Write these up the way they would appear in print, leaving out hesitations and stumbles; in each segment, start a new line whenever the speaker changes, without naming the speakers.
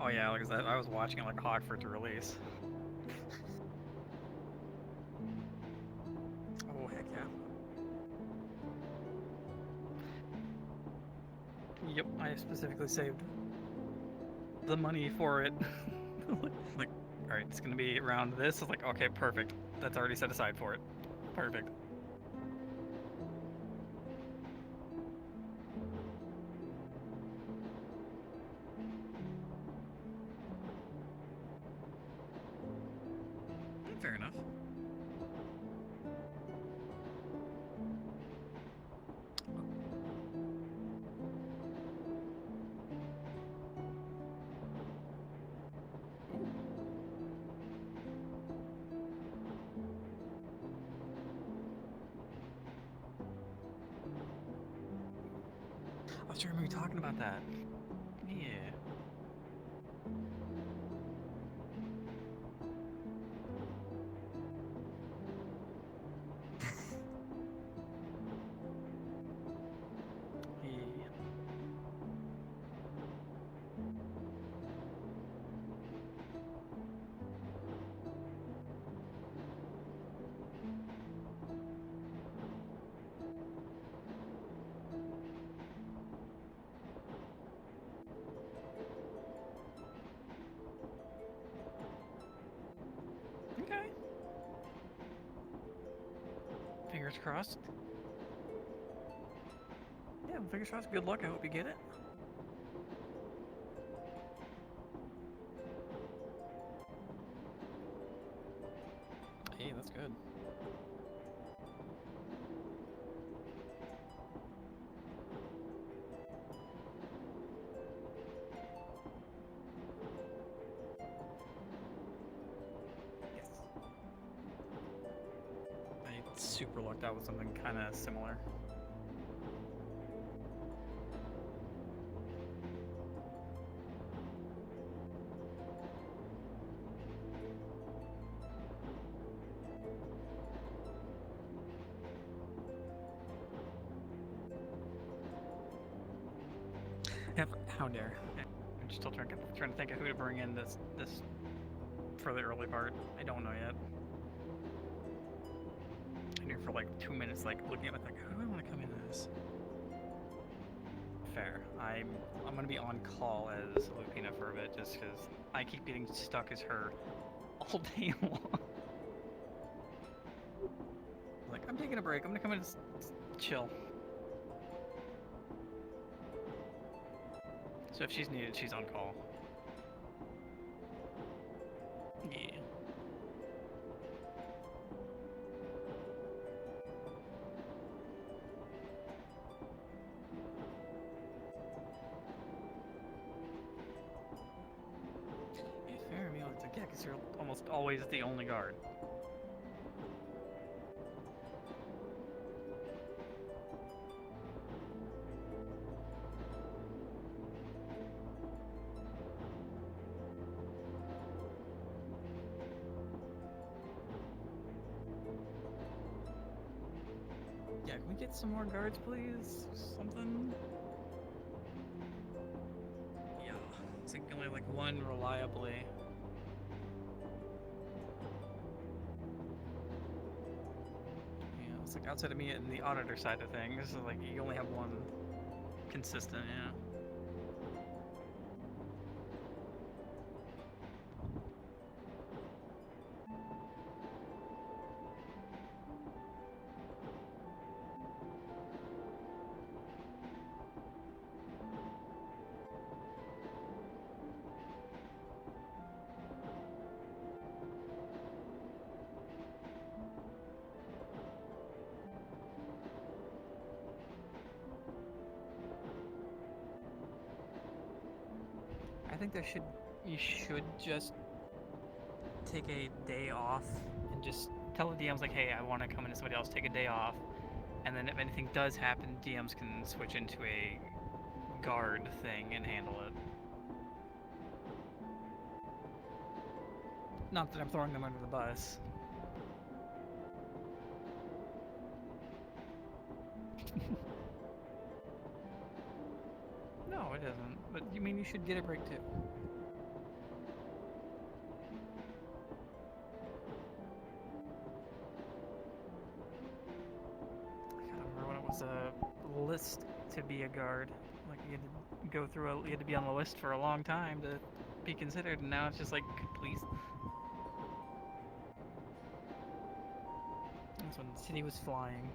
Oh yeah, like I was watching it like a hawk for it to release. Oh heck yeah. Yep, I specifically saved the money for it. like, all right, it's gonna be around this. It's like, okay, perfect. That's already set aside for it. Perfect. Fair enough. Ooh. I was trying to remember you talking about that. Yeah. Yeah. Okay. Fingers crossed. Yeah, well, fingers crossed. Good luck. I hope you get it. Hey, that's good. Yes. I super lucked out with something kind of similar. Yep, how dare. I'm still trying to think of who to bring in this for the early part. I don't know yet. I'm here for like 2 minutes, like looking at it, like who do I want to come into this? Fair. I'm gonna be on call as Lupina for a bit, just because I keep getting stuck as her all day long. Like I'm taking a break. I'm gonna come in and chill. So if she's needed, she's on call. Yeah. Yeah, fair. I mean, it's like, yeah, because you're almost always the only guard. Yeah, can we get some more guards, please? Something? Yeah. It's like only like one reliably. Yeah, it's like outside of me and the auditor side of things, like you only have one consistent, yeah. I think you should just take a day off and just tell the DMs like, hey, I want to come into somebody else, take a day off, and then if anything does happen, DMs can switch into a guard thing and handle it. Not that I'm throwing them under the bus. No, it isn't. But you mean you should get a break too. was a list to be a guard. Like you had to go through, you had to be on the list for a long time to be considered, and now it's just like, please. That's when the city was flying.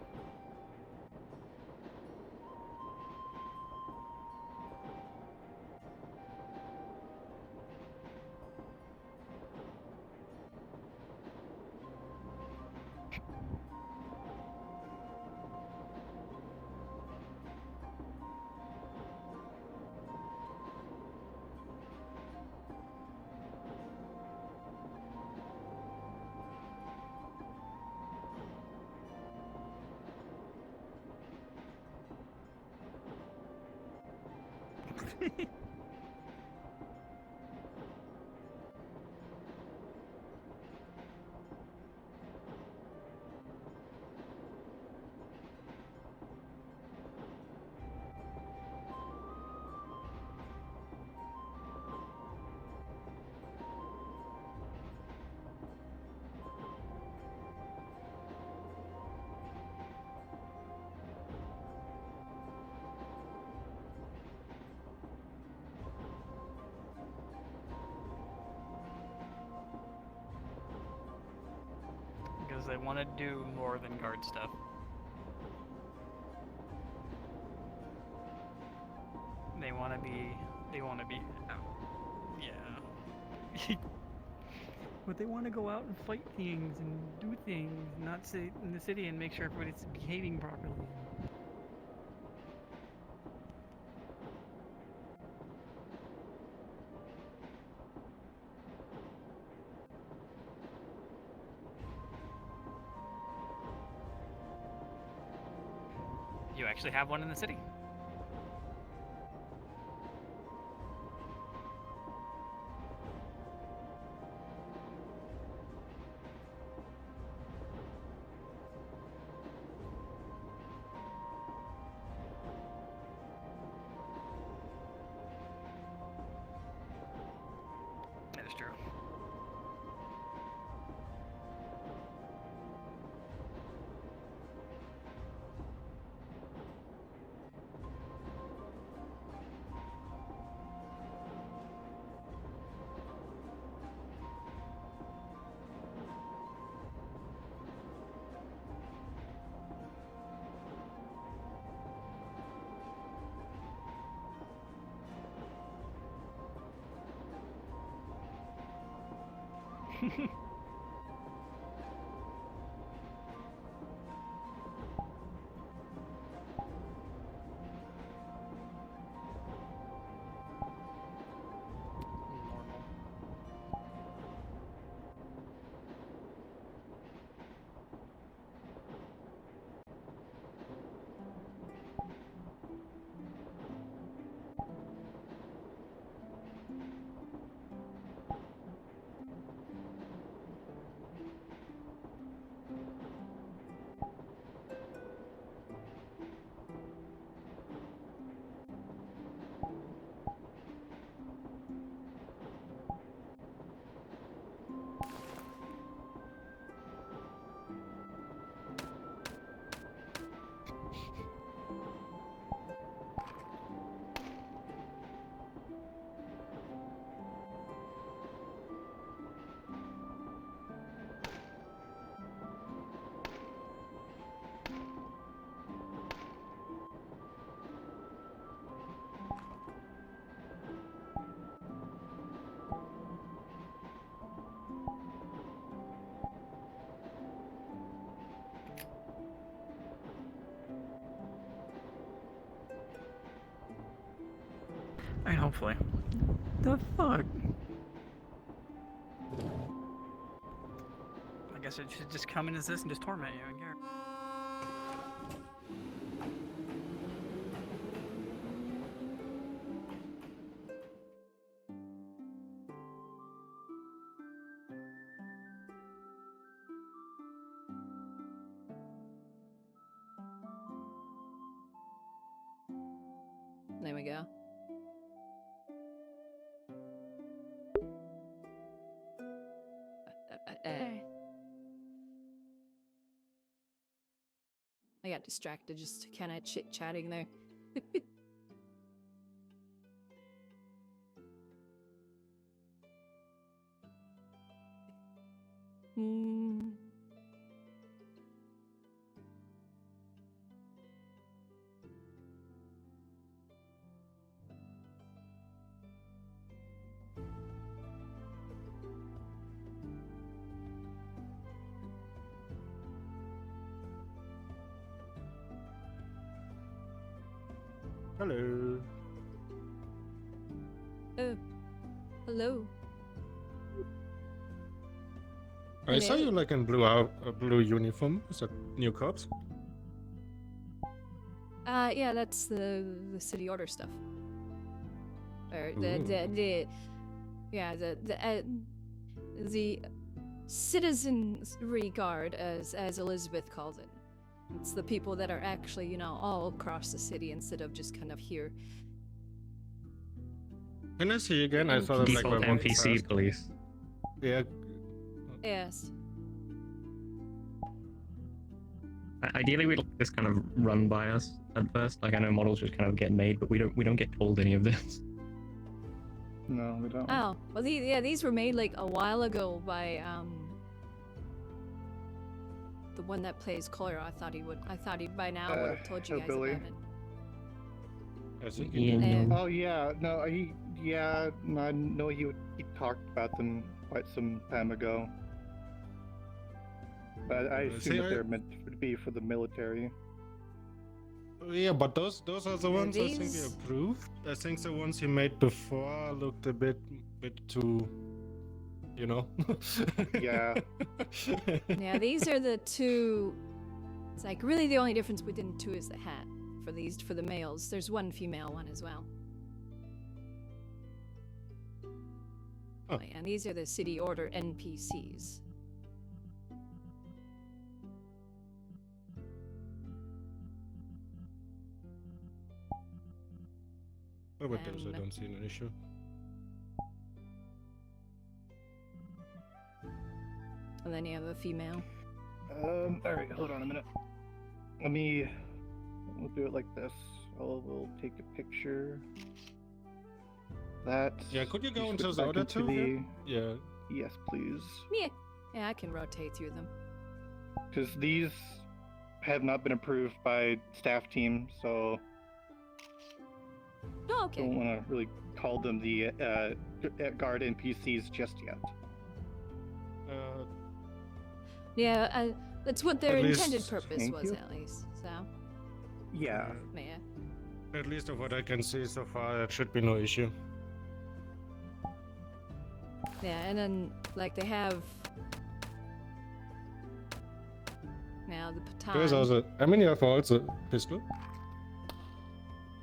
Because they want to do more than guard stuff. They want to be out. Yeah. But they want to go out and fight things and do things, not sit in the city and make sure everybody's behaving properly. You actually have one in the city. That is true. Normal. I mean, hopefully. The fuck? I guess it should just come in as this and just torment you and care.
There we go. I got distracted just kind of chit-chatting there.
Hello.
Oh, hello.
I saw you like in blue uniform. Is that new cops?
Yeah, that's the city order stuff. Or the citizenry guard, as Elizabeth calls it. It's the people that are actually, you know, all across the city instead of just kind of here.
Can I see again? I saw them like
Default NPC police.
Yeah.
Yes.
Ideally, we'd like this kind of run by us at first. Like, I know models just kind of get made, but we don't get told any of this.
No, we don't.
Oh, well, these were made like a while ago by the one that plays Collier. I thought he by now would have told you guys
Billy.
about it.
I think
Oh yeah, no, I know he talked about them quite some time ago. But I assume that they're meant to be for the military.
Yeah, but those are the ones I think we
these-
approved. I think the ones you made before looked a bit too, you know.
Yeah.
Yeah, these are the two. It's like really the only difference between the two is the hat for the males. There's one female one as well.
Oh.
And these are the city order NPCs.
Oh, but those I don't see an issue.
And then you have a female.
Alright, hold on a minute. We'll do it like this. We'll take a picture. That.
Yeah, could you go
switch
into the
back
other
into
two? Yeah.
Yes, please.
Yeah, I can rotate through them.
Because these have not been approved by staff team, so
Oh, okay.
don't want to really call them the guard NPCs just yet.
Yeah, that's what their
At least-
intended purpose
Thank
was,
you.
at least. So,
Yeah.
yeah.
At least of what I can see so far, that should be no issue.
Yeah, and then, like, they have... Now, the
There's
baton.
also. I mean, you have also pistol.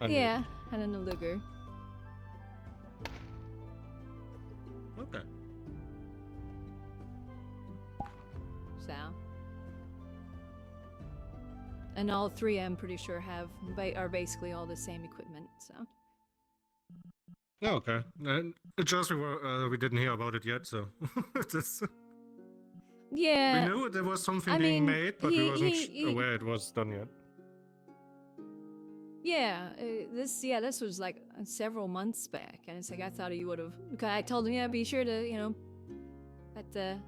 And-
Yeah, and then the Luger.
Okay.
So. And all three, I'm pretty sure, are basically all the same equipment, so.
Yeah, okay. It's just we didn't hear about it yet, so That's-
Yeah.
we knew there was something
I
being
mean,
made, but we wasn't aware it was done yet.
Yeah, this was like several months back, and it's like I thought you would have. I told him, yeah, be sure to, you know, let the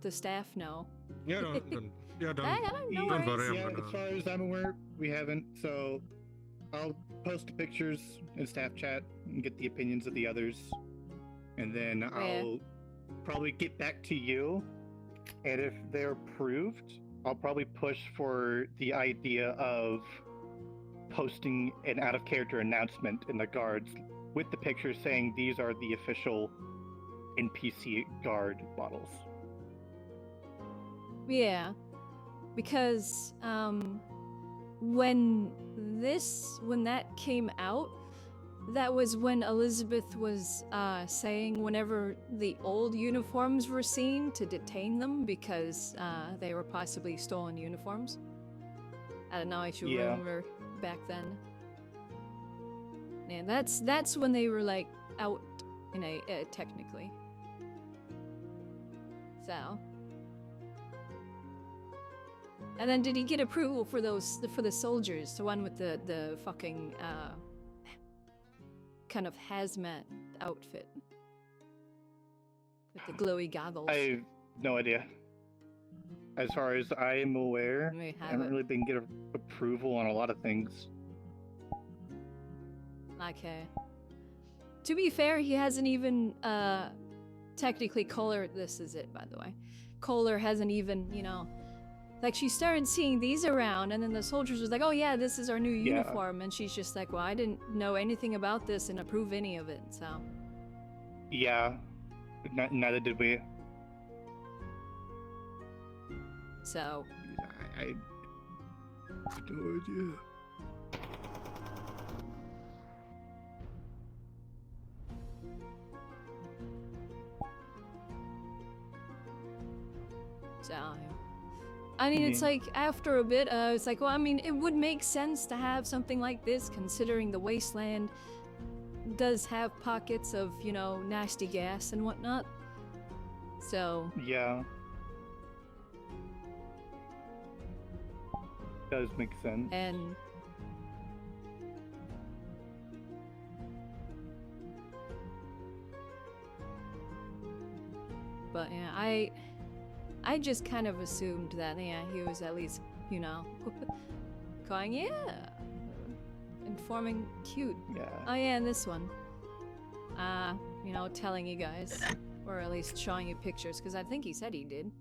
staff know.
Yeah, don't
I don't know.
don't worry.
Yeah,
I'm
as far as I'm aware, we haven't. So I'll post the pictures in staff chat and get the opinions of the others, and then
Yeah.
I'll probably get back to you. And if they're approved, I'll probably push for the idea of posting an out-of-character announcement in the guards with the pictures saying these are the official NPC guard models.
Yeah, because when that came out, that was when Elizabeth was saying whenever the old uniforms were seen to detain them because they were possibly stolen uniforms. I don't know if you
Yeah.
remember back then. And that's when they were like out in a technically. So. And then did he get approval for the soldiers, the one with the fucking kind of hazmat outfit with the glowy goggles?
I have no idea. As far as I am aware,
May
I
have
haven't
it.
really been getting approval on a lot of things.
Okay. To be fair, he hasn't even technically Kohler. This is it, by the way. Kohler hasn't even, like she started seeing these around, and then the soldiers was like, "Oh yeah, this is our new
Yeah.
uniform," and she's just like, "Well, I didn't know anything about this and approve any of it." So
Yeah, neither did we.
so
I have no idea.
I mean, it's like after a bit, it's like, well, I mean, it would make sense to have something like this, considering the wasteland does have pockets of, nasty gas and whatnot. So,
Yeah. Does make sense.
and but yeah, I just kind of assumed that, yeah, he was at least, going, yeah, informing cute.
Yeah.
Oh yeah, and this one. Telling you guys, or at least showing you pictures, because I think he said he did.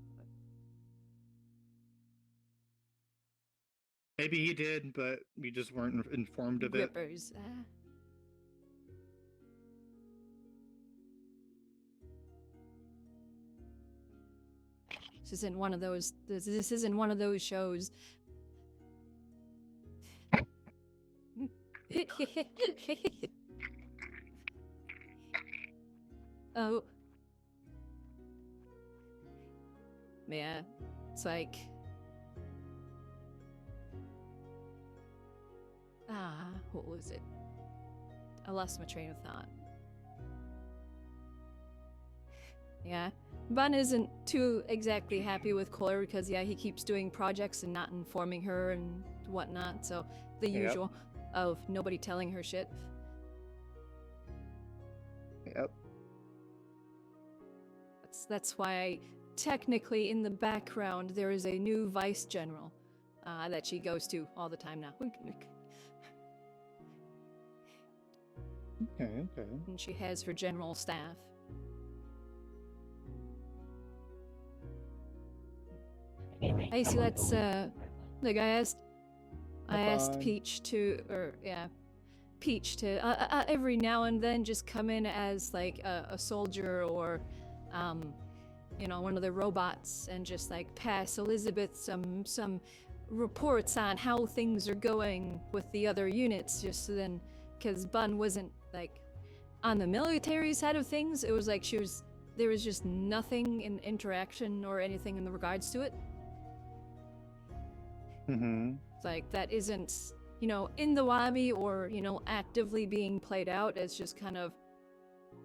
Maybe he did, but we just weren't informed of it.
Grippers. This isn't one of those. This isn't one of those shows. Oh. Yeah. It's like. What was it? I lost my train of thought. Yeah. Bun isn't too exactly happy with Kohler because, yeah, he keeps doing projects and not informing her and whatnot, so the
Yep.
usual of nobody telling her shit.
Yep.
That's why, technically, in the background, there is a new vice general that she goes to all the time now.
Okay.
And she has her general staff. Hey, see, that's like I asked
Bye-bye.
Peach to every now and then just come in as like a soldier or one of the robots and just like pass Elizabeth some reports on how things are going with the other units, just so then, because Bun wasn't like on the military side of things. It was like there was just nothing in interaction or anything in the regards to it.
Mm-hmm.
It's like that isn't, in the lobby or, actively being played out. It's just kind of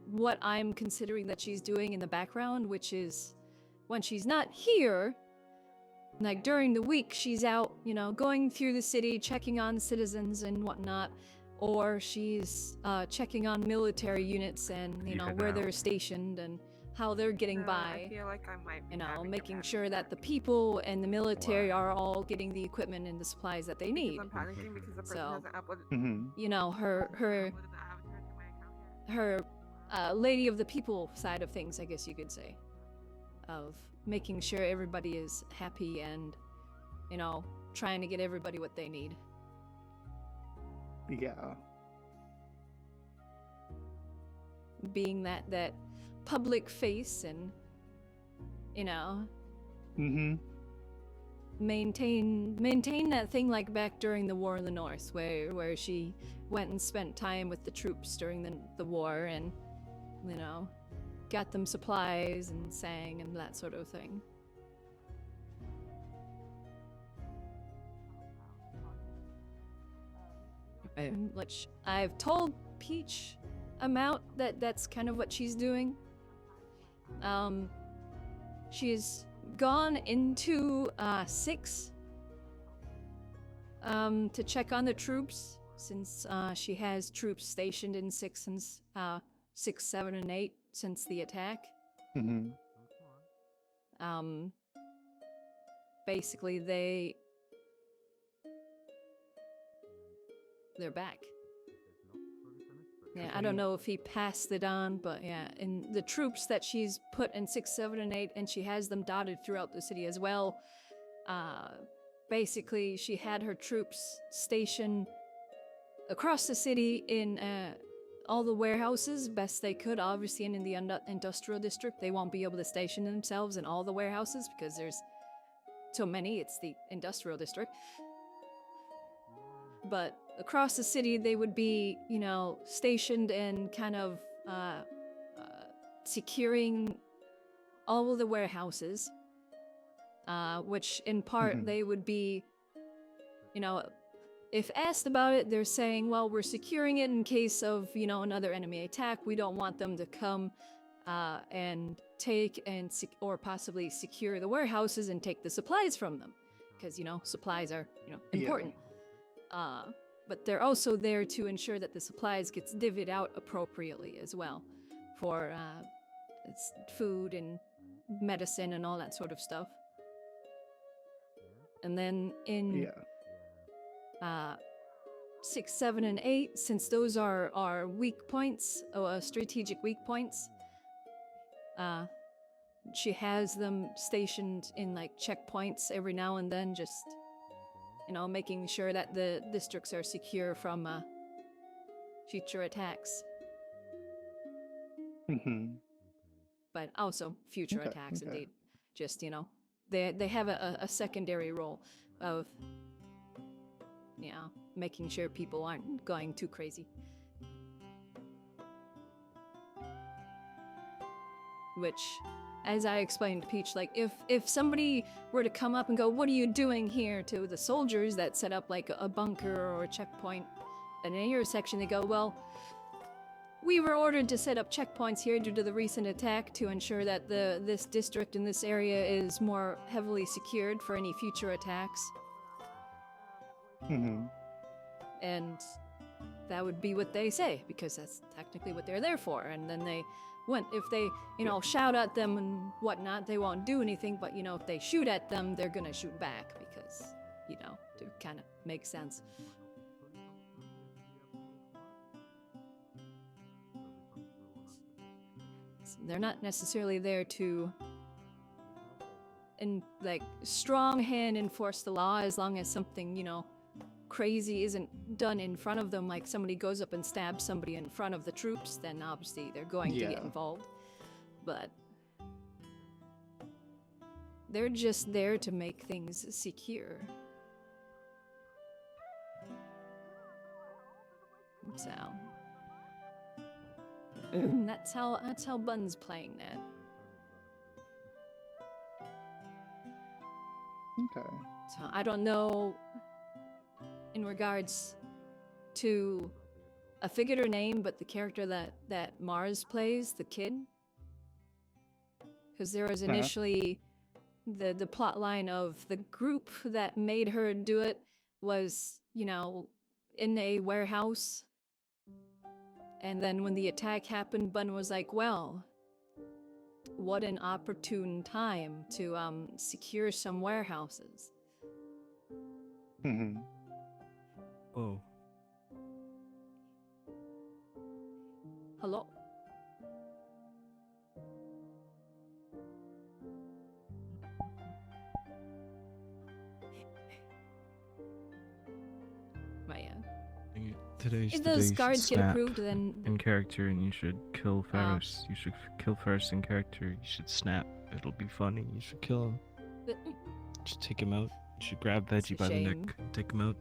what I'm considering that she's doing in the background, which is when she's not here, like during the week, she's out, going through the city, checking on citizens and whatnot, or she's checking on military units and, where they're stationed and how they're getting by.
I feel like I might be having a
Making
panic
sure that the
attack.
people and the military are all getting the equipment and the supplies that they need.
Because I'm panicking because the person
So-
hasn't uploaded,
Mm-hmm.
Her
uploaded the avatar to my account yet.
her lady of the people side of things, I guess you could say, of making sure everybody is happy and, trying to get everybody what they need.
Yeah.
Being that public face and,
Mm-hmm.
maintain that thing like back during the war in the North, where she went and spent time with the troops during the war and, got them supplies and sang and that sort of thing. Which I've told Peach that's kind of what she's doing. She's gone into 6 to check on the troops, since she has troops stationed in 6, 7, and 8 since the attack.
Mm-hmm.
Basically, they're back. Yeah, I don't know if he passed it on, but yeah, and the troops that she's put in 6, 7, and 8, and she has them dotted throughout the city as well. Basically, she had her troops stationed across the city in all the warehouses best they could. Obviously, and in the industrial district, they won't be able to station themselves in all the warehouses because there's so many. It's the industrial district. But across the city, they would be, stationed and kind of securing all of the warehouses, which in part they would be, if asked about it, they're saying, well, we're securing it in case of, another enemy attack. We don't want them to come and take and or possibly secure the warehouses and take the supplies from them, because, supplies are, important. But they're also there to ensure that the supplies gets divvied out appropriately as well for it's food and medicine and all that sort of stuff. And then in 6, 7, and 8, since those are weak points, strategic weak points, she has them stationed in like checkpoints every now and then, just making sure that the districts are secure from future attacks.
Mm-hmm.
But also future attacks, indeed. Just, they have a secondary role of, making sure people aren't going too crazy. Which, as I explained to Peach, like, if somebody were to come up and go, what are you doing here, to the soldiers that set up, like, a bunker or a checkpoint at an intersection, they go, well, we were ordered to set up checkpoints here due to the recent attack to ensure that this district in this area is more heavily secured for any future attacks.
Mm-hmm.
And that would be what they say, because that's technically what they're there for. And then they if they, shout at them and whatnot, they won't do anything. But, if they shoot at them, they're gonna shoot back because, to kind of make sense. They're not necessarily there to, strong hand enforce the law, as long as something, crazy isn't done in front of them, like somebody goes up and stabs somebody in front of the troops, then obviously they're going to get involved. But they're just there to make things secure. So that's how Bun's playing that.
Okay.
So I don't know in regards to, I figured her name, but the character that Mars plays, the kid, because there was initially the plot line of the group that made her do it was, in a warehouse, and then when the attack happened, Bun was like, well, what an opportune time to secure some warehouses.
Mm-hmm.
Oh.
Hello? But yeah.
Today's
If
the day
those
you
guards
should
get
snap
approved, then
in character, and you should kill first. You should kill first in character. You should snap. It'll be funny. You should kill him. Just take him out. You should grab Veggie by the neck. Take him out.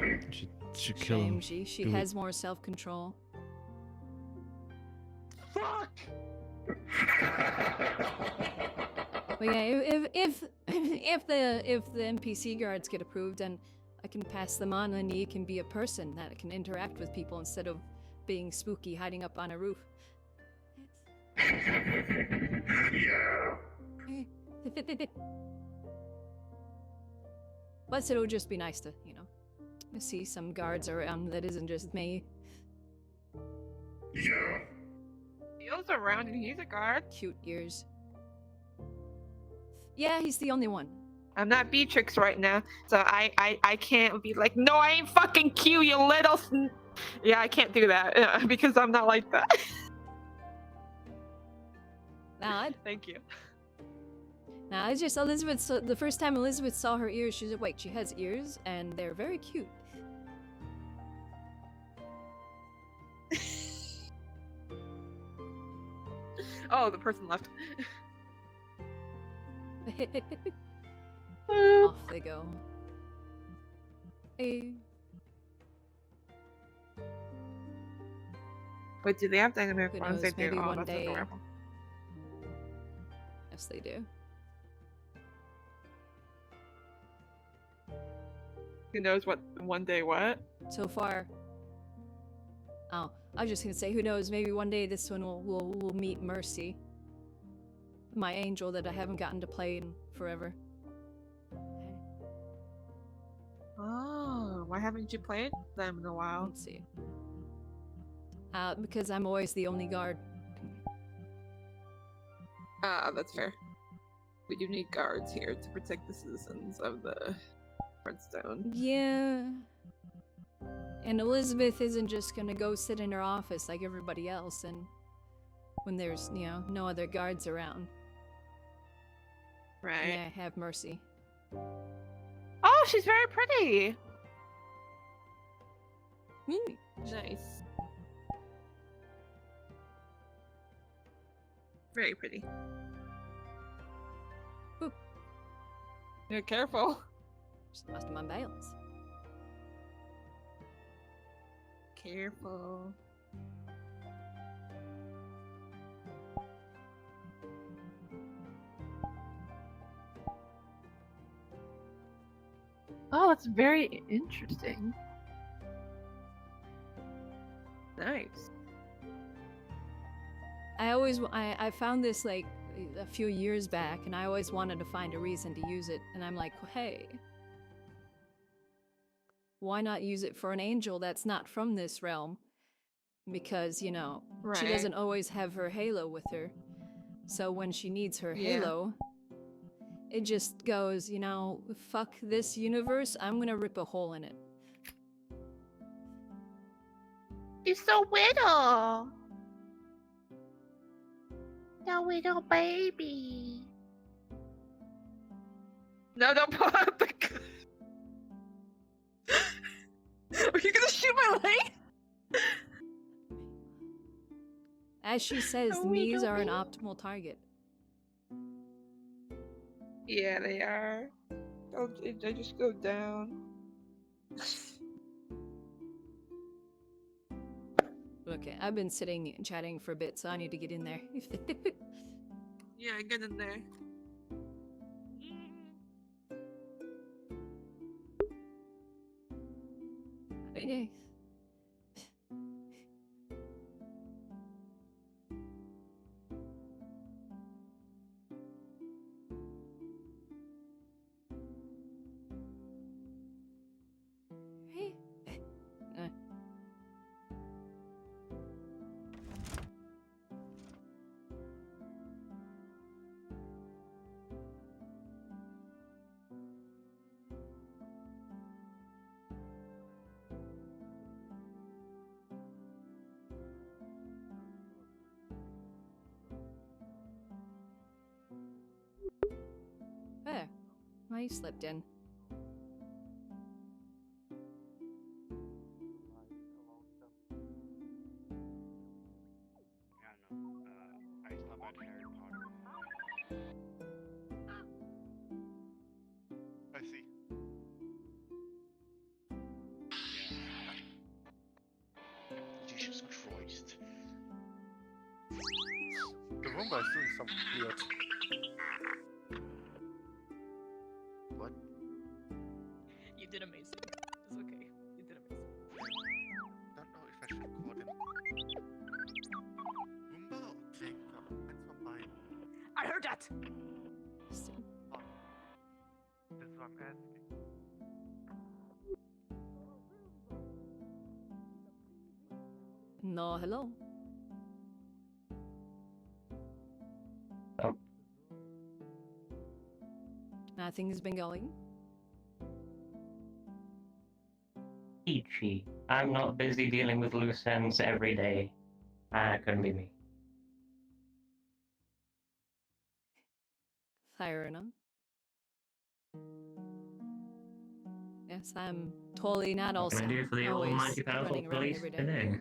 You should kill him.
Shame, she
Do
has
it.
more self-control.
Fuck!
But yeah, if the NPC guards get approved, then I can pass them on, and he can be a person that can interact with people instead of being spooky hiding up on a roof. Plus, it'll just be nice to, you know, see some guards around that isn't just me.
Yeah.
Theo's around and he's a guard.
Cute ears. Yeah, he's the only one.
I'm not Beatrix right now, so I can't be like, no, I ain't fucking Q, you little. Yeah, I can't do that because I'm not like that.
Nah,
Thank you.
nah, it's just Elizabeth. So the first time Elizabeth saw her ears, she's like, wait, she has ears, and they're very cute.
Oh, the person left.
Off they go. Hey.
But do they have dynamic
Who
ones?
knows,
They do.
maybe
Oh,
one
that's
day.
adorable.
Yes, they do.
Who knows what one day what?
So far. Oh, I was just gonna say, who knows? Maybe one day this one will meet Mercy, my angel that I haven't gotten to play in forever.
Oh, why haven't you played them in a while?
Let's see. Because I'm always the only guard.
Ah, that's fair. We do need guards here to protect the citizens of the Redstone.
Yeah. And Elizabeth isn't just gonna go sit in her office like everybody else, and when there's, you know, no other guards around.
Right.
Yeah, have Mercy.
Oh, she's very pretty.
Hmm.
Nice. Very pretty.
Oop.
Yeah, careful.
Just lost my balance.
Careful. Oh, that's very interesting. Nice.
I found this like a few years back, and I always wanted to find a reason to use it, and I'm like, hey, why not use it for an angel that's not from this realm? Because, you know, she
Right.
doesn't always have her halo with her. So when she needs her
Yeah.
halo, it just goes, you know, fuck this universe, I'm gonna rip a hole in it.
She's so little. The little baby. No, don't pull out the gun. Are you gonna shoot my leg?
As she says,
Oh,
knees
little
are an
baby.
optimal target.
Yeah, they are. They just go down.
Okay, I've been sitting and chatting for a bit, so I need to get in there.
Yeah, get in there.
Okay. Hey. There. Why you slipped in?
I don't know. I slept at Harry Potter. I see. Yeah. Jesus Christ. The Roomba is doing something weird. What?
You did amazing. It's okay. You did amazing.
Don't know if I should call him Roomba or Jacob. That's for mine.
I heard that!
This is what I'm asking.
No, hello.
Oh.
Nothing's been going.
Peachy. I'm not busy dealing with loose ends every day. Couldn't be me.
Fair enough. Yes, I'm totally not
What
also
can I do for the
always
almighty powerful
running around
police
every day.
today?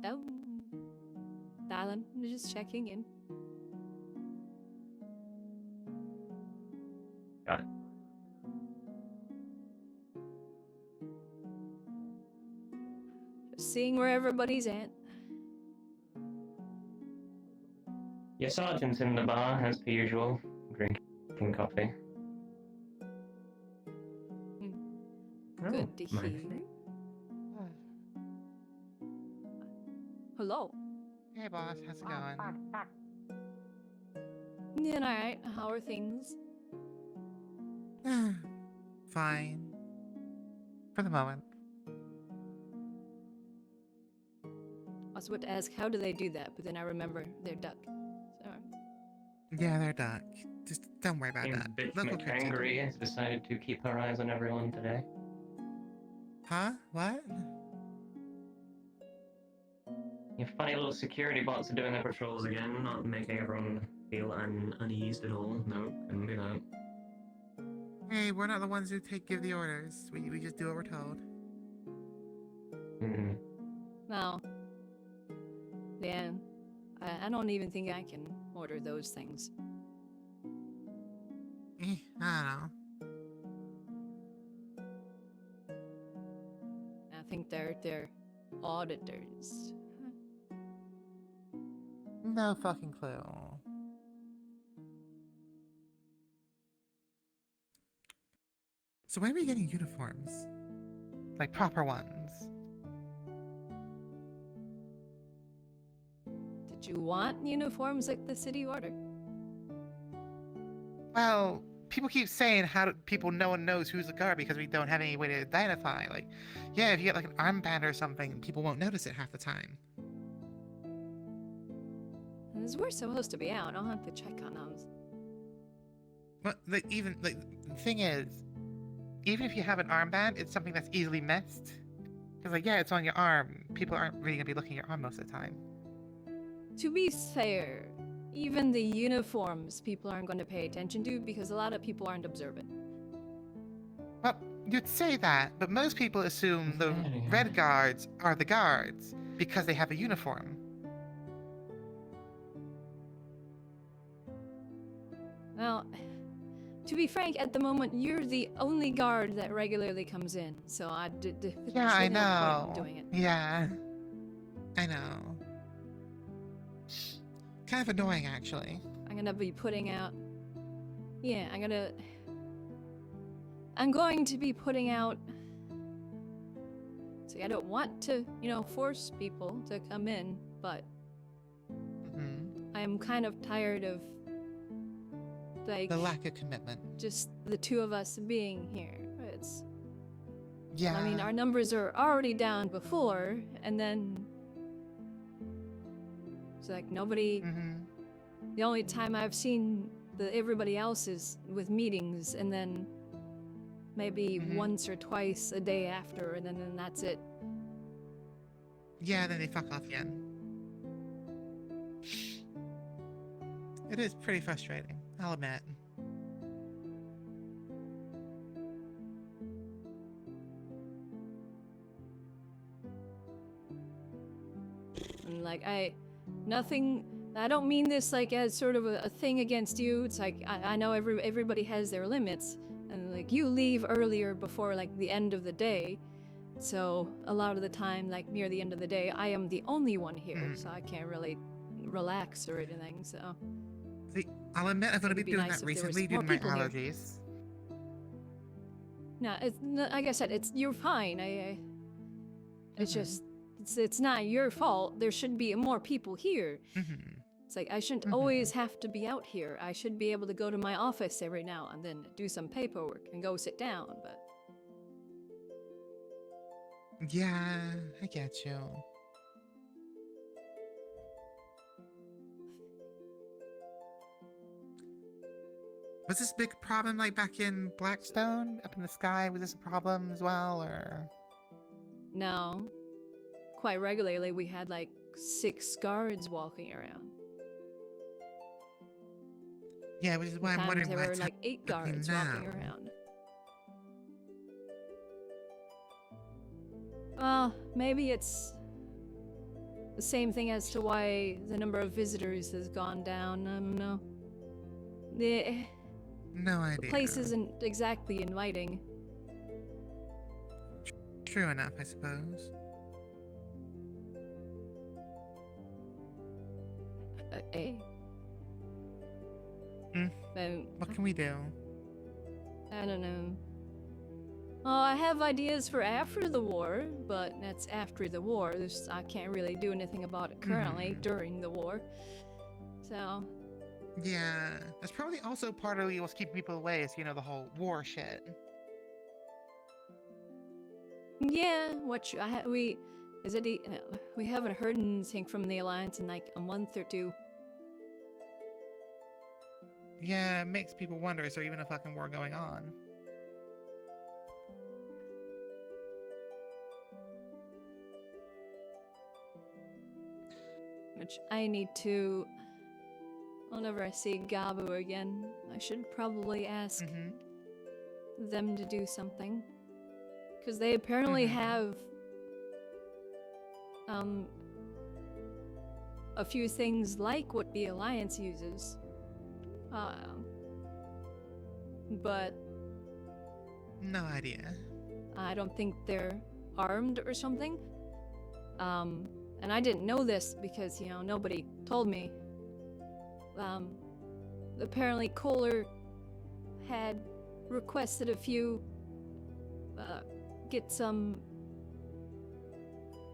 Oh, darling, just checking in.
Got it.
Just seeing where everybody's at.
Your sergeant's in the bar, as per usual, drinking coffee. Oh,
Good to
my
hear. Hello.
Hey boss, how's it going?
Yeah, alright. How are things?
Fine. For the moment.
I was about to ask, how do they do that? But then I remember they're duck. So,
Yeah, they're duck. Just don't worry about
Seems
that.
bitch
Local kids handle
McAngry
it.
has decided to keep her eyes on everyone today.
Huh? What?
Your funny little security bots are doing their patrols again, not making everyone feel uneased at all. No, couldn't do that.
Hey, we're not the ones who give the orders. We just do what we're told.
Hmm.
no. Yeah. I don't even think I can order those things.
I don't
I think they're auditors.
know. No fucking clue. So when are we getting uniforms? Like proper ones?
Did you want uniforms like the city order?
Well, people keep saying how do people no one knows who's the guard because we don't have any way to identify. Like, yeah, if you get like an armband or something, people won't notice it half the time.
As we're supposed to be out, I'll have to check on those.
But the thing is, even if you have an armband, it's something that's easily missed. Because like, yeah, it's on your arm. People aren't really gonna be looking at your arm most of the time.
To be fair, even the uniforms people aren't going to pay attention to because a lot of people aren't observant.
Well, you'd say that, but most people assume the red guards are the guards because they have a uniform.
Well, to be frank, at the moment, you're the only guard that regularly comes in, so
Yeah, I
there's no point
know.
in doing it.
Yeah, I know. Kind of annoying, actually.
I'm gonna be putting out. Yeah, I'm going to be putting out. See, I don't want to, force people to come in, but I'm kind of tired of, like,
The lack of commitment.
just the two of us being here.
Yeah.
I mean, our numbers are already down before, and then it's like nobody. The only time I've seen everybody else is with meetings, and then maybe once or twice a day after, and then that's it.
Yeah, then they fuck off again. It is pretty frustrating, I'll admit.
And like I don't mean this like as sort of a thing against you. It's like I know everybody has their limits, and like you leave earlier before like the end of the day, so a lot of the time, like near the end of the day, I am the only one here, so I can't really relax or anything. So
See, I'll admit I've only been
It'd be
doing
nice
that
if there was
recently due
more
to my
people here.
allergies.
no, like I said, you're fine. It's just it's not your fault. There should be more people here. It's like I shouldn't always have to be out here. I should be able to go to my office every now and then, do some paperwork, and go sit down. But
Yeah, I get you. Was this a big problem like back in Blackstone? Up in the sky? Was this a problem as well, or?
No. Quite regularly, we had like 6 guards walking around.
Yeah, which is why I'm
Sometimes
wondering
there
why
were
it's
like 8
happening
guards
now.
walking around. Well, maybe it's the same thing as to why the number of visitors has gone down. I don't know. The
No idea.
place isn't exactly inviting.
True enough, I suppose.
Eh?
What can we do?
I don't know. Oh, I have ideas for after the war, but that's after the war. I can't really do anything about it currently during the war. So,
Yeah, that's probably also partly what's keeping people away is, the whole war shit.
yeah, we haven't heard anything from the Alliance in like a month or 2.
Yeah, it makes people wonder, is there even a fucking war going on?
Which I need to. Whenever I see Gabu again, I should probably ask them to do something. Because they apparently have a few things like what the Alliance uses. But
No idea.
I don't think they're armed or something. And I didn't know this because, nobody told me. Apparently Kohler had requested a few, get some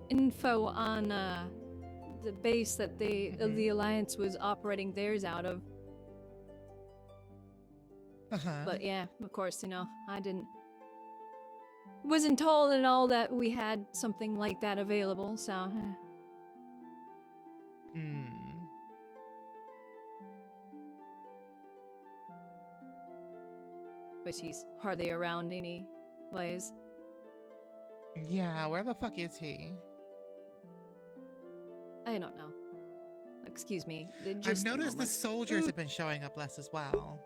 info on, the base that the Alliance was operating theirs out of. But yeah, of course, I wasn't told at all that we had something like that available, so. But he's hardly around anyways.
Yeah, where the fuck is he?
I don't know. Excuse me.
I've noticed the soldiers have been showing up less as well.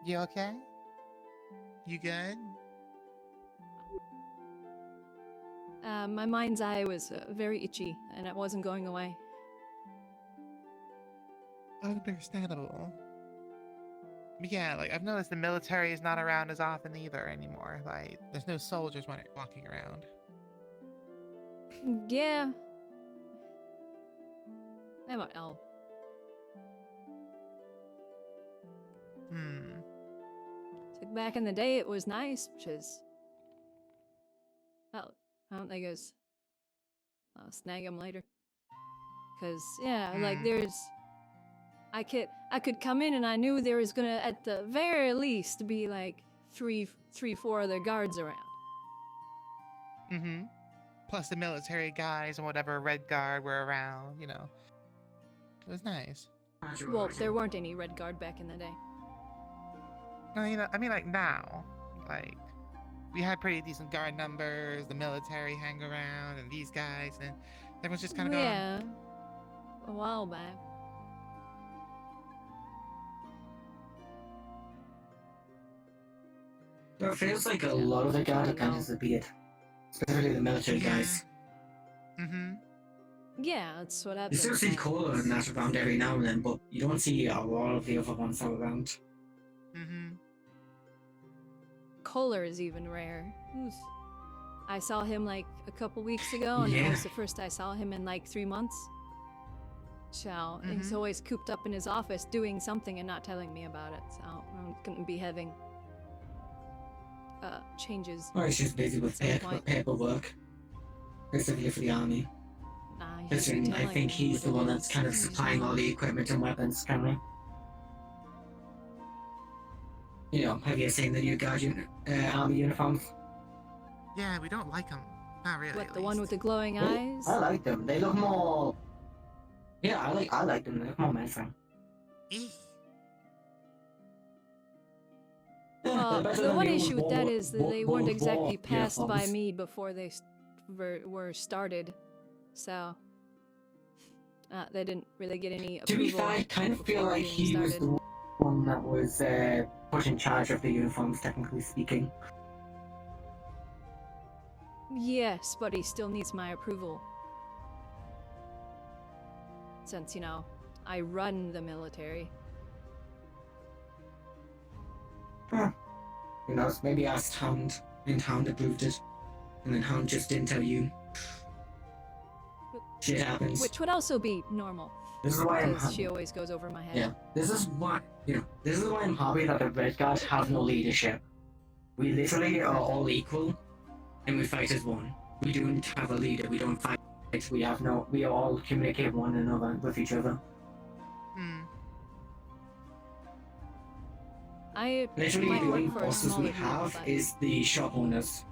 You okay? You good?
My mind's eye was very itchy, and it wasn't going away.
Understandable. Yeah, I've noticed the military is not around as often either anymore. There's no soldiers walking around.
Yeah. I don't know. So back in the day, it was nice, which is. Well, I don't think I'll snag him later. Cause there's. I could come in and I knew there was gonna, at the very least, be like 4 other guards around.
Plus the military guys and whatever Red Guard were around, It was nice.
Well, there weren't any Red Guard back in the day.
No, I mean now. We had pretty decent guard numbers, the military hang around, and these guys, and everyone's just kind of gone.
Yeah. A while back.
But it feels like a lot of the guard have kind of disappeared. Especially the military guys.
Yeah, that's what I've
You still see Kohler and that around every now and then, but you don't see a lot of the other ones around.
Kohler is even rare. I saw him like a couple weeks ago, and it was the first I saw him in like 3 months. So he's always cooped up in his office doing something and not telling me about it. So I'm gonna be having changes.
Or he's just busy with paperwork. Basically for the army. Listen, I think he's the one that's kind of supplying all the equipment and weapons, currently. have you seen the new Guardian army uniforms?
Yeah, we don't like them. Not really.
What,
at
the one
least.
with the glowing
Really?
eyes?
I like them. They look more. Yeah, I like them. They look more menacing.
Eek.
Yeah,
Well,
they're better
the
than
one
the old
issue with that
World-
is that they
World
weren't
War
exactly passed by
uniforms.
me before they were started, so they didn't really get any
To be
approval.
fair, I kind of feel
before
like
being
he was
started.
the one that was put in charge of the uniforms, technically speaking.
Yes, but he still needs my approval. Since, I run the military.
Huh. Who knows? Maybe asked Hound, and Hound approved it, and then Hound just didn't tell you. Shit happens.
Which would also be normal.
This is why I'm
Because she
happy.
always goes over my head.
Yeah, this is why I'm happy that the Red Guards have no leadership. We literally are all equal, and we fight as one. We don't have a leader. We don't fight. We all communicate one another with each other.
Hmm.
I
Literally,
might
the only
work for a
bosses
smaller
we
group,
have
but
is the shop owners.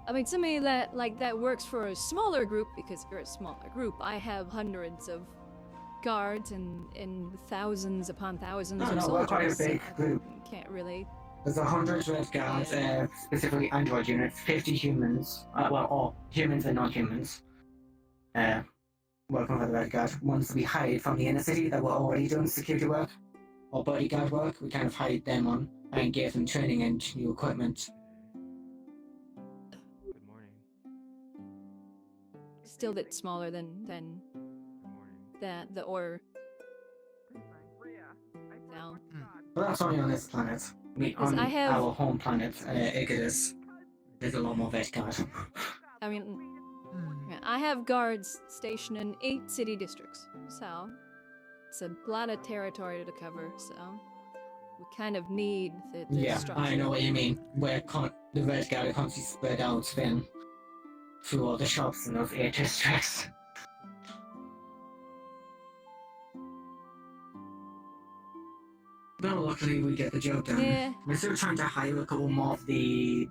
I mean, to me, that works for a smaller group because you're a smaller group. I have hundreds of guards and thousands upon thousands
No,
of
no, we're quite a
soldiers.
big group.
Can't really.
There's 100 Red Guards, specifically android units, 50 humans, all humans and non-humans, working for the Red Guard. Once we hired from the inner city that were already doing security work, or bodyguard work, we kind of hired them on and gave them training and new equipment.
Good morning.
Still a bit smaller than
Good morning.
the or. Now,
But that's only on this planet. I mean,
'Cause
on
I have-
our home planet, Icarus, there's a lot more Red Guard.
I mean,
Hmm.
yeah, I have guards stationed in 8 city districts, so it's a lot of territory to cover. So we kind of need the
Yeah,
structure.
I know what you mean. Where the Red Guard are constantly spread out then through all the shops in those 8 districts. But luckily we get the job done.
Yeah.
We're still trying to hire a couple more of the,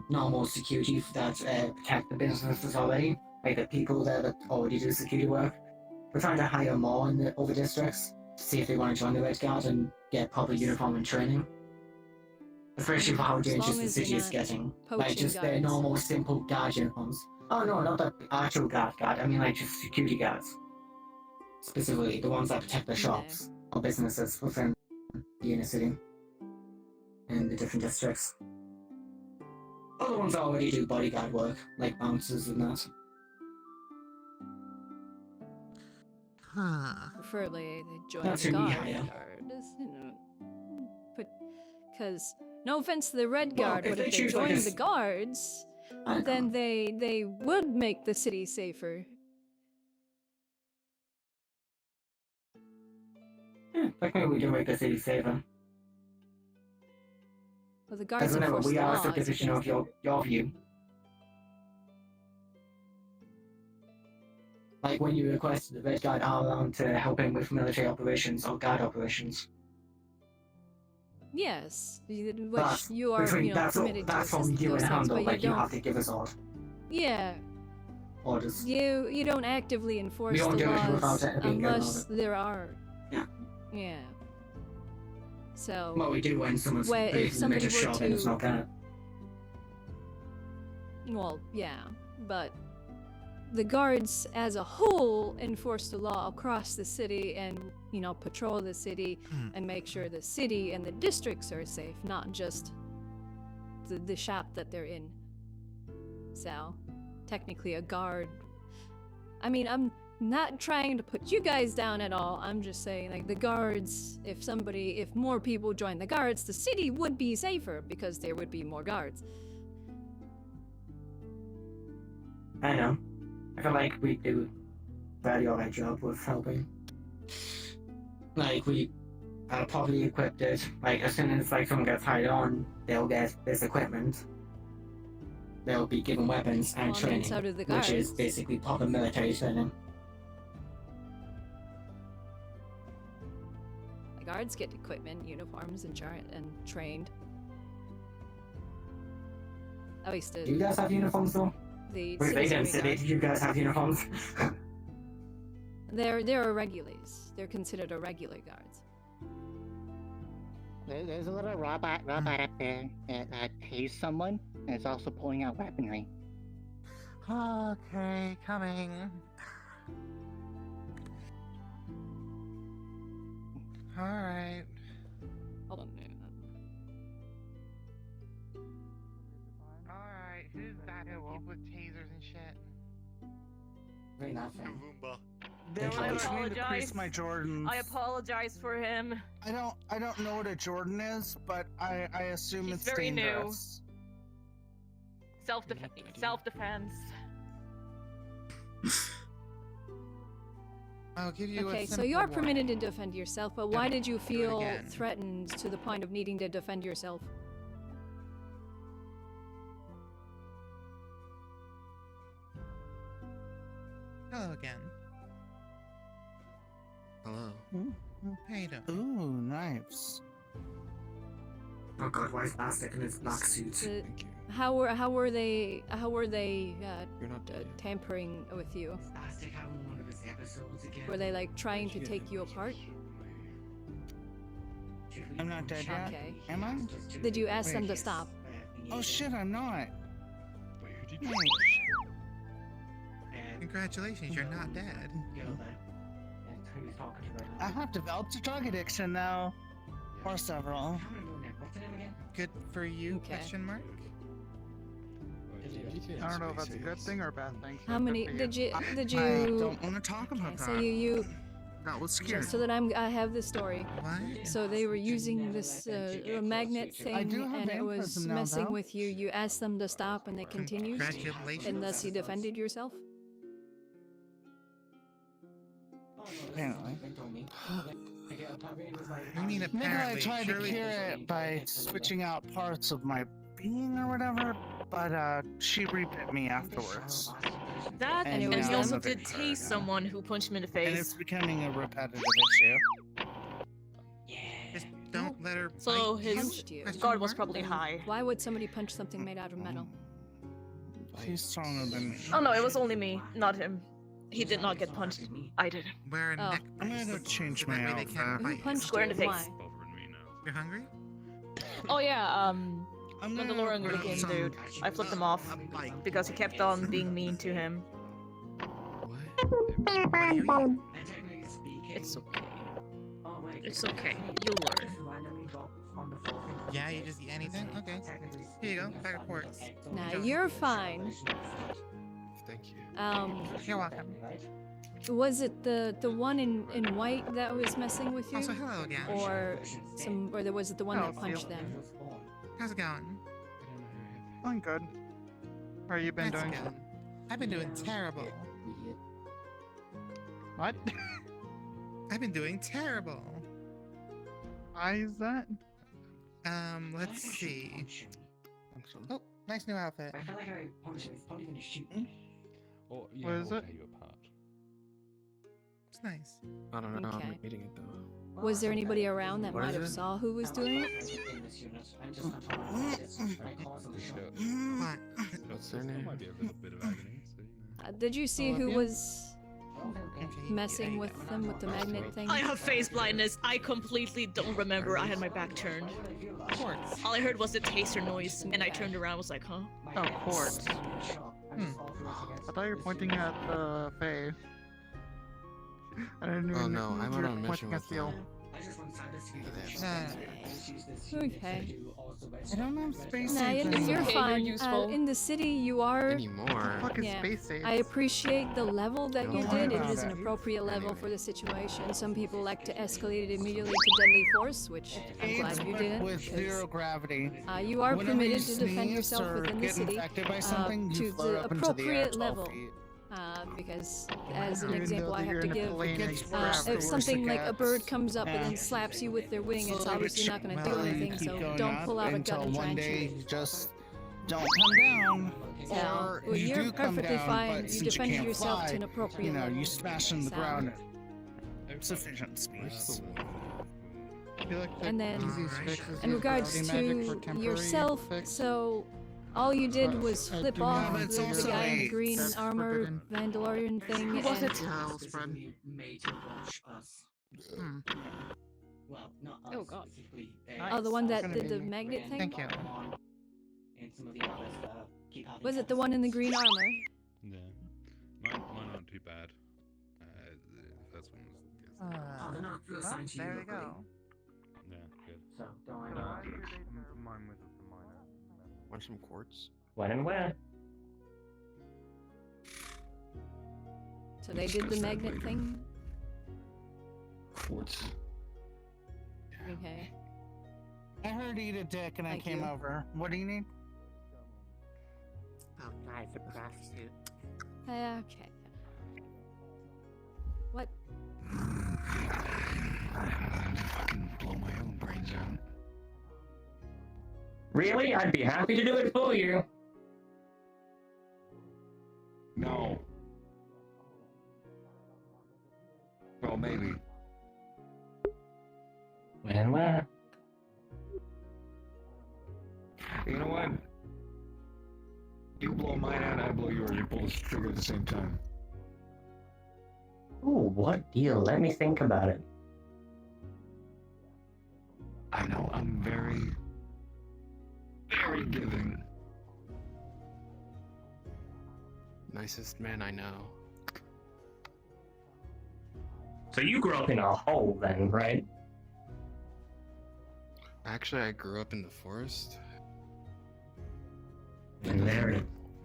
normal security that protect the businesses already. Like the people that already do security work. We're trying to hire more in the other districts to see if they want to join the Red Guard and get proper uniform and training. Especially for how
As long
dangerous the
as
city
you're
is
not
getting. Like
poaching
just the
guards.
normal simple guard uniforms. Oh no, not the actual guard. I mean like just security guards. Specifically the ones that protect the shops or businesses within the inner city and the different districts. Other ones already do bodyguard work, like bouncers and that.
Huh.
Preferably they join
That's
the
who we
guard.
hire.
But because no offense to the Red
Well,
Guard,
if
but
they
if they
choose, like,
join
a
the
s-
guards,
I know.
then they would make the city safer.
Technically we do make the city safer.
Well, the guards
Because remember,
enforce
we
the
are a
laws
subdivision of
against
your view. Like when you request the Red Guard are around to help him with military operations or guard operations.
Yes, which
That's
you are,
that's
permitted to
that's from
assist in
you
those
and
things,
Handel,
but
like
you
you
don't.
have to give us
Yeah,
orders.
you don't actively enforce
don't
the
do it
laws
without it being given
unless
order.
there are.
Yeah.
Yeah. So.
What we do when someone's
Well, if
breaking the
somebody
major
were
shop and it's
to-
not gonna.
Well, yeah, but the guards as a whole enforce the law across the city and, patrol the city and make sure the city and the districts are safe, not just the shop that they're in. So, technically a guard. I mean, I'm not trying to put you guys down at all. I'm just saying, like, the guards, if more people join the guards, the city would be safer because there would be more guards.
I know. I feel like we do a very alright job with helping. Like we are properly equipped it. Like as soon as like someone gets hired on, they'll get this equipment. They'll be given weapons and
Well, I mean,
training,
so do the
which is
guards.
basically proper military training.
guards get equipment, uniforms, and trained. At least
Do you guys have uniforms though?
the
Wait, they didn't
citizenry
say
guard.
you guys have uniforms.
They're irregulars. They're considered irregular guards.
There's a little robot up there that tased someone, and it's also pulling out weaponry.
Okay, coming. Alright.
Hold on.
Alright, who's that with tasers and shit?
Very nothing.
Roomba.
Thank
I
you.
apologize.
my Jordans.
I apologize for him.
I don't know what a Jordan is, but I assume
He's
it's
very new.
dangerous.
Self-defense.
I'll give you
Okay,
a
so you are
simple one.
permitted to defend yourself, but why did you
Do it
feel
again.
threatened to the point of needing to defend yourself?
Hello again.
Hello.
How you doing?
Ooh, knives.
Oh god, why is Bastic in his black suit?
The-
Thank you.
How were they
You're not dead.
tampering with you?
Bastic having one of his episodes again.
Were they like trying to take you apart?
I'm not dead yet.
Okay.
Am I?
Did you ask them to
Wait.
stop?
Oh shit, I'm not.
Wait, who did you?
Congratulations, you're not dead.
I have developed a drug addiction now. Or several.
Good for you?
Okay.
Question mark.
I don't know if that's a good thing or a bad thing.
How many did you
I
you?
don't want to talk about
Okay,
that.
so you
That was scary.
just so that I have the story.
What?
So they were using this magnet
I
thing,
do have
and it was
vampirism now,
messing
though.
with you. You asked them to stop, and they continued,
Congratulations.
and thus you defended yourself.
Apparently.
I mean,
Maybe I
apparently.
tried to
surely-
cure it by switching out parts of my being or whatever, but she rebit me afterwards.
That
And
and,
it was
he also
them.
did tase someone who punched him in the
And it's
face.
becoming a repetitive issue.
Just don't let her.
So
bite
his
you.
Punched you.
Question
guard was
mark?
probably high.
Why would somebody punch something made out of metal?
He's stronger than me.
Oh no, it was only me, not him. He did not get punched. I did.
Wear a
Oh.
neck
I'm gonna go
bracelet
change
so that
my
way they can't
outfit.
Who
bite you.
punched
Square in
you?
the face.
Why?
Bothering me now.
You're hungry?
Oh yeah,
I'm gonna
Mandalorian
grab
Wiggin
some-
dude. I flipped him off because he kept on being mean to him.
What?
What do you eat?
It's okay. It's okay. You'll learn.
Yeah, you just eat anything? Okay. Here you go. Bag of pork.
Nah, you're fine.
Thank you.
You're welcome.
Was it the one in white that was messing with you,
Also, hello again.
or was it the one
Oh,
that punched them?
How's it going?
I'm good. How are you been
That's
doing?
good. I've been doing terrible.
What?
I've been doing terrible.
Why is that?
Let's see. Oh, nice new outfit.
I feel like I probably gonna shoot me.
Oh, yeah,
What is
we'll
it?
tear you apart.
It's nice.
I don't know.
Okay.
I'm eating it though.
Was there anybody around that
What
might
is
have
it?
saw who was doing it?
What?
What's their name? Might be a little bit of agony. So, you know.
Did you see who
yeah.
was
Okay,
messing with them with the magnet thing?
I have face blindness. I completely don't remember. I had my back turned.
Quartz.
All I heard was the taser noise, and I turned around. Was like, huh?
Oh, quartz. I thought you were pointing at the Fae. I didn't even
Oh no,
know
I'm
you
on
were
a mission
pointing at
with
Seal.
Okay.
I don't have space
Nah,
age
you're
anymore.
fine.
useful.
In the city, you are.
Anymore.
Fuck is
Yeah.
space age?
I appreciate the level that you
Don't
did.
worry
It
about
is an
it.
appropriate level
Anyway.
for the situation. Some people like to escalate it immediately to deadly force, which I'm glad you didn't.
with
because,
zero gravity.
you are
Whenever
permitted
you
to defend
sneeze
yourself
or
within the
get
city
infected by something,
to
you float
the
up into the air
appropriate
12
level.
feet.
Because, as an
Even
example,
though
I have
you're
to
in a
give,
plane, gets it's
if
worse the worse
something
it
like a
gets.
bird comes up and
Yeah.
then slaps you with their wing, it's
So
obviously not going to do
slowly
anything.
keep
So
going
don't
up
pull out a
until
gun and try
one
and
day
shoot.
you just don't come down.
Yeah,
Or
well,
you
you're
do come
perfectly
down,
fine.
but
You
since
defended
can't
yourself
fly,
to an appropriate
you know,
level.
you smash in the
So-
ground at sufficient speeds. I feel like the
And then,
easiest fix is
in
use
regards
gravity magic for
to
temporary
yourself,
fix.
so all you did
But
was
I
flip
do
off
know
the,
it's
the
also
guy in the
a-
green
that's
armor
forbidden.
Mandalorian thing,
Who was
and
it?
Yeah, specifically made to watch us.
Hmm.
Well, not us.
Oh, God.
Specifically,
oh, the one that
Gonna
did
be
the
me.
magnet thing.
Thank you.
And some of the others keep having
Was it the one in the green armor?
Yeah. Mine aren't too bad. The first one was.
Oh, they're not
Well,
assigned to you,
there we
luckily.
go.
Yeah, good.
So don't worry
So
about
why
it.
Mine was just a minor.
Want some quartz?
When and where?
So they did the magnet thing?
Quartz.
Okay.
I heard eat a dick and I
Thank
came
you.
over. What do you need?
Oh, guys, a prostitute.
Okay. What?
I'm to fucking blow my own brains out.
Really? I'd be happy to do it for you.
No. Well, maybe.
When and where?
You know what? You blow mine out, I blow yours. You pull the trigger at the same time.
Ooh, what deal? Let me think about it.
I know, I'm very, very giving.
Nicest man I know.
So you grew up in a hole then, right?
Actually, I grew up in the forest.
And there,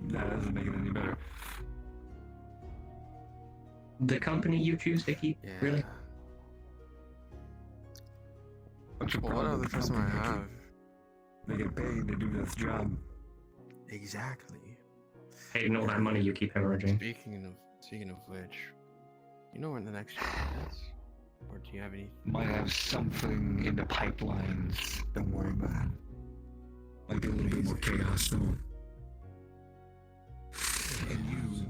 That doesn't make it any better.
the company you choose to keep,
Yeah.
really?
What's your
Well, what
problem
other
with the
person I
company?
have?
They get paid to do this job.
Exactly.
Hating all that money you keep hemorrhaging.
Speaking of which, you know when the next job is? Or do you have any?
Might have something in the pipelines. Don't worry about it. Might be a little bit more chaos though. And you,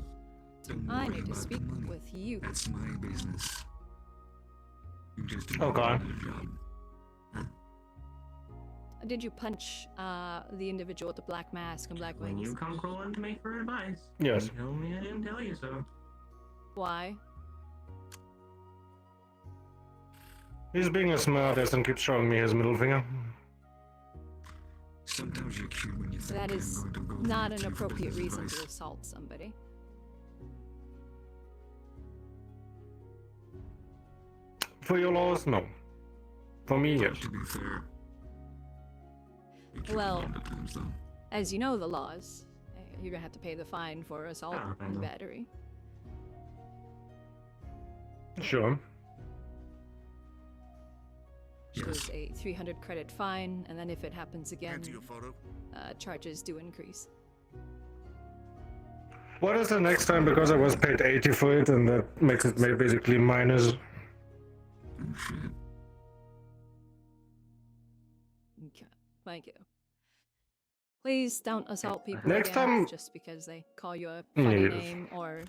don't
I
worry
need to
about
speak
the money.
with you.
That's my business. You just do
Okay.
a good job.
Did you punch the individual with the black mask and black
When
wings?
you come crawling to me for advice,
Yes.
you tell me I didn't tell you so.
Why?
He's being a smartass and keeps showing me his middle finger.
Sometimes you're cute when you think
That
you're
is
going to go
not
for
an
cheap
appropriate
business
reason
advice.
to assault somebody.
For your laws, no. For me, yes.
To be fair.
Well, as you know the laws, you're gonna have to pay the fine for assault
Ah, I
and
know.
battery.
Sure.
There's a 300 credit fine, and then if it happens again,
Fancy a photo?
charges do increase.
What is the next time? Because I was paid 80 for it, and that makes it basically minus.
Okay, thank you. Please don't assault people
Next
again
time-
just because they call you a funny
Yes.
name or,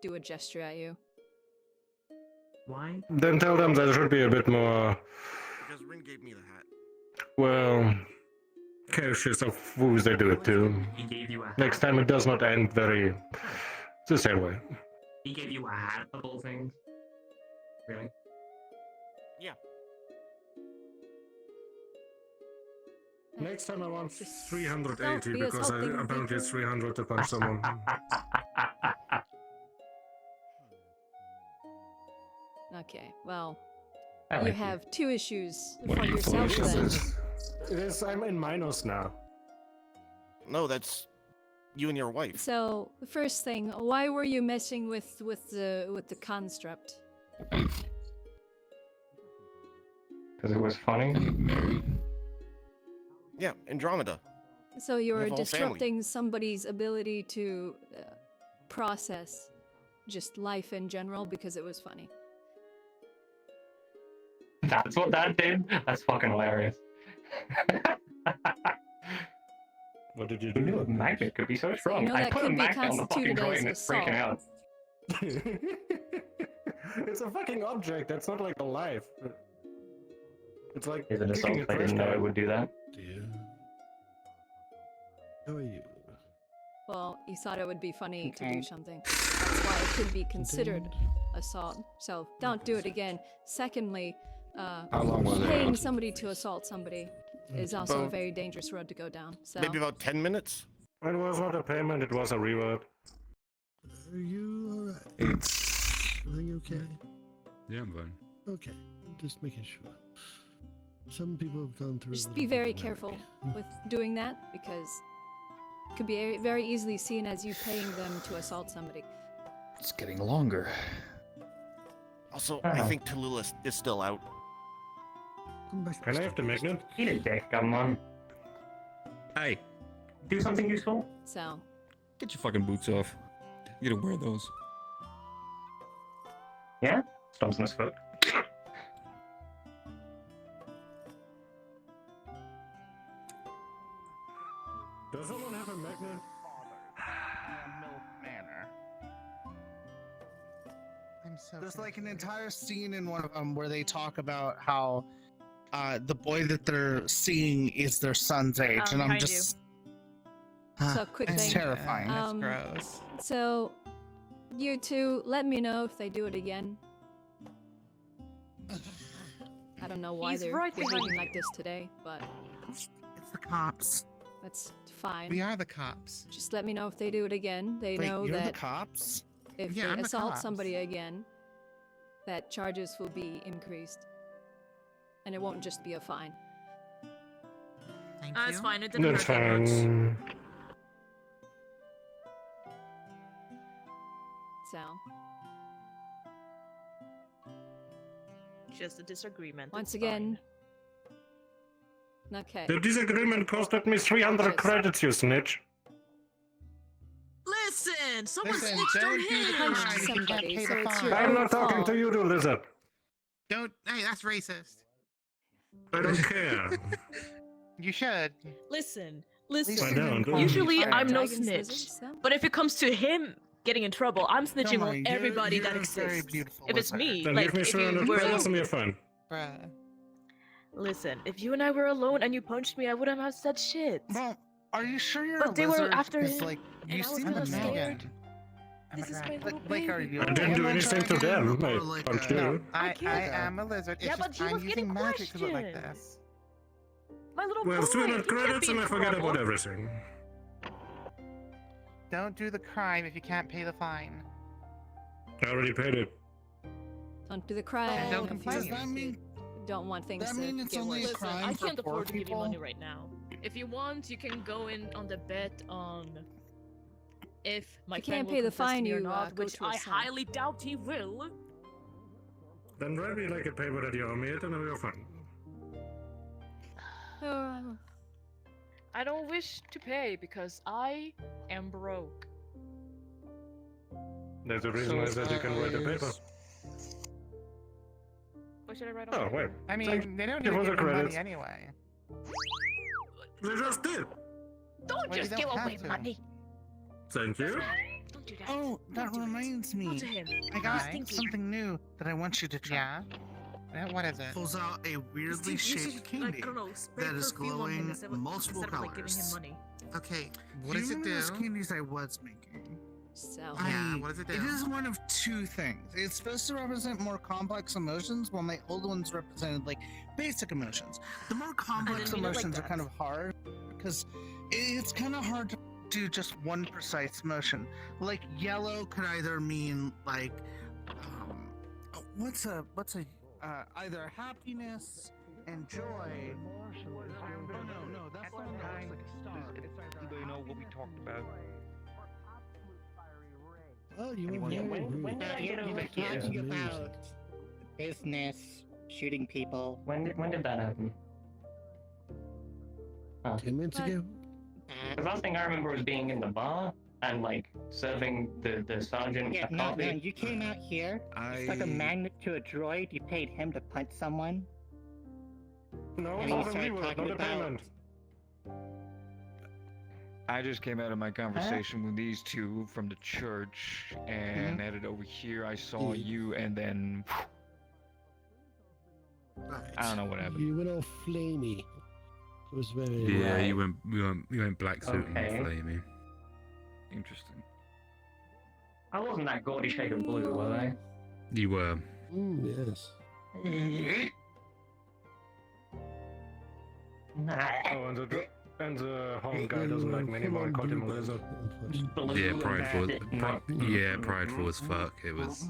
do a gesture at you.
Why?
Then tell them there should be a bit more,
Because Rin gave me the hat.
well, cautious of who they do it to.
He gave you a hat.
Next time it does not end very the same way.
He gave you a hat of all things. Really?
Yeah.
Next time I want
Just
380
don't be
because
assaulting
apparently it's
people.
300 to punch someone.
Okay, well,
I
you
like
have two issues
What
for
do you
yourself
think
then.
this is?
It is. I'm in minus now.
No, that's you and your wife.
So, the first thing, why were you messing with the construct?
Because it was funny.
Yeah, Andromeda.
So you
We
were
have a whole family.
disrupting somebody's ability to process just life in general because it was funny.
That's what that did? That's fucking hilarious.
What did you
Who knew
do?
a magnet could be so strong?
know
I
that
put a
could be
magnet on the fucking
constituted
droid
as
and it's freaking out.
assault.
It's a fucking object. That's not like a life. It's like
Is it
kicking
assault?
a
I
trash
didn't know it
can.
would do that.
Yeah. How are you?
Well, you thought it would be funny to do
Contained.
something. That's why it could be considered assault. So don't do it again. Secondly,
How long was it?
paying somebody to assault somebody is also a
About-
very dangerous road to go down. So
Maybe about 10 minutes?
It was not a payment, it was a reward.
Are you alright?
It's...
Everything okay?
Yeah, I'm fine.
Okay, just making sure. Some people have gone through.
just
a
be
little
very
bit
careful
already.
with doing that because it could be very easily seen as you paying them to assault somebody.
It's getting longer. Also, I think Tallulah is still out.
Come back
Can I have the magnet?
Eat a dick, come on.
Hey,
Do something useful.
So
get your fucking boots off. You don't wear those.
Yeah? Stomps on his foot.
Does someone have a magnet?
Manor. I'm so.
There's like an entire scene in one of them where they talk about how the boy that they're seeing is their son's age, and I'm
behind
just.
So quick
it's
thing.
terrifying.
That's
gross.
So you two, let me know if they do it again. I don't know why
He's
they're
right behind
behaving
you.
like this today, but
It's the cops.
that's fine.
We are the cops.
Just let me know if they do it again. They
Wait,
know
you're
that
the cops?
if
Yeah,
they
I'm the
assault
cops.
somebody again, that charges will be increased. And it won't just be a fine.
Thank
It's fine. It didn't
That's
hurt that much.
fine.
So
Just a disagreement.
once
it's
again, okay.
The disagreement costed me 300 credits, you snitch.
Listen, someone
Listen,
snitched on
don't do the
him.
crime if you can't
somebody,
pay
so
the
it's
fine.
your
I'm
own
not talking
fault.
to you, Lizard.
Don't. Hey, that's racist.
I don't care.
You should.
Listen,
I
listen.
don't.
Usually
Fire
I'm no
dragons,
snitch,
lizards, so?
but if it comes to him getting in trouble, I'm snitching
worry,
on
you're-
everybody
you're
that
a very
exists.
beautiful
If it's
lizard.
me,
Then
like
give me
if
300
you were
credits and
alone.
you're fine.
Bruh.
Listen, if you and I were alone and you punched me, I wouldn't have said shit.
Well, are you sure you're
But
a
they were
lizard?
after
'Cause,
him,
like,
and
you
I was
seem
a little
like
scared.
I'm
This
a
is
dragon.
my little
Like, are
baby.
you?
I didn't do
a
anything to
dragon
them.
or
I
like
punched
a-
you.
I
can't-
am a lizard. It's
Yeah,
just
but you
I'm
was getting
using magic to look like
questions.
this.
My little
Well,
boy,
300
he can't
credits
be in
and I forget
trouble.
about everything.
Don't do the crime if you can't pay the fine.
I already paid it.
Don't do the crime.
And don't
if
complain.
you
Does that mean?
don't want things
that
to
mean it's
get
only a
worse.
Listen,
crime
I
for
can't
poor
afford to give you
people?
money right now. If you want, you can go in on the bet on if my
you
friend
can't
will
pay the
confess to
fine,
me or
you
not,
go
which
to a
I
cell.
highly doubt he will.
Then write me like a paper that you owe me it and we're fine.
I don't wish to pay because I am broke.
There's a reason I said you can write a paper.
What should I write on?
Oh,
it?
wait.
I mean,
Thank
they don't
you
need to
for
give
the
me money
credits.
anyway.
They just did.
Don't
Well, you
just
don't
give
have
away
to.
money.
Thank you.
Don't do that.
Oh, that
Don't do it.
reminds
Not
me.
to him.
I got
Stinky.
something new that I want you to try.
Yeah. What is it?
Pulls out a weirdly
You should,
shaped candy
like, I don't know, spray
that is
perfume on him
glowing
instead of-
multiple
instead of, like, giving him
colors.
money.
Okay,
What
do
does
you
it
remember those
do?
candies I was making?
So
Yeah, what does it do?
It is one of two things. It's supposed to represent more complex emotions, while my old ones represented like basic emotions. The more complex
mean it like
emotions are
that.
kind of hard because it's kind of hard to do just one precise emotion. Like yellow could either mean like what's a either happiness and joy. No, that's the one that looks like a star.
Anybody know what we talked about?
Oh, you
Anyone
were
know
very
when-
rude.
when did I
You
get
were
over here?
talking about business, shooting people.
When did that happen?
10 minutes ago?
The last thing I remember was being in the bar and like serving the sergeant
Yeah,
a
no,
coffee.
you came out here. It's like a magnet to a droid. You paid him to punch someone.
No,
And
it
he
was a
started
reward,
talking
not a
about-
payment.
I just came out of my conversation with these two from the church and headed over here. I saw you, and then I don't know what happened.
You went all flamey. It was very.
Yeah,
Right.
you went black suit
Okay.
and flamey.
Interesting.
I wasn't that gaudy shade of blue, was I?
You were.
Yes.
Oh, and the home guy doesn't like me anymore. I called him a lizard.
Yeah, prideful as fuck. It was.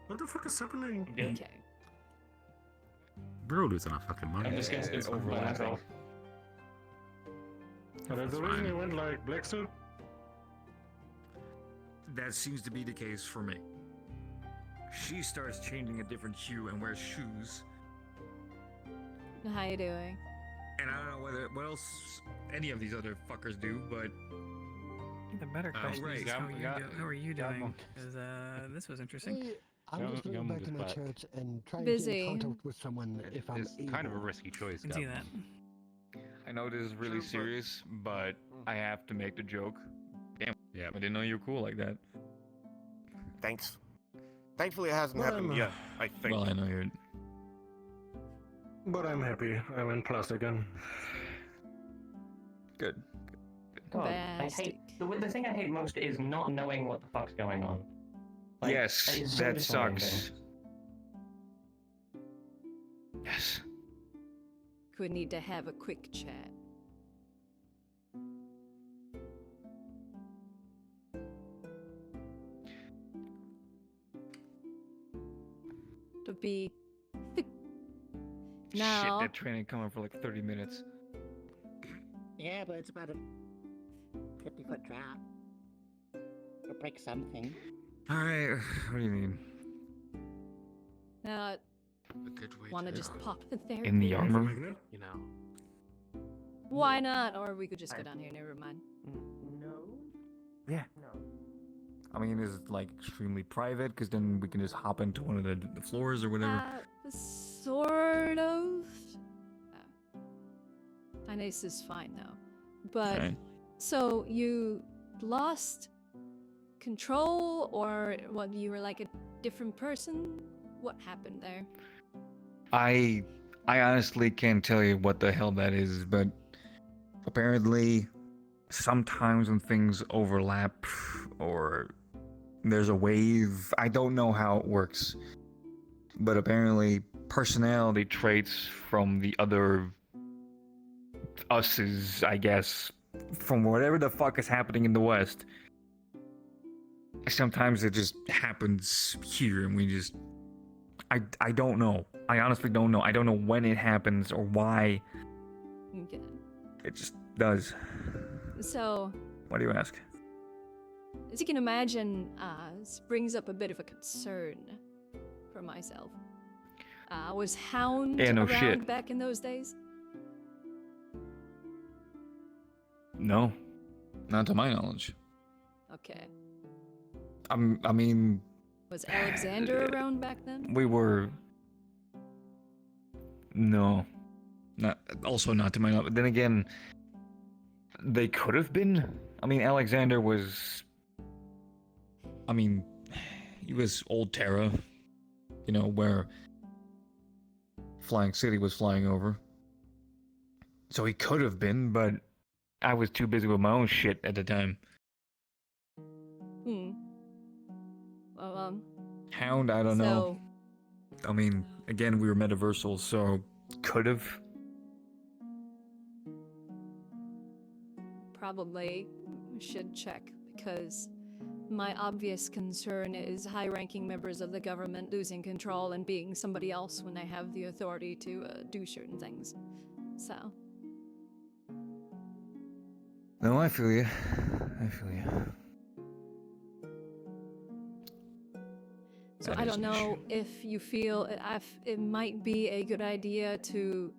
What the fuck is happening?
Okay.
We're all losing our fucking mind.
I'm just gonna skip over myself.
And that's the reason he went like black suit.
That seems to be the case for me. She starts changing a different hue and wears shoes.
How you doing?
And I don't know what else any of these other fuckers do, but
The better question
right.
is how are you doing? Because this was interesting.
I'm just going back to my church and trying
Busy.
to get in contact with someone if I'm
It's
able.
kind of a risky choice.
I can see that.
I know this is really serious, but I have to make the joke. Damn, yeah, I didn't know you were cool like that.
Thanks. Thankfully, it hasn't happened yet, I think.
Well, I know you're.
But I'm happy. I'm in plus again.
Good.
God, I hate the thing I hate most is not knowing what the fuck's going on. Like,
Yes,
is so
that
disorienting.
sucks. Yes.
We need to have a quick chat. To be now.
Shit, that train ain't coming for like 30 minutes.
Yeah, but it's about a 50-foot drop. Or break something.
Alright, what do you mean?
Want to just pop in there?
In the armor?
You know.
Why not? Or we could just go down here. Never mind.
No.
Yeah. I mean, is it like extremely private? Because then we can just hop into one of the floors or whatever.
Sort of. Finance is fine though. But
Okay.
so you lost control, or what? You were like a different person? What happened there?
I honestly can't tell you what the hell that is, but apparently sometimes when things overlap or there's a wave, I don't know how it works, but apparently personality traits from the other us's, I guess, from whatever the fuck is happening in the West, sometimes it just happens here and we just I don't know. I honestly don't know. I don't know when it happens or why.
Okay.
It just does.
So,
Why do you ask?
as you can imagine, this brings up a bit of a concern for myself. Was Hound
Yeah, no
around
shit.
back in those days?
No. Not to my knowledge.
Okay.
I mean,
Was Alexander around back then?
we were. No. Also not to my knowledge. Then again, they could have been. I mean, Alexander was. I mean, he was Old Terra. You know, where Flying City was flying over. So he could have been, but I was too busy with my own shit at the time.
Well,
Hound, I don't know. I mean, again, we were metaversal, so could have.
probably should check, because my obvious concern is high-ranking members of the government losing control and being somebody else when they have the authority to do certain things. So,
No, I feel you. I feel you.
so
That
I
is
don't
an
know if you feel it might be a good idea to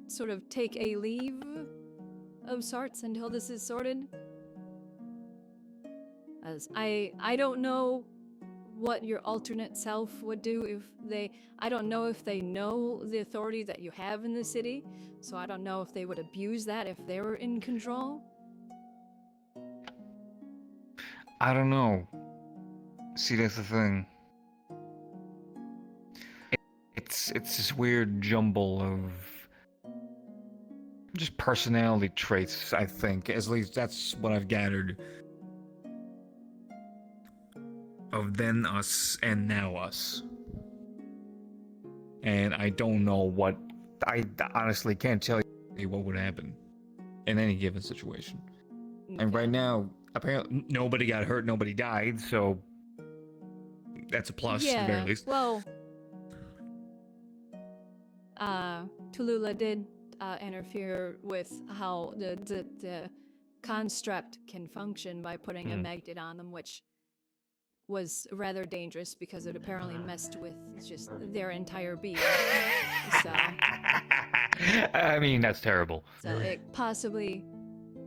sort of take a leave of sorts until this is sorted. As I don't know what your alternate self would do if I don't know if they know the authority that you have in the city, so I don't know if they would abuse that if they were in control.
I don't know. See, that's the thing. it's this weird jumble of just personality traits, I think. At least that's what I've gathered. Of then us and now us. And I don't know what... I honestly can't tell you what would happen in any given situation. And right now, apparently nobody got hurt, nobody died, so that's a plus at the very least.
Well, Tallulah did interfere with how the construct can function by putting a magnet on them, which was rather dangerous because it apparently messed with just their entire being. So,
I mean, that's terrible.
so it possibly,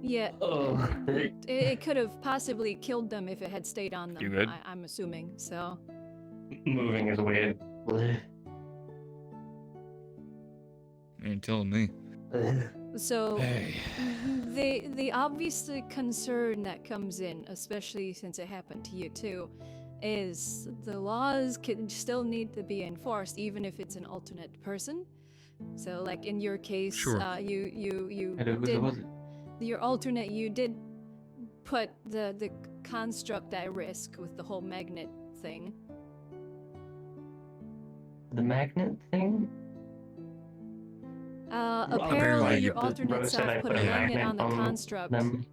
it could have possibly killed them if it had stayed on them.
You good?
I'm assuming. So,
Moving is weird.
You're telling me.
so the obvious concern that comes in, especially since it happened to you too, is the laws can still need to be enforced even if it's an alternate person. So like in your case,
Sure.
you did your alternate, you did put the construct at risk with the whole magnet thing.
The magnet thing?
Apparently your
Rose
alternate
said I
self put a magnet on the construct.
them.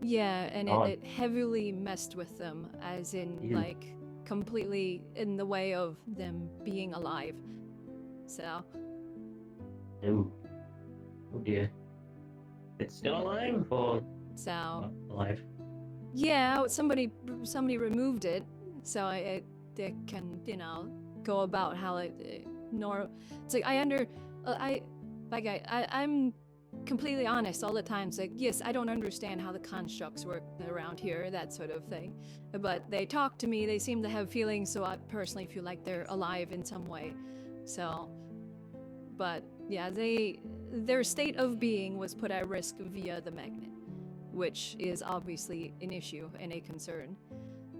Yeah, and
Oh.
it heavily messed with them, as in,
You-
like, completely in the way of them being alive. So,
Oh. Oh dear. It's still alive or
so
not alive?
yeah, somebody removed it, so it can, go about how it it's like I'm completely honest all the time. It's like, yes, I don't understand how the constructs work around here, that sort of thing. But they talk to me, they seem to have feelings, so I personally feel like they're alive in some way. So, but yeah, their state of being was put at risk via the magnet, which is obviously an issue and a concern.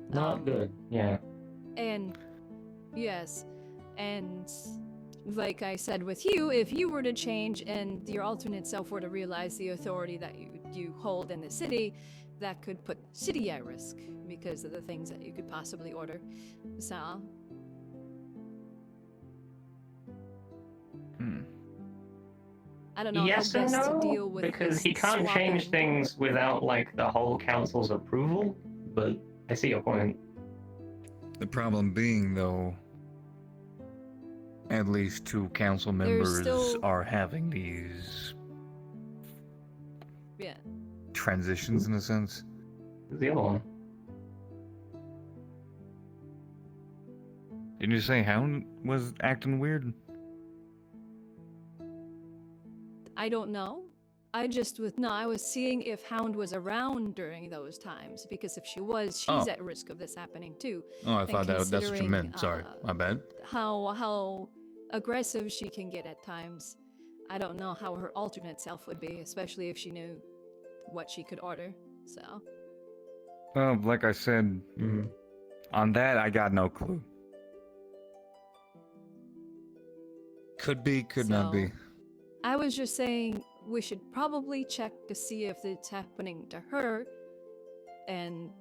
Not good. Yeah.
And yes, and like I said with you, if you were to change and your alternate self were to realize the authority that you hold in the city, that could put the city at risk because of the things that you could possibly order. So, I don't know
Yes
how
and
best
no,
to deal with
because
this
he can't change
swapping.
things without like the whole council's approval. But I see your point.
The problem being, though, at least 2 council
There's
members
still-
are having these
Yeah.
transitions in a sense.
Who's the other one?
Didn't you say Hound was acting weird?
I don't know. I was seeing if Hound was around during those times, because if she was, she's
Oh.
at risk of this happening too.
Oh, I
And
thought that's what you
considering,
meant. Sorry, my bad.
How aggressive she can get at times. I don't know how her alternate self would be, especially if she knew what she could order. So,
Well, like I said, on that I got no clue. Could be, could not be.
I was just saying we should probably check to see if it's happening to her, and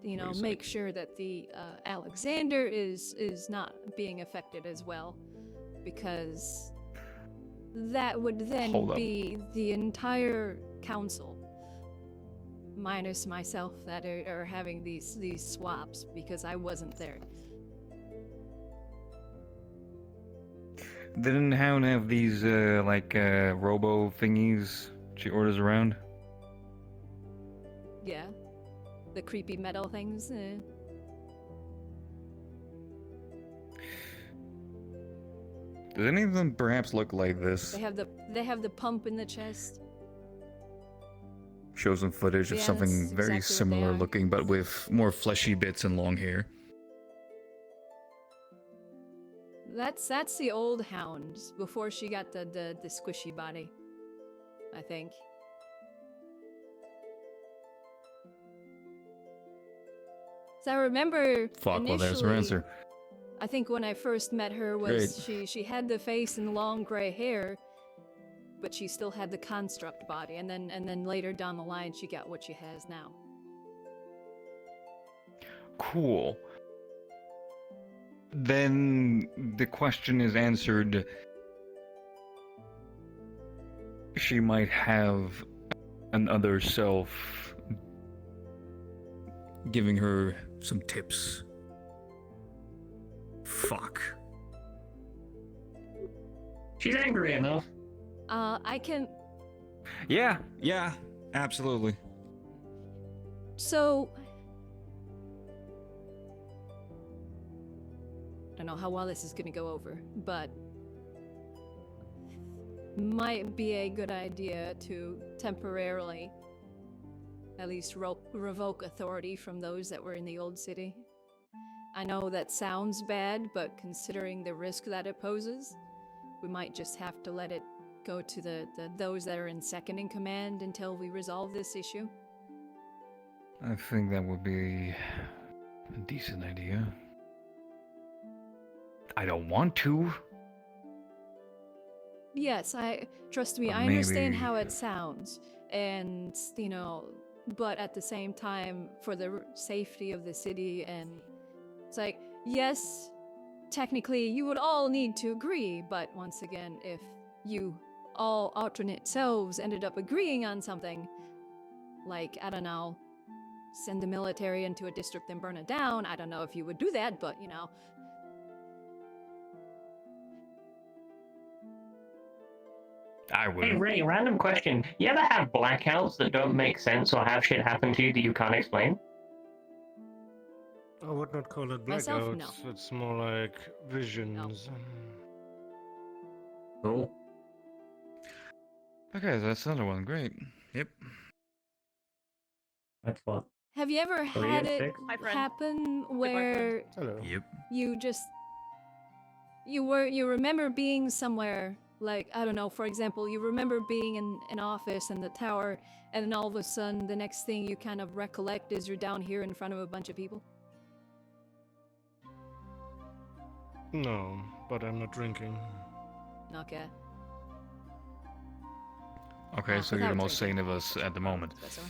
make sure that the Alexander is not being affected as well, because that would then
Hold up.
be the entire council minus myself that are having these swaps, because I wasn't there.
Didn't Hound have these, robo thingies she orders around?
Yeah, the creepy metal things.
Does any of them perhaps look like this?
They have the pump in the chest.
Show some footage of
Yeah,
something
that's
very
exactly what they
similar
are.
looking, but with more fleshy bits and long hair.
That's the old Hound before she got the squishy body, I think. So I remember
Fuck, well, there's her
initially,
answer.
I think when I first met her was she had the face and long gray hair, but she still had the construct body, and then later down the line she got what she has now.
Cool. Then the question is answered. She might have another self giving her some tips. Fuck.
She's angry enough.
I can.
Yeah, absolutely.
So. I don't know how well this is gonna go over, but might be a good idea to temporarily at least revoke authority from those that were in the old city. I know that sounds bad, but considering the risk that it poses, we might just have to let it go to those that are in second in command until we resolve this issue.
I think that would be a decent idea. I don't want to.
Yes, trust me,
But
I understand
maybe-
how it sounds, and but at the same time, for the safety of the city, and it's like, yes, technically you would all need to agree, but once again, if you all alternate selves ended up agreeing on something, like, I don't know, send the military into a district and burn it down, I don't know if you would do that, but
I would.
Hey Ray, random question. You ever have blackouts that don't make sense or have shit happen to you that you can't explain?
I would not call it
Myself,
blackouts.
no.
It's more like visions.
Cool.
Okay, that's another one. Great. Yep.
That's what.
have you ever
Three
had
and
it
six?
Hi, friend.
happen
friend.
where
Hello.
Yep.
you remember being somewhere, like, I don't know, for example, you remember being in an office in the tower, and then all of a sudden the next thing you kind of recollect is you're down here in front of a bunch of people?
No, but I'm not drinking.
Okay.
Okay, so you're the
without
most sane of us at the moment.
That's all.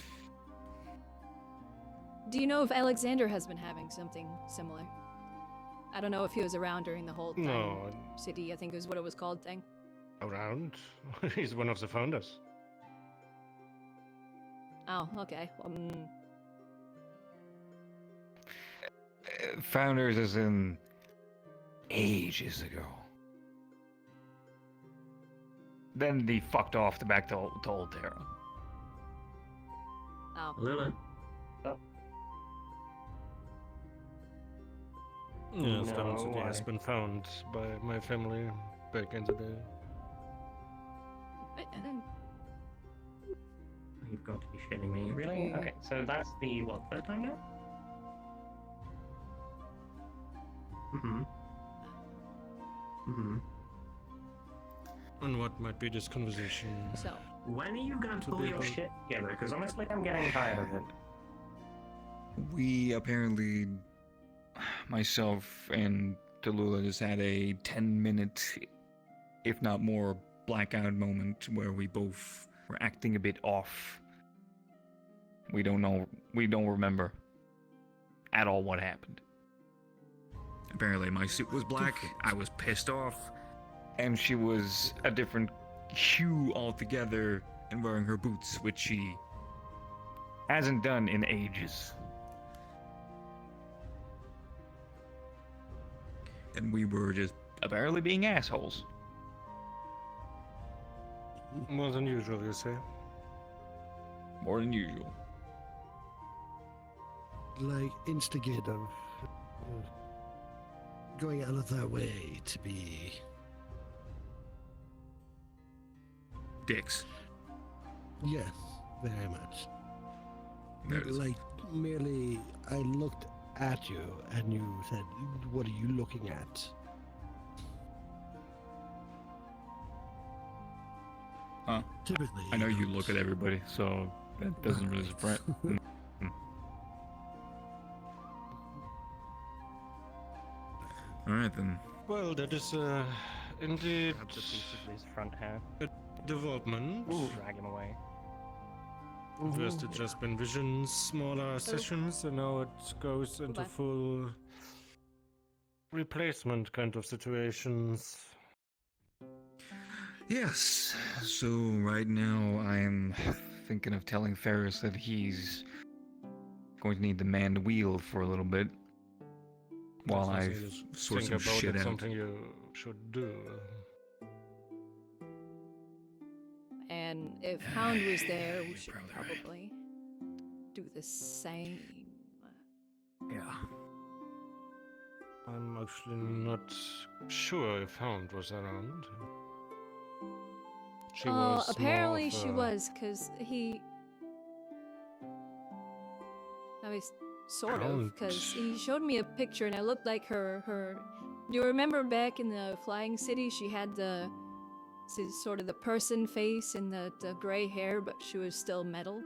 Do you know if Alexander has been having something similar? I don't know if he was around during the whole time.
No.
City, I think is what it was called, thing.
Around? He's one of the founders.
Oh, okay.
Founders as in ages ago. Then he fucked off to back to Old Terra.
Oh.
Luna.
Yes, that
No,
one has been found by my family back in the day.
You've got to be shitting me. Really?
Yeah.
Okay, so that's the, what, third time now?
And what might be this conversation?
So,
when are you going to
To
pull
be
your
able-
shit together? Because honestly, I'm getting tired of it.
We apparently, myself and Tallulah just had a 10-minute, if not more, blackout moment where we both were acting a bit off. We don't remember at all what happened. Apparently my suit was black, I was pissed off, and she was a different hue altogether and wearing her boots, which she hasn't done in ages. And we were just apparently being assholes.
More than usual, you say?
More than usual.
Like instigative. Going out of their way to be
dicks.
Yes, very much.
There it is.
Like merely, I looked at you and you said, "What are you looking at?"
Huh?
Typically,
I know you look at everybody, so that doesn't really surprise. All right then.
Well, that is indeed
Grab the piece of his front hair.
a development.
Drag him away.
First it just been visions, smaller sessions, and now it goes into
Goodbye.
full replacement kind of situations.
Yes. So right now I'm thinking of telling Ferris that he's going to need the manned wheel for a little bit while I sort
think
some
about
shit
it,
out.
something you should do.
And if Hound was there, we should probably do the same.
Yeah.
I'm actually not sure if Hound was around. She was
Apparently
more of
she
a-
was, because he... I mean, sort of,
Hound.
because he showed me a picture and I looked like her... Do you remember back in the Flying City, she had the... sort of the person face and the gray hair, but she was still metal?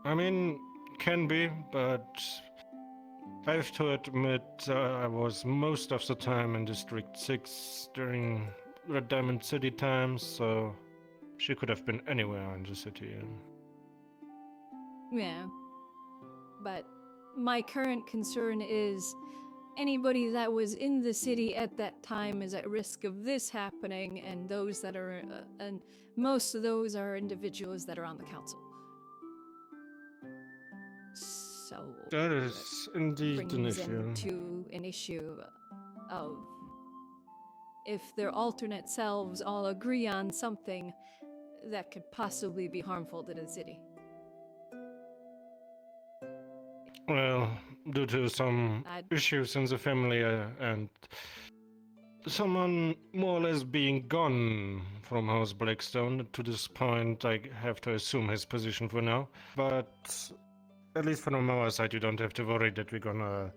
I mean, can be, but I have to admit I was most of the time in District 6 during Red Diamond City times, so she could have been anywhere in the city.
Yeah. But my current concern is anybody that was in the city at that time is at risk of this happening, and those that are, and most of those are individuals that are on the council. So
That is indeed an
brings
issue.
into an issue of if their alternate selves all agree on something that could possibly be harmful to the city.
Well, due to some issues in the family and someone more or less being gone from House Blackstone, to this point I have to assume his position for now. But at least from our side, you don't have to worry that we're gonna,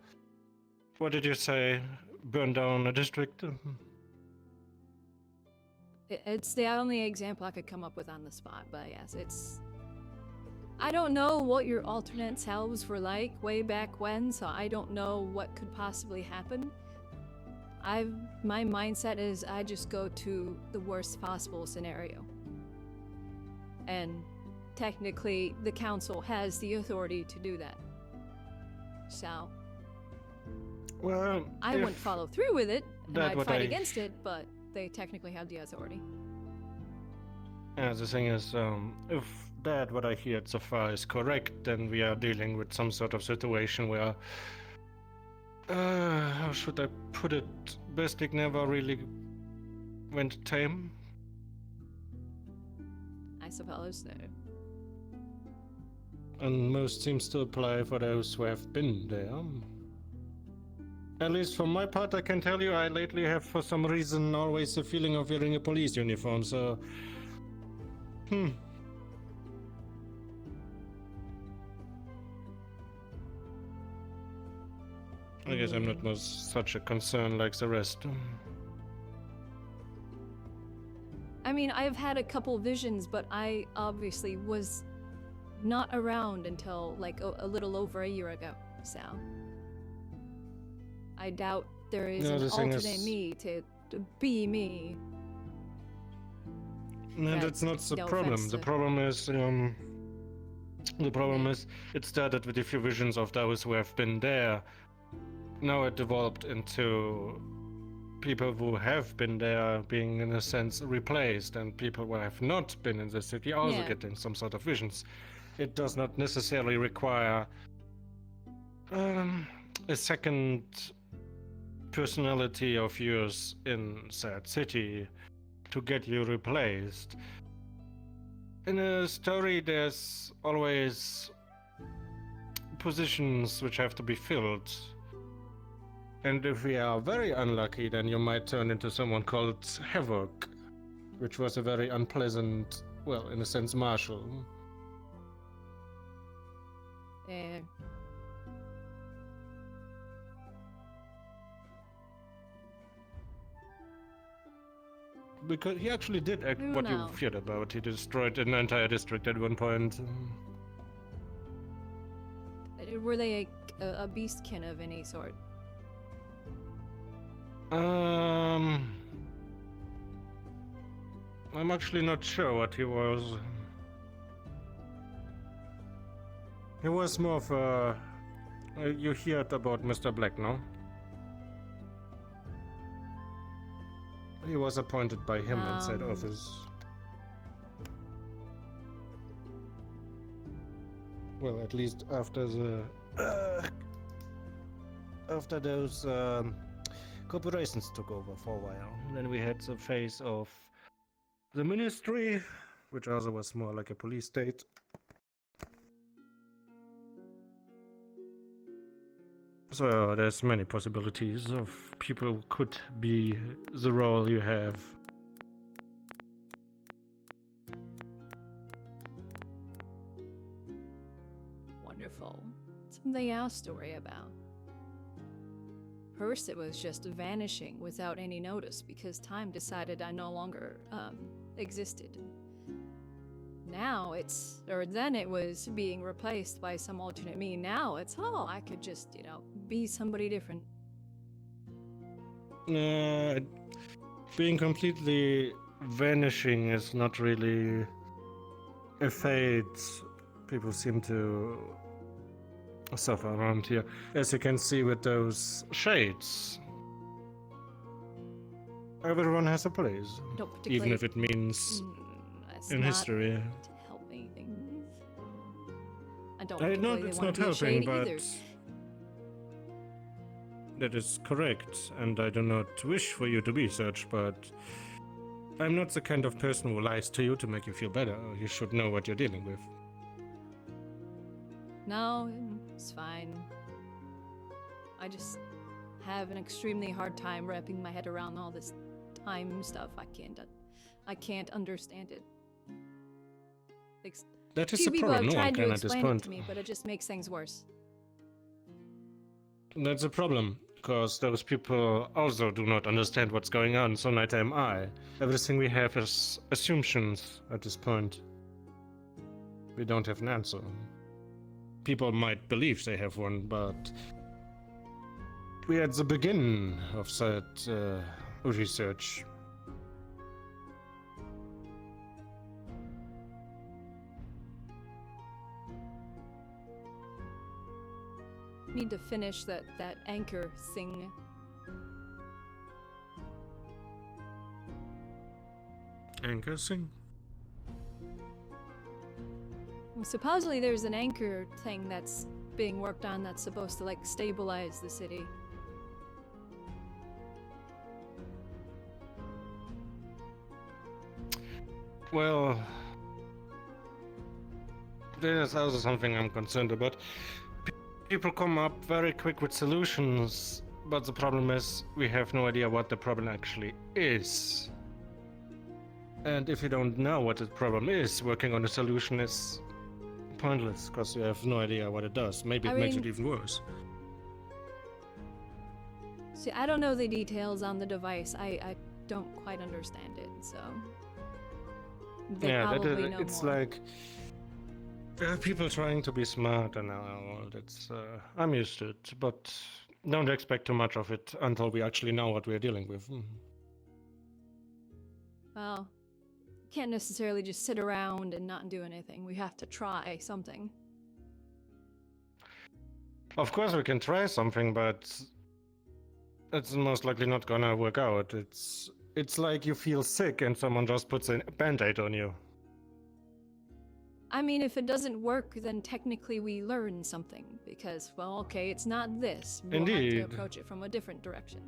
what did you say, burn down a district?
It's the only example I could come up with on the spot, but yes, it's... I don't know what your alternate selves were like way back when, so I don't know what could possibly happen. My mindset is I just go to the worst possible scenario. And technically, the council has the authority to do that. So...
Well,
I wouldn't follow through with it, and
that
I'd
what
fight
I-
against it, but they technically have the authority.
Yeah, the thing is, if that what I heard so far is correct, then we are dealing with some sort of situation where, how should I put it? Bestic never really went tame.
I suppose so.
And most seems to apply for those who have been there. At least for my part, I can tell you I lately have for some reason always the feeling of wearing a police uniform, so... I guess I'm not such a concern like the rest.
I mean, I've had a couple visions, but I obviously was not around until like a little over a year ago, so I doubt there is
No,
an
the thing
alternate
is-
me to be me.
No,
Yeah,
that's not the
no
problem.
offense
The
to-
problem is, it started with a few visions of those who have been there. Now it developed into people who have been there being, in a sense, replaced, and people who have not been in the city also
Yeah.
getting some sort of visions. It does not necessarily require a second personality of yours in said city to get you replaced. In a story, there's always positions which have to be filled. And if we are very unlucky, then you might turn into someone called Havoc, which was a very unpleasant, well, in a sense, marshal.
Eh.
Because he actually did act
Who
what you
knows?
feared about. He destroyed an entire district at one point.
Were they a beastkin of any sort?
I'm actually not sure what he was. He was more of a... you heard about Mr. Black, no? He was appointed by him inside office. Well, at least after the... after those corporations took over for a while. Then we had the phase of the ministry, which also was more like a police state. So there's many possibilities of people could be the role you have.
Wonderful. Something else to worry about. First, it was just vanishing without any notice because time decided I no longer existed. Now then it was being replaced by some alternate me. Now it's, oh, I could just, be somebody different.
Being completely vanishing is not really a fate people seem to suffer around here. As you can see with those shades. Everyone has a place. Even if it means in history.
To help anything. I don't
I know
particularly
it's
want
not
to be
helping,
shady
but
either.
that is correct, and I do not wish for you to be such, but I'm not the kind of person who lies to you to make you feel better. You should know what you're dealing with.
No, it's fine. I just have an extremely hard time wrapping my head around all this time stuff. I can't understand it.
That is
Few
a
people
problem.
have
No one
tried to
can at this
explain it
point.
to me, but it just makes things worse.
That's a problem, because those people also do not understand what's going on, so neither am I. Everything we have is assumptions at this point. We don't have an answer. People might believe they have one, but we're at the beginning of that research.
Need to finish that anchor thing.
Anchor thing?
Supposedly there's an anchor thing that's being worked on that's supposed to stabilize the city.
Well, there's also something I'm concerned about. People come up very quick with solutions, but the problem is we have no idea what the problem actually is. And if you don't know what the problem is, working on a solution is pointless, because you have no idea what it does. Maybe it makes it even worse.
See, I don't know the details on the device. I don't quite understand it, so... They probably know
it's
more.
like... There are people trying to be smart and all. That's, I'm used to it, but don't expect too much of it until we actually know what we're dealing with.
Well, can't necessarily just sit around and not do anything. We have to try something.
Of course we can try something, but it's most likely not gonna work out. It's like you feel sick and someone just puts a band-aid on you.
I mean, if it doesn't work, then technically we learn something. Because, well, okay, it's not this. We'll have
Indeed.
to approach it from a different direction.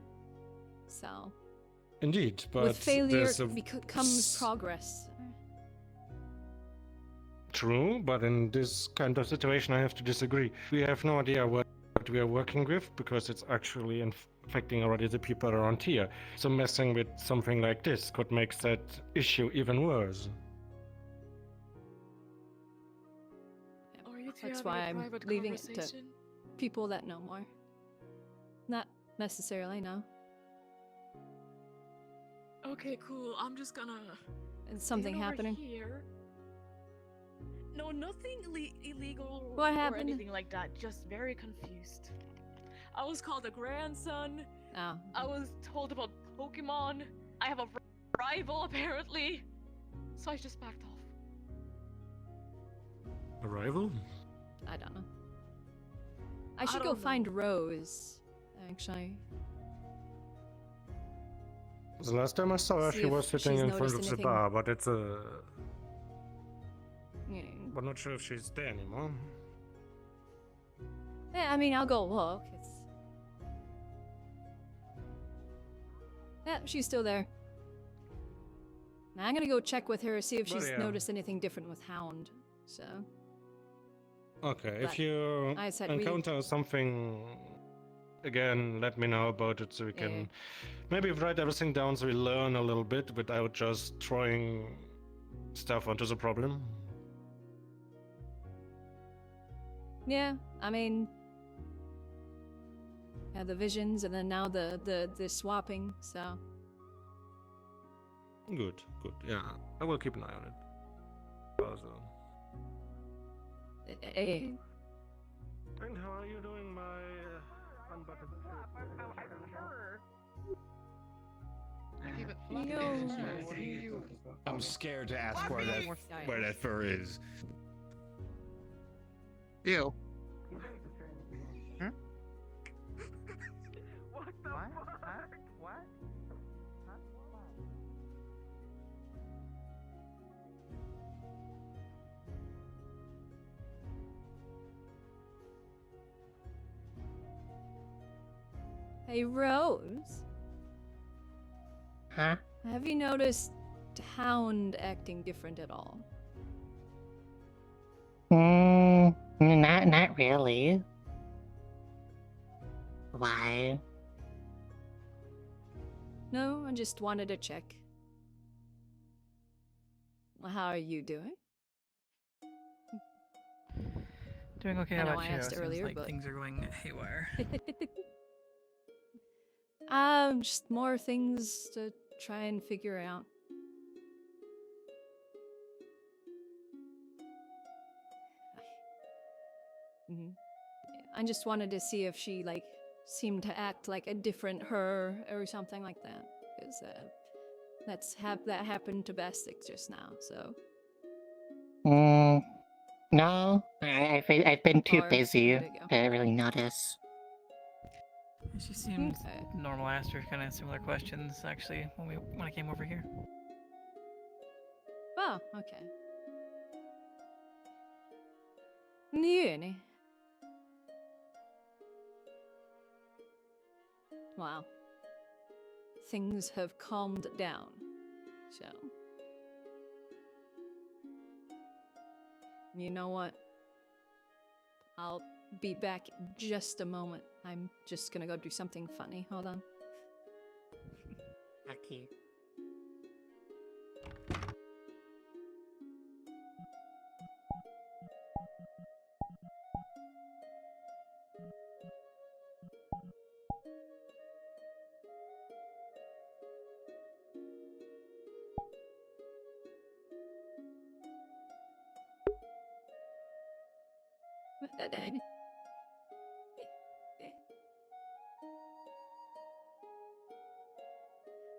So...
Indeed, but
with failure
there's a...
comes progress.
True, but in this kind of situation I have to disagree. We have no idea what we are working with, because it's actually affecting already the people around here. So messing with something like this could make that issue even worse.
That's why I'm leaving it to people that know more. Not necessarily, no.
Okay, cool. I'm just gonna...
Is something
stand over
happening?
Here. No, nothing illegal
What
or
happened?
anything like that. Just very confused. I was called a grandson.
Oh.
I was told about Pokemon. I have a rival apparently. So I just backed off.
A rival?
I don't know. I should go find Rose, actually.
The last time I saw her,
See
she
if
was sitting
she's
in front of
noticed
the
anything.
bar, but it's a.
You know.
I'm not sure if she's there anymore.
Yeah, I mean, I'll go look. It's... Yeah, she's still there. Now I'm gonna go check with her, see if
But
she's
yeah.
noticed anything different with Hound. So.
Okay,
But
if you
I said we-
encounter something again, let me know about it so we can maybe write everything down so we learn a little bit without just throwing stuff onto the problem.
Yeah, I mean, yeah, the visions and then now the swapping. So.
Good, good. Yeah, I will keep an eye on it. Also.
Eh.
And how are you doing, my unbuttoned
I'm scared to ask where that fur is.
Ew.
What the fuck? What?
Hey, Rose.
Huh?
Have you noticed Hound acting different at all?
Not really. Why?
No, I just wanted to check. Well, how are you doing?
Doing okay.
I
How
know
about
I
you?
asked
Seems
earlier,
like
but
things are going haywire.
Just more things to try and figure out. I just wanted to see if she like seemed to act like a different her or something like that, because that happened to Bastic just now. So
No. I've been too
Or,
busy
there you go.
to really notice.
She seems normal. I asked her kind of similar questions actually when I came over here.
Oh, okay. Niente. Wow. Things have calmed down. So. You know what? I'll be back in just a moment. I'm just gonna go do something funny. Hold on.
Okay.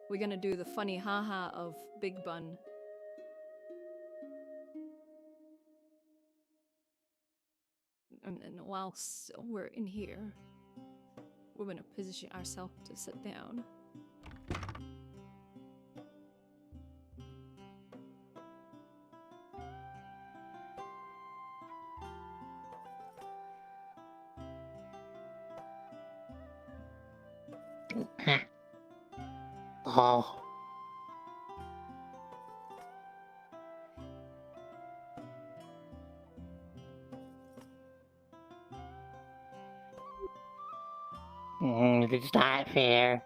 We're gonna do the funny haha of Big Bun. And whilst we're in here, we're gonna position ourselves to sit down.
Oh. It's not fair.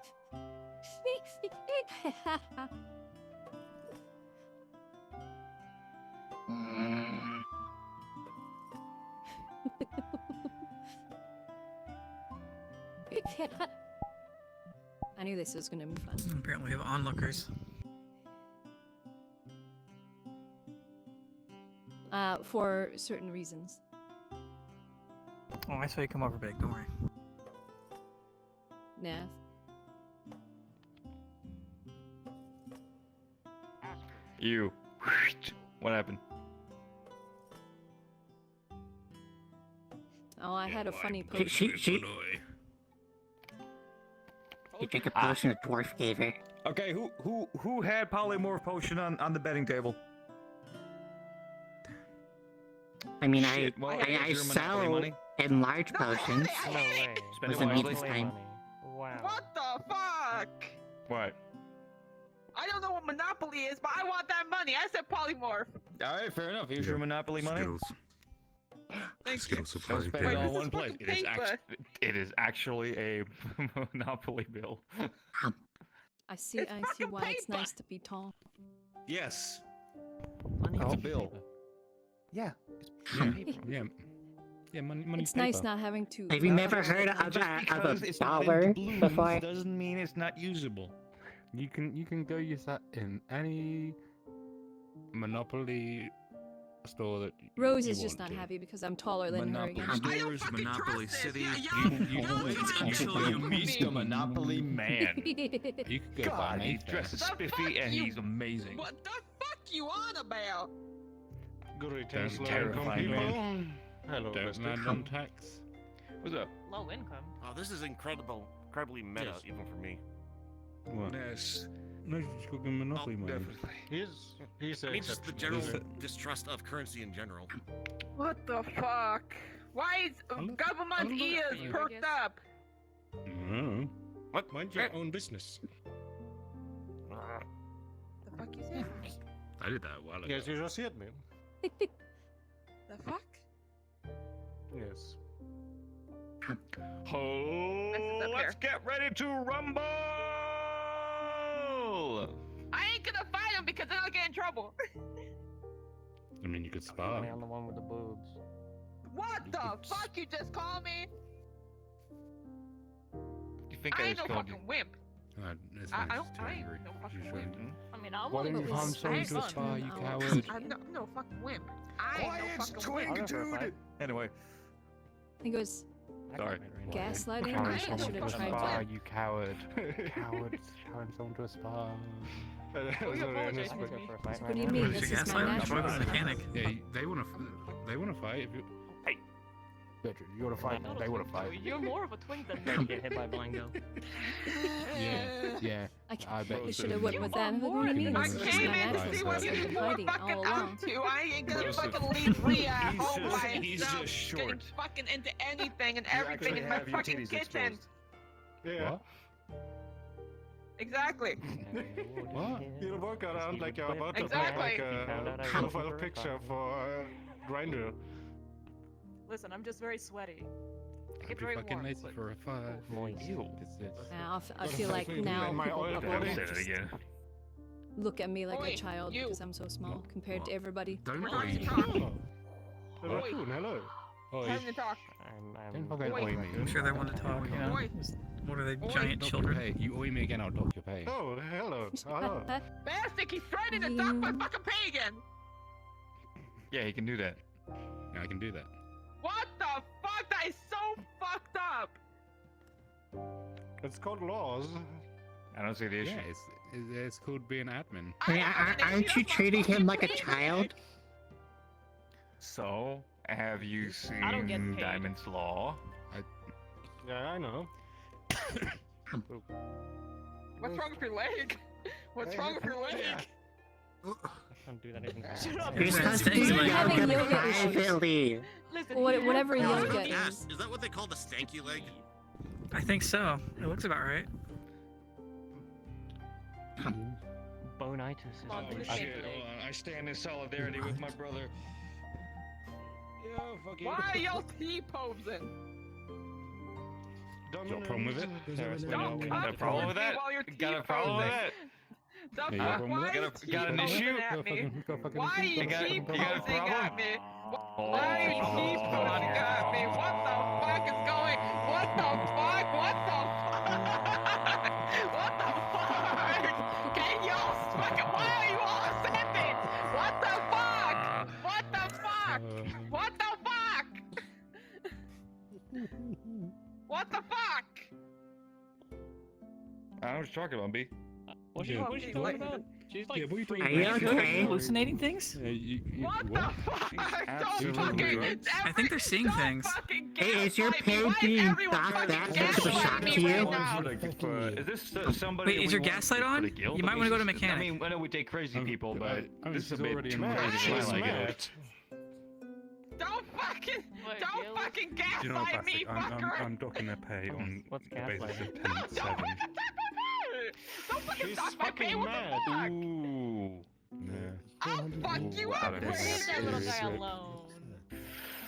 I knew this was gonna be fun.
Apparently, we have onlookers.
for certain reasons.
Oh, I saw you come over big. Don't worry.
Nath.
You. What happened?
Oh, I had a funny
She
potion.
She took a potion the dwarf gave her.
Okay, who had polymorph potion on the betting table?
I mean,
Shit, well,
I
is your Monopoly
sell
money?
enlarged potions.
No way. Spend it
Wasn't me
wisely.
this time.
Wow.
What the fuck?
What?
I don't know what Monopoly is, but I want that money. I said polymorph.
All right, fair enough. Here's your Monopoly money.
Skills.
Thank you.
Don't spend it all in one place.
This is fucking
It is actually a Monopoly bill.
I see why it's nice to be tall.
Yes. It's a bill.
Yeah. Yeah, money.
It's nice not having to.
Have you never heard of
Because
a
it's not
dollar
been blues
before?
doesn't mean it's not usable.
You can go use that in any Monopoly store that
Rose
you
is just
want
not
to.
happy because I'm taller than her again.
Monopoly stores, Monopoly City. You wait until you meet the Monopoly man.
You could go buy
God,
an
he
eighth
dresses
The
spiffy
fuck
and
you-
he's amazing.
What the fuck you on about?
Greetings,
Don't
low-income
terrify me.
people. Hello,
Don't
Mr.
land on tax.
What's up?
Low income.
Oh, this is incredibly meta,
Yes.
even for me.
What?
Yes.
No, you just go get Monopoly money.
Definitely.
He's
I mean, just the
exception.
general distrust of currency in general.
What the fuck? Why is government ears
you, I
perked
guess.
up?
No.
What?
Mind your own business.
The fuck you say?
I did that a while ago.
Yes, you just hit me.
The fuck?
Yes.
Oh, let's get ready to rumble!
I ain't gonna fight him because then I'll get in trouble.
I mean, you could spar.
I'm the one with the boobs.
What the fuck you just called me?
You think
I
I
ain't
just
no
called you?
fucking wimp.
It's
I
nice
don't.
to
I ain't
agree.
no fucking
You
wimp.
shouldn't.
I mean, I'm
Why
one
don't
of
you harm
those.
someone to a
Hang
spar,
on.
you
Oh.
coward?
I'm no fucking wimp. I ain't no
Quiet,
fucking wimp.
twink-a-dude!
Anyway,
I think it was
sorry.
gaslighting.
Harm
I should
someone to
have
a
tried
spar,
to.
you coward. Coward, harm someone to a spar.
Who are you apologizing to me?
What do you mean? This is my natural
I'm a
self.
mechanic.
Yeah, they want to fight. If you... Hey, Bedford, you want to fight?
Not a
They want
twink,
to fight.
though. You're more of a twink than me.
Get hit by Blango.
Yeah.
I
bet
should have went with that.
You
What do you mean?
I
This is
came
my
in to
natural
see
self.
what
I've
you
been
were
hiding all
fucking
along.
up to. I ain't gonna
Joseph,
fucking leave Rhea at
he's
home
just-
by
he's
himself,
just
getting
short.
fucking into anything and
You
everything
actually
in my
have your
fucking
titties
kitchen.
exposed.
Yeah.
What?
Exactly.
What?
You walk around like you're about to
Exactly.
make a profile picture for Grindr.
Listen, I'm just very sweaty. I
I'd
get
be
very
fucking
warm.
lazy
but-
for a 5.
Ew.
Now I feel like now
My
people
oil
will
body.
Say that again.
look at me like
Oi,
a child
you.
because I'm so small compared to everybody.
Don't
We're trying to
oi.
talk.
The raccoon, hello.
Oi.
Time to talk.
Don't fucking
Oi.
oi me.
I'm sure they want to talk, you know?
Oi.
What are they,
Oi.
giant
Dock
children?
your pay. You oi me again, I'll dock your pay.
Oh, hello. Hello.
Bastard, he's threatening to dock my fucking pay again.
Yeah, he can do that.
Yeah, I can do that.
What the fuck? That is so fucked up.
It's called laws.
I don't see the issue.
Yeah, it's called being admin.
Hey, aren't you treating him like a child?
So, have you
I don't get
seen
paid.
Diamond's Law?
Yeah, I know.
What's wrong with your leg? What's wrong with your leg?
Don't do that even.
Shut up.
You're supposed to
He's
do
having
yoga
yoga issues.
privately.
Listen,
Whatever
he has-
yoga
Yes,
is.
is that what they call the stanky leg?
I think so. It looks about right.
Bonitis is
Come on,
what
do
we
the
should
same
do.
thing.
I stand in solidarity with my brother. Yeah, fuck you.
Why are y'all T-posing?
Got a problem with it?
Don't
Got a
touch
problem with that?
while you're
Got a problem with
T-posing.
that?
The
Yeah, you got a
fuck?
problem
Why
with
are
it?
you
Got an
T-posing
issue?
at me?
Fucking
Why are you
You got a
T-posing
problem?
at me?
Oh,
Why are you T-posing at me? What the fuck is going? What the fuck? What the fuck? What the fuck? Can y'all fucking? Why are you all ascending? What the fuck? What the fuck? What the fuck?
I know what you're talking about, B.
What's she talking about? She's like,
Are you okay?
Hallucinating things?
What the fuck? Don't fucking.
I think they're seeing things.
Hey, is your pig being knocked back into a shock to you?
Is this somebody?
Wait, is your gaslight on? You might want to go to a mechanic.
I mean, I know we take crazy people, but
I mean,
this is a
she's
bit
already
too
mad.
crazy.
She's
I like
mad.
it.
Don't fucking
Do you know what,
gaslight me,
Plastic?
fucker!
I'm docking their pay on
What's
the basis
gaslighting?
of tenant 7.
Don't fucking
She's
stop my pay,
fucking
what
mad.
the fuck?
Ooh.
Yeah.
I'll fuck you up,
Leave
Chris!
that little guy alone.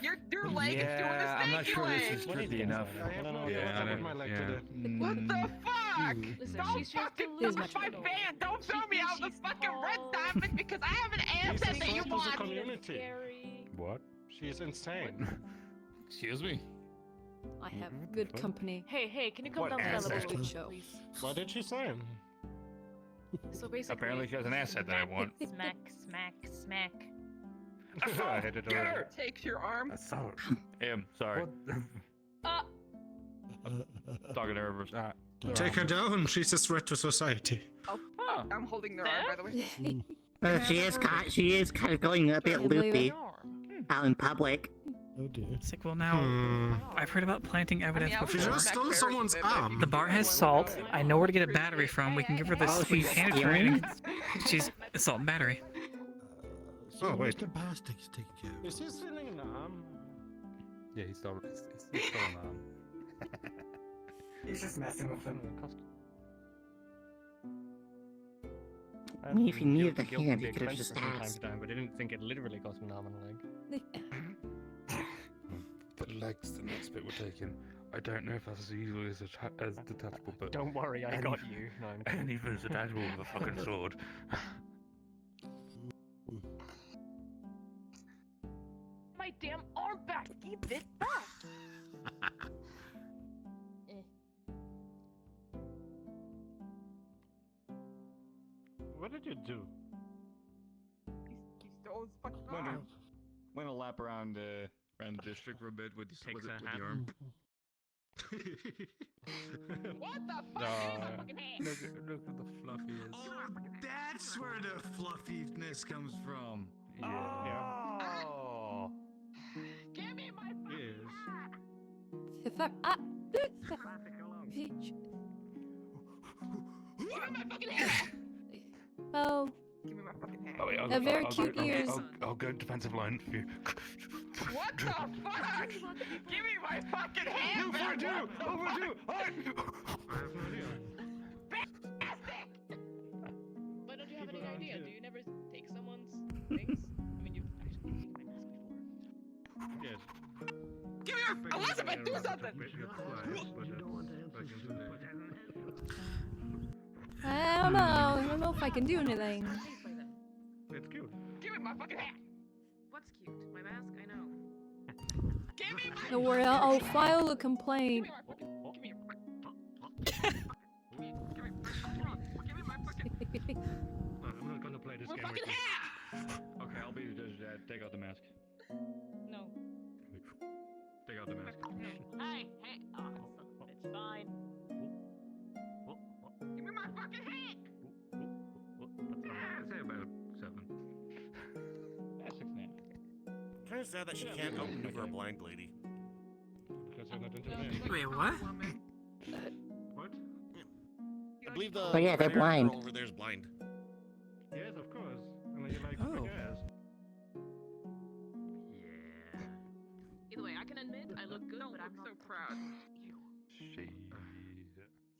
Your leg is doing the
Yeah, I'm not
snaky
sure this
leg!
is tricky enough.
I have no idea
Yeah,
what's
I
up with
know,
my leg
yeah.
today.
What the fuck?
Listen,
Don't
she's just
fucking
a
lose
little
my
bit
band! Don't throw me
thinks
out the
she's
fucking red
tall.
diamond because I have an
She's
answer that
a
you
threat to the
want!
community.
Scary.
What?
She's insane.
Excuse me?
I have good company.
Hey, can you come
What
down to that
asset?
level,
Good
please?
show.
What did she say?
So basically,
Apparently she has an asset that I want.
Smack.
I hit it already.
Takes your arm.
Assault.
Sorry.
Uh,
Talking to her.
Take her down. She's a threat to society.
Oh, fuck. I'm holding their arm, by the way.
She is kind of going a bit
Can't believe
loopy
it.
out in public.
Oh dear.
It's like, well, now I've heard about planting evidence
I was
before.
She
gonna
just
smack
stole
Ferris
someone's
with it, but if
arm.
you
The bar has
want
salt.
to,
I know where to get a battery from. We can give her this
Oh,
sweet
she's
hand
stealing?
training. She's assault and battery.
Oh, wait.
Mr. Bastic's taking care of
Is he stealing an arm?
Yeah, he stole an arm.
He's just messing with them. I mean, if he needed a hand, he could have just
from time to
asked.
time, but I didn't think it literally cost him an arm and a leg.
The legs, the next bit were taken. I don't know if that's as easily as detachable, but
Don't worry, I got you. No, I'm kidding.
anything is detachable with a fucking sword.
my damn arm back! Give it back!
What did you do?
He stole his fucking arm.
Went a lap around the district for a bit with
Takes
the
a hat.
arm.
What the fuck? Give me my fucking hand!
Look at the fluffy is.
That's where the fluffiness comes from.
Yeah.
Oh.
Give me my fucking
Yes.
Give me my fucking hand!
Oh,
Give me my fucking hand.
Oh, wait,
a very cute ears.
I'll go defensive line for you.
What the fuck? Give me my fucking hand!
Overdue! Overdue!
Why don't you have any idea? Do you never take someone's things? I mean, you've actually taken my mask before.
Yes.
Give me your Elizabeth, do something!
I don't know if I can do anything.
It's cute.
Give me my fucking hand!
What's cute? My mask? I know.
Give me my
Don't worry, I'll file a complaint.
Give me my fucking
I'm not gonna play this
my
game with
fucking
you.
hand!
Okay, I'll be the judge, Dad. Take out the mask.
No.
Take out the mask.
Hey! Oh, it's fine.
Give me my fucking hand!
I'd say about 7. That's 6.5.
Kind of sad that she can't outmaneuver a blind lady.
Because you're not into
Wait, what?
What?
I believe the
Oh, yeah, they're
fair
blind.
girl over there is blind.
Yes, of course. And you like
Oh.
big ass.
Either way, I can admit I look good, but I'm
so
not
proud.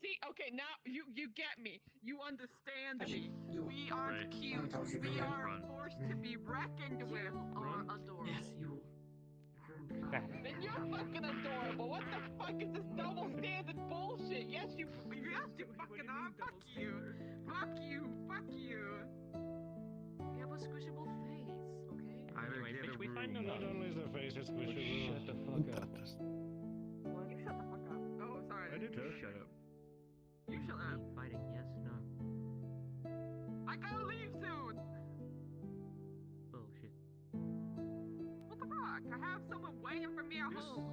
See, okay, now you get me. You understand me. We aren't cute. We are forced to be reckoned with.
You are adorable.
Then you're fucking adorable. What the fuck is this double standard bullshit? Yes, you fucking are. Fuck you. Fuck you. Fuck you.
You have a squishable face, okay?
Anyway, bitch, we find
Not only is the face is squishable.
Shut the fuck up.
Well, you shut the fuck up. Oh, sorry.
I did too.
Shut up.
You shut up.
Fighting, yes, no.
I gotta leave soon.
Bullshit.
What the fuck? I have someone waiting for me at home.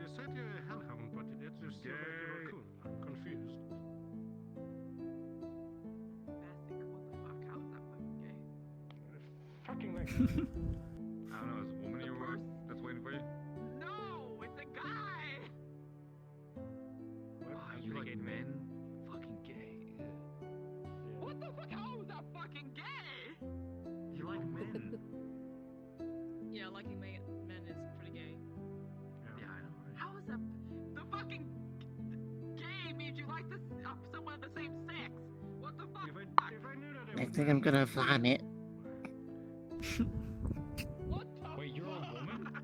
You said you're a hellhound, but it just seemed like a raccoon. I'm confused.
Fucking like. I don't know, is a woman you were that's waiting for you?
No, it's a guy.
Oh, you like men? Fucking gay.
What the fuck? How is that fucking gay?
You like men?
Yeah, liking men is pretty gay.
Yeah, I know.
How is that? The fucking gay means you like someone of the same sex. What the fuck?
I think I'm gonna vomit.
What the
Wait, you're a woman?
fuck?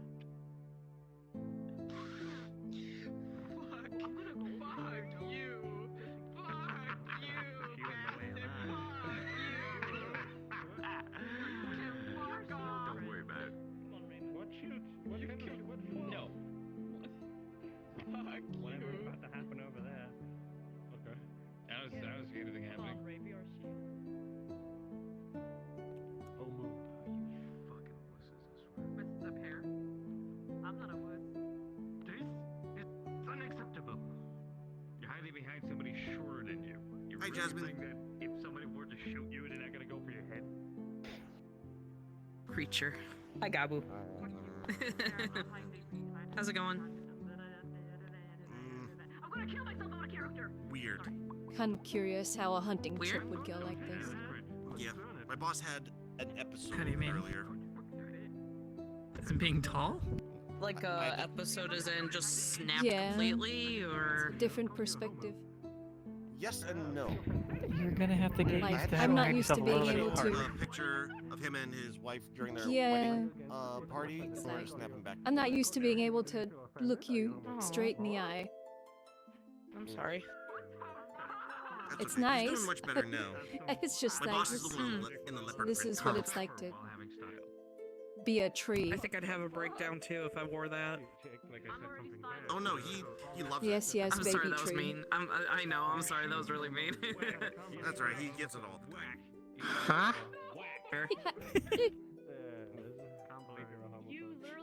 Fuck you. Fuck you.
Don't worry about it.
What shoot? What kind of what for?
No.
Fuck
Whatever's
you.
about to happen over there.
Okay.
I don't see anything happening.
Oh, move.
Fucking wusses, I swear.
What's up here? I'm not a wuss.
It's unacceptable. You're hiding behind somebody shorter than you. You
Hi,
really
Jasmine.
think that if somebody were to shoot you, they're not gonna go for your head?
Creature. Hi, Gabu. How's it going?
I'm gonna kill myself out of character.
Weird.
Kind of curious how a hunting trip would go like this.
Yeah, my boss had an episode
How do you mean?
earlier.
Is it being tall? Like episode is in just snapped
Yeah.
completely, or
Different perspective.
Yes and no.
You're gonna have to get
Like,
used to
I'm
having
not
to
used to
yourself a
being
little
able
bit
to-
harder.
A picture of him and his wife during their
Yeah.
wedding party. And we're snapping back.
I'm not used to being able to look you straight in the eye.
I'm sorry.
That's
It's
okay.
nice.
He's doing much better now.
It's just
My
like
boss is a little in the leopard
this
print.
is what it's like to be a tree.
I think I'd have a breakdown too if I wore that.
Oh no, he loves
Yes,
it.
yes,
I'm
baby
sorry, that was
tree.
mean. I know. I'm sorry, that was really mean.
That's right, he gets it all the time.
Huh?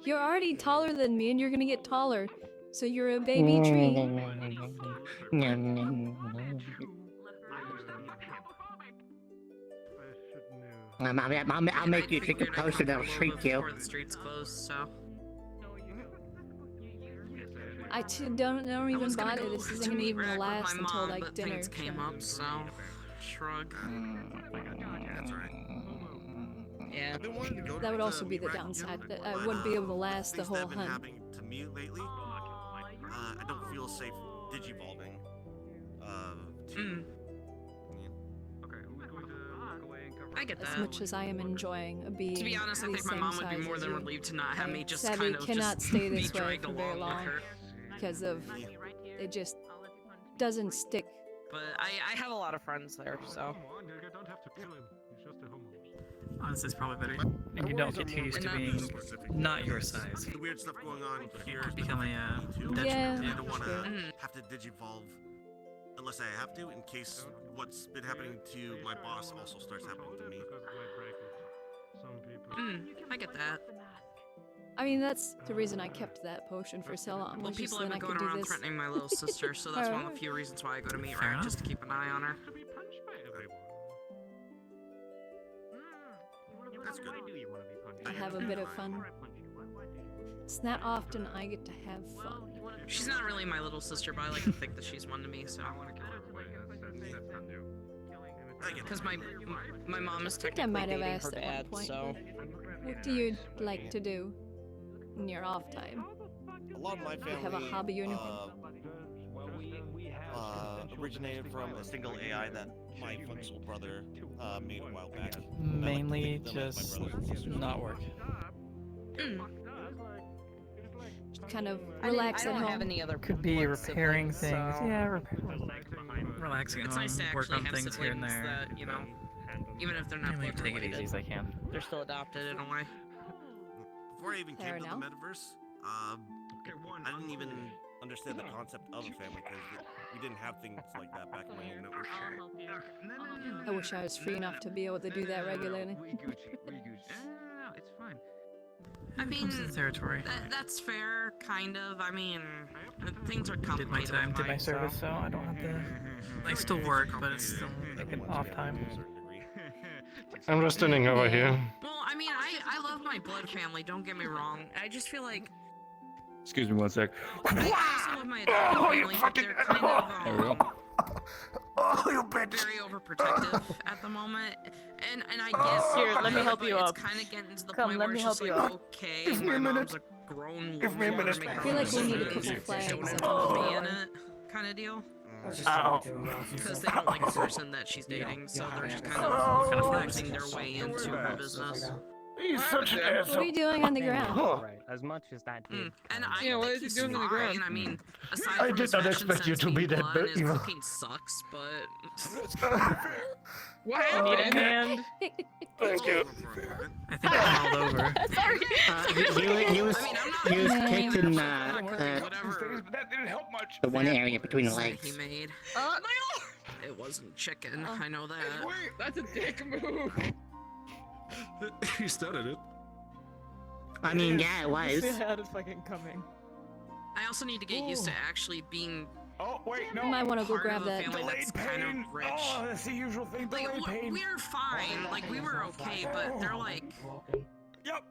You're already taller than me, and you're gonna get taller. So you're a baby tree.
I'll make you drink a potion that'll shrink you.
Before the streets closed, so.
Don't
I
even
was gonna
bother.
go
This isn't
to
gonna
meet
even
Rack with
last
my
until
mom,
like
but
dinner.
things came up, so shrug.
That's right.
Yeah.
I've been wanting to go
That would
to
also be the
Rack
downside.
again,
That
but,
I wouldn't be able to last the
things that
whole
have been
hunt.
happening to me lately, I don't feel safe digivolving.
I get
As
that.
much as I am enjoying being
To be honest, I
the
think my
same
mom would be
size
more
as
than
you.
relieved to not have me just
sadly
kind of
cannot
just
stay
be
this way
dragged
for very
along with
long
her.
because of it just doesn't stick.
But I have a lot of friends there, so.
You don't have to kill him. He's just a homo.
Honestly, it's probably better.
And you don't get too used to being not your size.
The weird stuff going on here.
Become a
Yeah,
I don't want to
true.
have to digivolve unless I have to, in case what's been happening to my boss also starts happening to me.
I get that.
I mean, that's the reason I kept that potion for so long.
Well,
Was just
people
so
have
then I
been
could
going
do
around
this.
threatening my little sister, so that's one of the few reasons why I go to meet Rack, just to keep an eye on her.
That's good.
I have a bit of fun. It's not often I get to have fun.
She's not really my little sister, but I like to think that she's one to me, so. Because my mom is
I think I
technically
might have
dating
asked
her
at one
dad,
point.
so.
What do you like to do in your off time?
A lot of my
Do you
family
have a hobby or anything?
Originated from a single AI that my functional brother made a while back.
Mainly just not work.
Just kind of
I
relax
don't
at home.
have any other
Could be repairing
siblings,
things.
so-
Yeah,
Relaxing
at
It's nice to
home, work
actually
on
have
things here and
siblings
there.
that, you know, even if they're not
Mainly
blood
take it easy
related,
as I can.
they're still adopted in a way.
Before I even
Fair
came to
enough.
the metaverse, I didn't even understand the concept of a family because we didn't have things like that back in my home network.
I wish I was free enough to be able to do that regularly.
We Gucci. No, it's fine.
I mean,
Comes to the territory.
That's fair, kind of. I mean, things are
Did my
complicated.
time, did my service, so I don't have to. I still work, but it's still like an off time.
I'm just standing over here.
Well, I mean, I love my blood family. Don't get me wrong. I just feel like
Excuse me one sec.
I also love my adopted family, but they're kind of
There we go.
very overprotective at the moment, and I guess
Here, let me help you
it's
up.
kind of getting to the
Come,
point
let
where
me
it's
help
just
you
like,
up.
okay,
Give me
my
a minute.
mom's a grown
Give me a
woman,
minute.
make
I
her
feel
own
like we need a
decisions,
couple flags
don't
at
involve
the
me
door.
in it, kind of deal.
Ow.
Because they don't like the person that she's dating, so they're just kind
Oh.
of forcing their way into her business.
He's such an
What are you doing on the ground?
Right, as much as that did.
And I
Yeah, what
think
is he
he's
doing on the
fine.
ground?
I mean, aside
I
from
did
his
not
fashion
expect you
sense
to be
being
that
blunt, his
evil.
cooking sucks, but
What
Need a
happened?
hand?
Thank you.
I think I'm all over.
Sorry.
He was kicked in
whatever.
That didn't help much.
the one area between the
He
legs.
made. It wasn't chicken. I know that.
That's a dick move.
He started it.
I mean, yeah, it was.
They had it fucking coming.
I also need to get used to actually being
Oh wait, no.
You might want to go
part
grab
of a
that.
family that's kind
pain.
of rich.
Oh, that's the usual thing.
Like,
Delayed pain.
we're fine. Like, we were okay, but they're like,
Yep.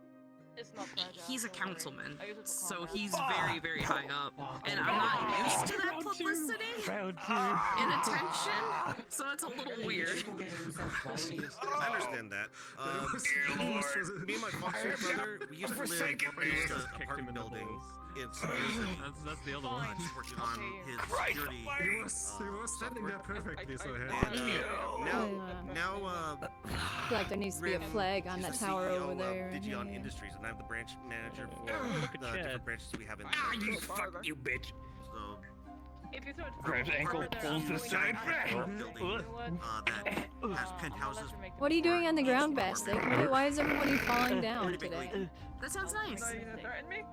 It's not fragile.
he's a
don't worry.
councilman,
I use it for
so
combat.
he's very, very high up, and I'm not used to that publicity and attention, so it's a little weird.
I understand that. Me and my foster brother, we used to live in an apartment building. It's
That's the other one.
working on his security.
He was standing there perfectly, so
And
I feel like there needs to be a flag on that tower over there.
Digion Industries, and I'm the branch manager for the different branches we have in
You fuck you, bitch.
So,
If you throw it
Grabs ankle, pulls to the side.
building that has penthouses.
What are you doing on the ground, Bastic? Why is everybody falling down today?
That sounds nice.
Are you gonna threaten me?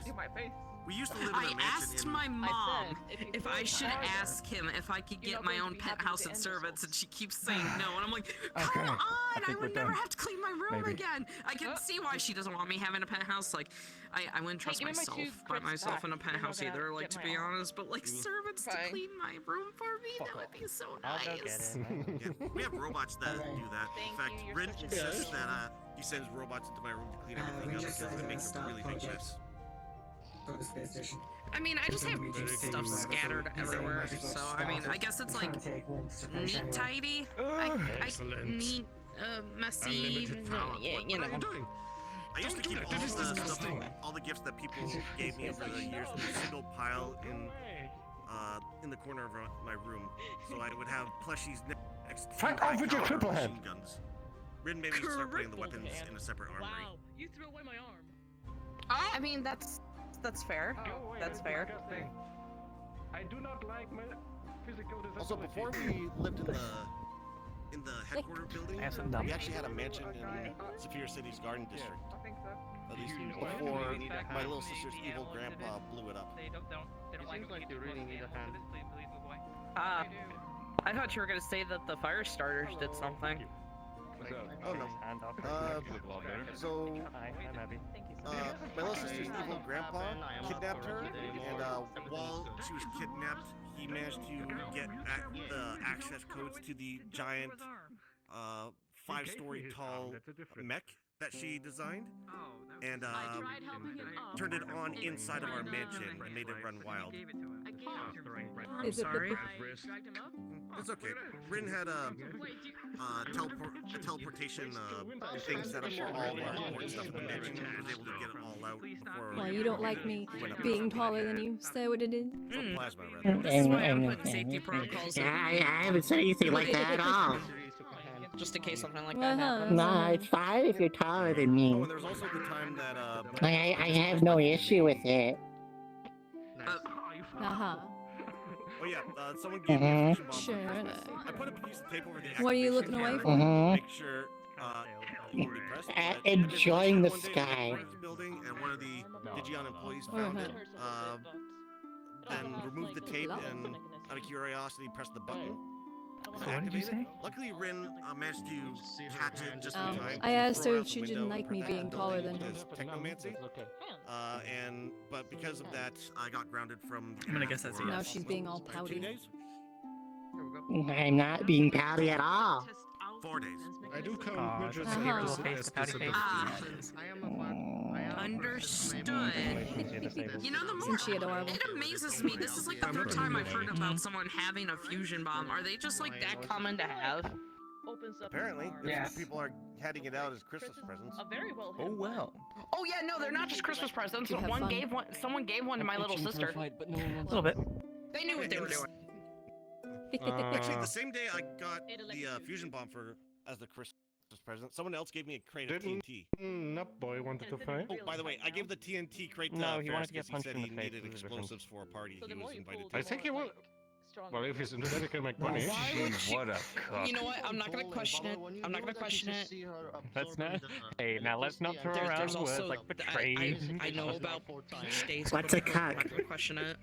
Do my face.
We used to live in
I
a mansion
asked
in
my mom
if you
if
throw
I
it
should
further,
ask him if I could
you're
get
not
my
going to
own
be happy
penthouse
with the
and
end
servants, and she keeps saying no. And I'm like,
Okay.
come on, I
think
would
we're
never
done.
have to clean my room
Maybe.
again. I can see why she doesn't want me having a penthouse. Like, I wouldn't trust
give me my
myself
2
by
crits
myself
back.
in a
You're not
penthouse
gonna
either. Like,
get
to
my
be
arm.
honest, but like servants to
Fine.
clean my room for me, that would be so
I'll go get
nice.
it.
Yeah, we have robots that do that. In fact,
you, you're
Rin
such a
insists
bitch.
that he sends robots into my room to clean everything up because it makes a really big mess.
I mean, I just have stuff scattered everywhere, so I mean, I guess it's like neat, tidy, neat, messy, you know.
I used to keep all the stuff, all the gifts that people gave me over the years in a single pile in the corner of my room. So I would have plushies next to
Fuck off with your
high-caliber
cripple head.
machine guns. Rin made me start putting the weapons in a separate armory.
Wow, you threw away my arm.
I mean, that's fair. That's fair.
I do not like my physical disability.
Also, before we lived in the headquarter building,
Ass and dumb.
we actually had a mansion in Saphir City's Garden District.
I think so.
At least
You know
before
what?
my little sister's evil grandpa blew it up.
They don't like you really need a hand. Please move away.
I thought you were gonna say that the fire starters did something.
Oh no. So my little sister's evil grandpa kidnapped her, and while she was kidnapped, he managed to get the access codes to the giant 5-story tall mech that she designed, and turned it on inside of our mansion and made it run wild.
Is it the
It's okay. Rin had a teleportation thing set up for all of our important stuff in the mansion. I was able to get it all out before.
Well, you don't like me being taller than you. Is that what it is?
Plasma, rather.
This is why I'm putting safety protocols in.
I haven't said anything like that at all.
Just in case something like that happens.
No, it's fine if you're taller than me.
Oh, and there's also the time that
I have no issue with it.
Uh-huh.
Oh yeah, someone gave me a fusion bomb for
Sure.
Christmas. I put a piece of tape over the
What are you
activation
looking away
camera
from?
to make sure you can be pressed.
Enjoying the
One day,
sky.
I was in the building, and one of the Digion employees found it. Then removed the tape and, out of curiosity, pressed the button.
what did you say?
Luckily, Rin managed to catch it just in time.
I asked
throw
her
it
if
out
she
the
didn't
window.
like me
Her
being taller than her.
is technomancy. But because of that, I got grounded from.
I'm gonna guess that's a
Now
yes.
she's being all pouty.
I'm not being pouty at all.
4 days.
I do count
Aw,
midgets
just
and
give her a
girls
little face
as
to pouty
disabilities.
face.
Understood. You know, the more
Isn't she adorable?
it amazes me. This is like the third time I've heard about someone having a fusion bomb. Are they just like that common to have?
Apparently,
Yes.
people are handing it out as Christmas presents.
Oh well.
Oh yeah, no, they're not just Christmas presents.
You have fun.
Someone gave one to my little sister.
A little bit.
They knew what they were doing.
Actually, the same day I got the fusion bomb as the Christmas present, someone else gave me a crate of TNT.
Nut boy wanted to fight.
Oh, by the way, I gave the TNT crate to
No, he wanted
Ferris
to get
'cause
punched
he said
in
he
the face.
needed
It was different.
explosives for a party he was invited to.
I think he will. Well, if he's into that, he can make money.
What a cock.
You know what? I'm not gonna question it. I'm not gonna question it.
Let's not. Hey, now let's not throw around
There's
words
also
like betrayed.
I know about peach days.
What's a
I'm not
cuck?
gonna question it.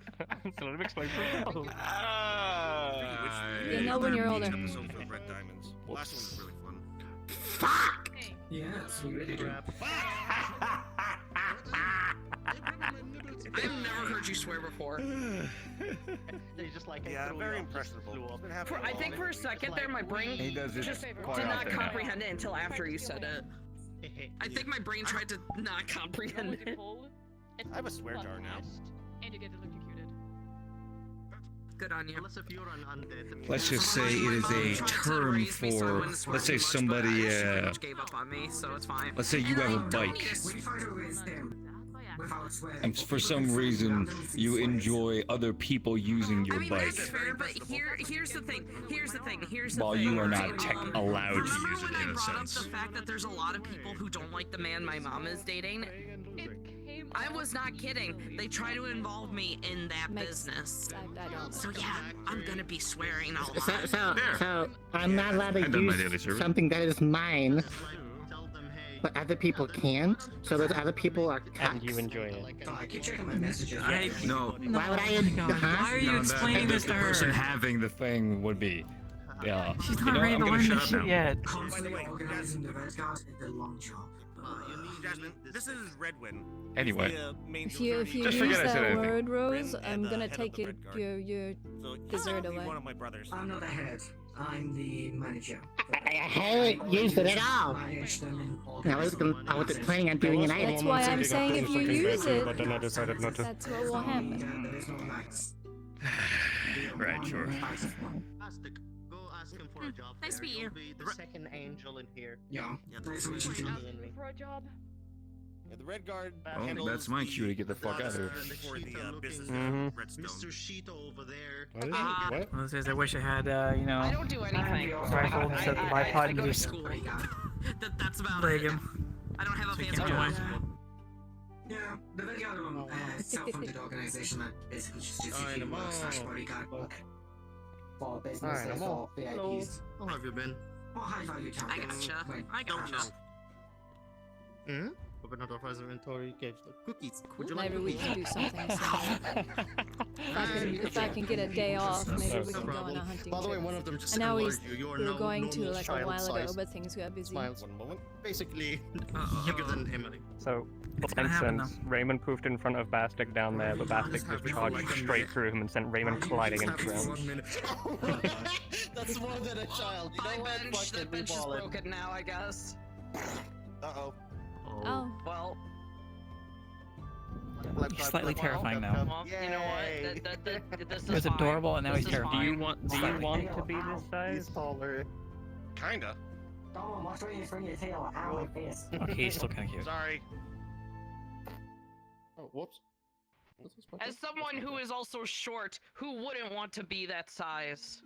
So let him explain for himself.
You know when you're older.
Episode for Red Diamonds. Last one was really fun.
Fuck! Yes, we really do.
I've never heard you swear before.
Yeah, very impressionable.
I think for a second there, my brain
He does it
just did
quite
not
often now.
comprehend it until after you said it. I think my brain tried to not comprehend it.
I have a swear jar now.
And you get electrocuted.
Good on you.
Let's just say it is a term for, let's say somebody,
Gave up on me, so it's fine.
let's say you have a bike, and for some reason you enjoy other people using your
I mean,
bike,
that's fair, but here's the thing.
while you are not allowed to
Remember
use it
when I
in a
brought up
sense.
the fact that there's a lot of people who don't like the man my mom is dating? I was not kidding. They try to involve me in that business.
I don't.
So yeah, I'm gonna be swearing a lot.
So I'm not allowed to
I've done my daily
use
service.
something that is mine, but other people can. So those other people are
And
cucks.
you enjoy it.
No.
Why would I?
Why are you
No,
explaining this to
the person
her?
having the thing would be. Yeah.
She's
You
not
know,
ready
I'm
to
gonna
learn
shut
this
up
shit
now.
yet.
By the way, Jasmine, this is Redwin.
Anyway.
He's the, main
If you
Just
use
forget I said
that
anything.
word, Rose,
Rin
I'm
and,
gonna
head of
take
the
your
Red Guard.
your
So he's
dessert
gonna be
away.
one of my brothers.
I'm not the head. I'm the manager.
I haven't used it at all.
I was planning on doing it.
That's why I'm saying if you use it,
But then I decided not to.
that's what will happen.
Right, sure.
Go ask him for a job.
Nice to meet you.
You'll be the second angel in here.
Yeah.
Nice to meet you.
For a job.
Yeah, the Red Guard
Well,
handles
that's my cue to get the fuck out of here.
for the business
Mhm.
Redstone.
Mr. Sheeta over there.
What?
Well, this is, I wish I had, you know,
I don't do anything.
rifle to set the bipod
I
and
go to
just
school. That's about
plague
it.
him.
I don't have a
So he
fancy
can
job.
join.
Yeah, the Vanguard self-funded organization that basically just does bodyguard work for businesses or VIPs.
How have you been?
Or high-value
I
targets.
gotcha.
Like,
I gotcha.
Hmm? Open up our inventory, gave the cookies. Would you like
Maybe we
cookies?
can do something similar. If I can get a day off, maybe we can go on a hunting
By the way,
trip.
one of them just
I know
alerted you. You're
we were
no
going to
normal
like a
child
while ago,
size.
but things got busy.
Smiles.
One moment.
Basically, bigger than him.
So,
It's
for
gonna happen,
instance, Raymond poofed in front of Bastic down there, but Bastic just charged straight through him and sent Raymond colliding into the ground.
That's more than a child. You know what? Fuck
The
it, we
bench is
ball it.
broken now, I guess.
Uh-oh.
Oh.
Well,
He's slightly terrifying now.
well, you know what? This is
It was
fine.
adorable, and now
This
he's
is
terrifying.
Do you
fine.
want to be this size?
He's taller.
Kinda.
Don't watch where you swing your tail out my face.
Okay, he's still kind of cute.
Sorry.
Oh, whoops.
As someone who is also short, who wouldn't want to be that size?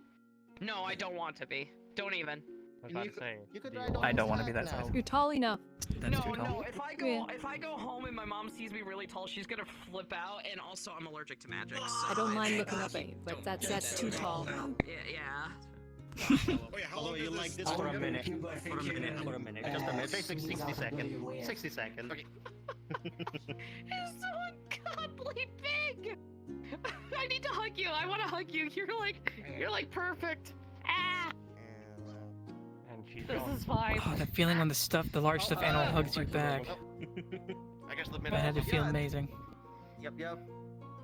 No, I don't want to be. Don't even.
I was about to say.
You could
do
ride
you
on
I don't
his
want to be
back
that size.
now.
You're tall enough.
That's
No,
too tall.
no. If I go home and my mom sees me really tall, she's gonna flip out. And also, I'm allergic to magic. So
I don't mind looking up at you, but that's too tall.
Yeah.
Oh yeah, how
Although
long
you
does
like
this
this for a
go?
minute. For a minute. Just a minute. Basically 60 seconds. 60 seconds.
Okay.
You're so ungodly big. I need to hug you. I want to hug you. You're like perfect. Ah. This is fine.
Oh, that feeling when the large stuffed animal hugs you back.
I guess the
That
minute.
had to feel amazing.
Yep.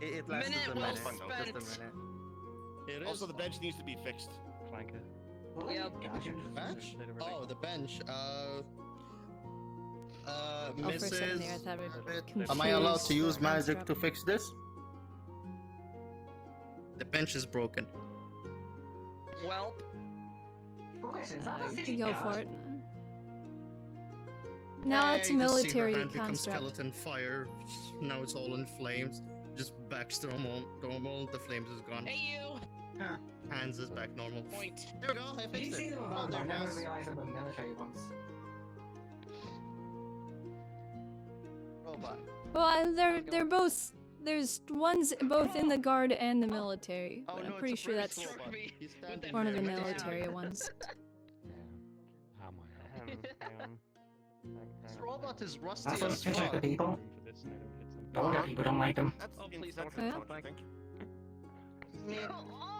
It lasted
Minute
a
well
minute.
spent.
Just a minute.
Also, the bench needs to be fixed.
Yep.
Bench? Oh, the bench.
Oh, for a second
Mrs.
there, I thought it
Am I allowed to
confused
use
or
magic to
construct.
fix this? The bench is broken.
Well,
You can go for it. No, it's a
Hey, just see her
military
hand become
construct.
skeleton fire. Now it's all in flames. Just back to normal. The flames is gone.
hey you.
Hands is back normal.
Point.
There we go. I fixed it. Oh, there it is.
military ones.
Robot.
Well, they're both. There's ones both in the guard and the military.
Oh,
But
no,
I'm
it's
pretty
a
sure
British
that's
robot. He's standing
one of the
there.
military ones.
This robot is rusty
That's
as
what check the
fuck.
people. Older people don't like them.
That's
please
Yeah.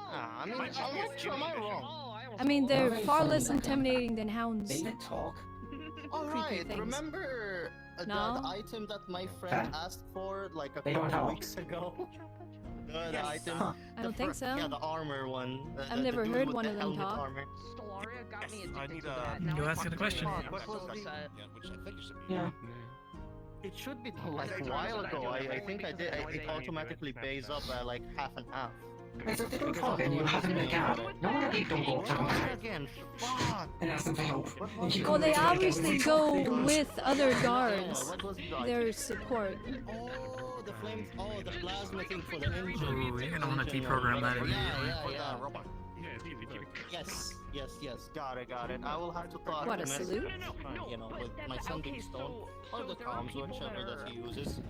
I mean, I'm not sure. Am I wrong?
I mean, they're
Very
far
fun
less
like that.
intimidating than hounds.
They did talk.
Alright,
things.
remember
No?
the item that my friend asked for like a
They don't
couple
talk.
weeks ago? The
Yes.
item.
Huh.
I don't think so.
Yeah, the armor one.
I've never
dude
heard
with
one
the
of them
helmet
talk.
armor.
Stellaria got me
I
addicted
need
to
a.
that. Now
Go
I'm
ask it a
fucking
question.
upset.
What was the?
Upset.
Yeah, which I think it should be.
Yeah.
It should be like a while ago. I think I did. It automatically pays up like half and half.
Wait, so if they don't talk and you have them in the guard, no wonder people don't go up to them
Again, fuck.
and ask them for help. And keep
Well,
going
they
to the
obviously
gate.
go with other guards.
What was the
Their support.
Oh, the flames. Oh, the plasma thing for the engine.
Ooh, you're gonna want to deprogram that immediately.
Yeah. Yes. Got it. I will have to talk
What,
to
a
Messi,
salute?
you know, with my son being stoned, or the
there are
comms,
people
whichever
that
that he
are-
uses.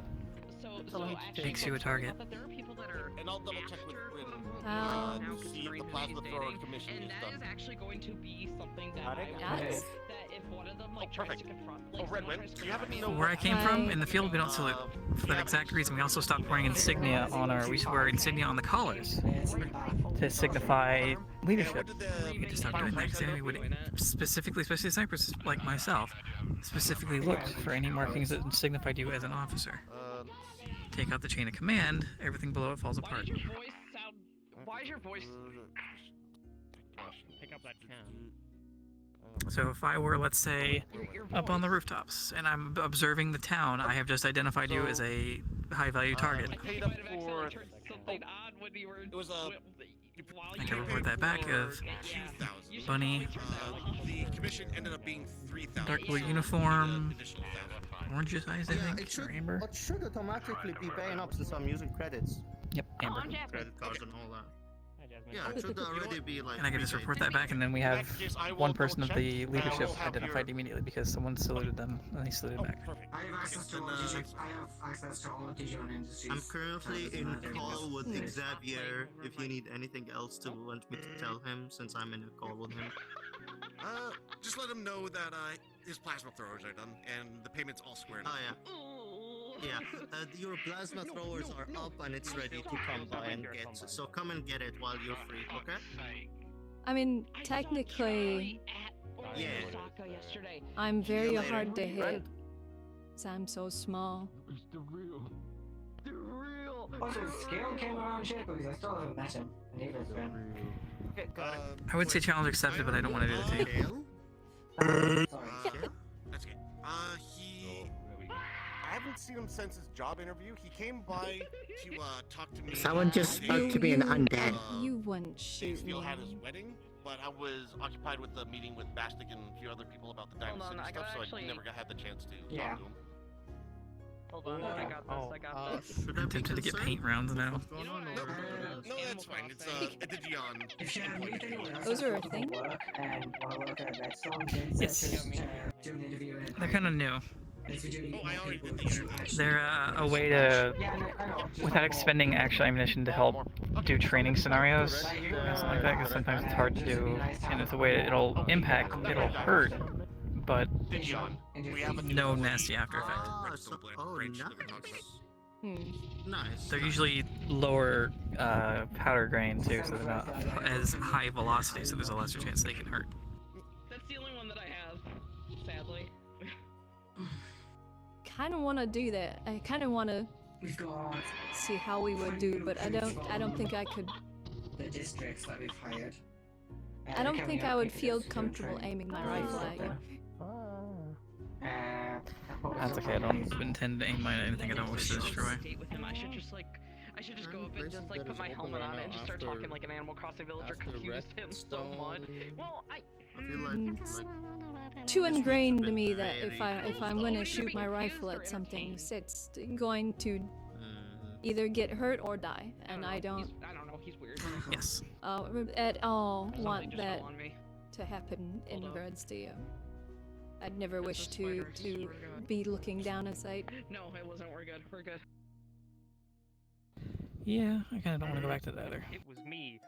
So
Makes
Makes you a target.
But there are people that are
And I'll double check with Bryn.
Um,
To see if the plasma thrower commission
and
is
that is
done.
actually going to be something that
Got
I
it?
would
Yes.
hope that if one of them like tries to confront like
Red
someone
Win,
tries
do
to
you happen to
confront
know
Where I came from,
Hi.
in the field we don't salute. For that exact reason, we also stopped wearing insignia on our. We wear insignia on the collars to signify leadership. We had to stop doing that because then we would specifically, especially snipers like myself, specifically look for any markings that signified you as an officer. Take out the chain of command, everything below it falls
Why
apart.
does your voice sound? Why is your voice?
Pick up that can.
So if I were, let's say, up on the rooftops and I'm observing the town, I have just identified you as a high-value target.
I paid up for.
Something odd when you were.
It was a.
I can report that back of
2,000.
bunny,
The commission ended up being 3,000.
dark blue uniform, orange eyes, I
Yeah,
think,
it should.
or amber.
It should automatically be paying up since I'm using credits,
Yep, amber.
credit cards, and all that. Yeah, it should already be like.
And I can just
prepaid.
report that back, and then we have
In that case, I will
one person of
double
the
check, and I will
leadership
have
identified
your-
immediately because someone saluted them, and they saluted back.
Perfect.
I have access to all the digital. I have access to all the digital industries.
I'm currently
Doesn't
in
matter.
call with
Hmm.
Xavier. If you need anything else to want me to tell him, since I'm in a call with him.
Just let him know that his plasma throwers are done and the payment's all squared up.
Oh yeah. Your plasma throwers are up and it's ready to come by and get. So come and get it while you're free, okay?
I mean, technically,
Yeah.
Osaka yesterday.
I'm
See you
very
later.
hard to hit.
Right.
'Cause I'm so small.
The real.
Also, Scale came around yet, because I still haven't met him. And neither has been.
Okay, got it.
I would say challenge accepted, but I don't want to do the team.
Scale?
Sorry.
That's good. I haven't seen him since his job interview. He came by to talk to me.
Someone just spoke to me in undead.
You wouldn't shoot me.
Steele had his wedding, but I was occupied with the meeting with Bastic and a few other people about the Diamond
Hold on,
City
I
stuff,
gotta
so
actually-
I never had the chance to
Yeah.
talk to him.
Hold on, I got this. I got this.
Should I be
I'm tempted to get
concerned?
paint rounds now.
What's going on over there?
No, that's fine. It's a Digion.
If you need anyone else
Those
that's
are a
looking
thing?
for work and want to work at Redstone, then
Yes.
just do an interview. And
They're kind of new.
if you do need
Oh, I
more
already
people,
did the interview.
They're a way to,
Yeah, I know.
without expending actual ammunition, to help do training scenarios, something like that, because sometimes it's hard to do, and it's a way that it'll impact, it'll hurt, but
Digion. We have a
no nasty after effect.
Oh,
Redstone blend,
oh,
range
nice.
that we talked about.
Nice.
They're usually lower powder grain too, so they're not as high velocity, so there's a lesser chance they can hurt.
That's the only one that
kind of want to do that. I kind of want to see how we would do, but I don't think I could.
The districts that we've hired.
I don't think I would feel comfortable aiming my rifle at you.
That's okay. I don't intend to aim mine at anything I don't wish to destroy.
With him, I should just go up and just like put my helmet on it and just start talking like an Animal Crossing villager confused him so much. Well,
It's too ingrained to me that if I'm going to shoot my rifle at something, it's going to either get hurt or die, and I don't.
I don't know. He's weird.
Yes.
At all want
just
that
fell on me.
to happen in regards to you. I'd never wish to be looking down a sight.
No, it wasn't. We're good. We're good.
Yeah, I kind of don't want to go back to that either.
It was me.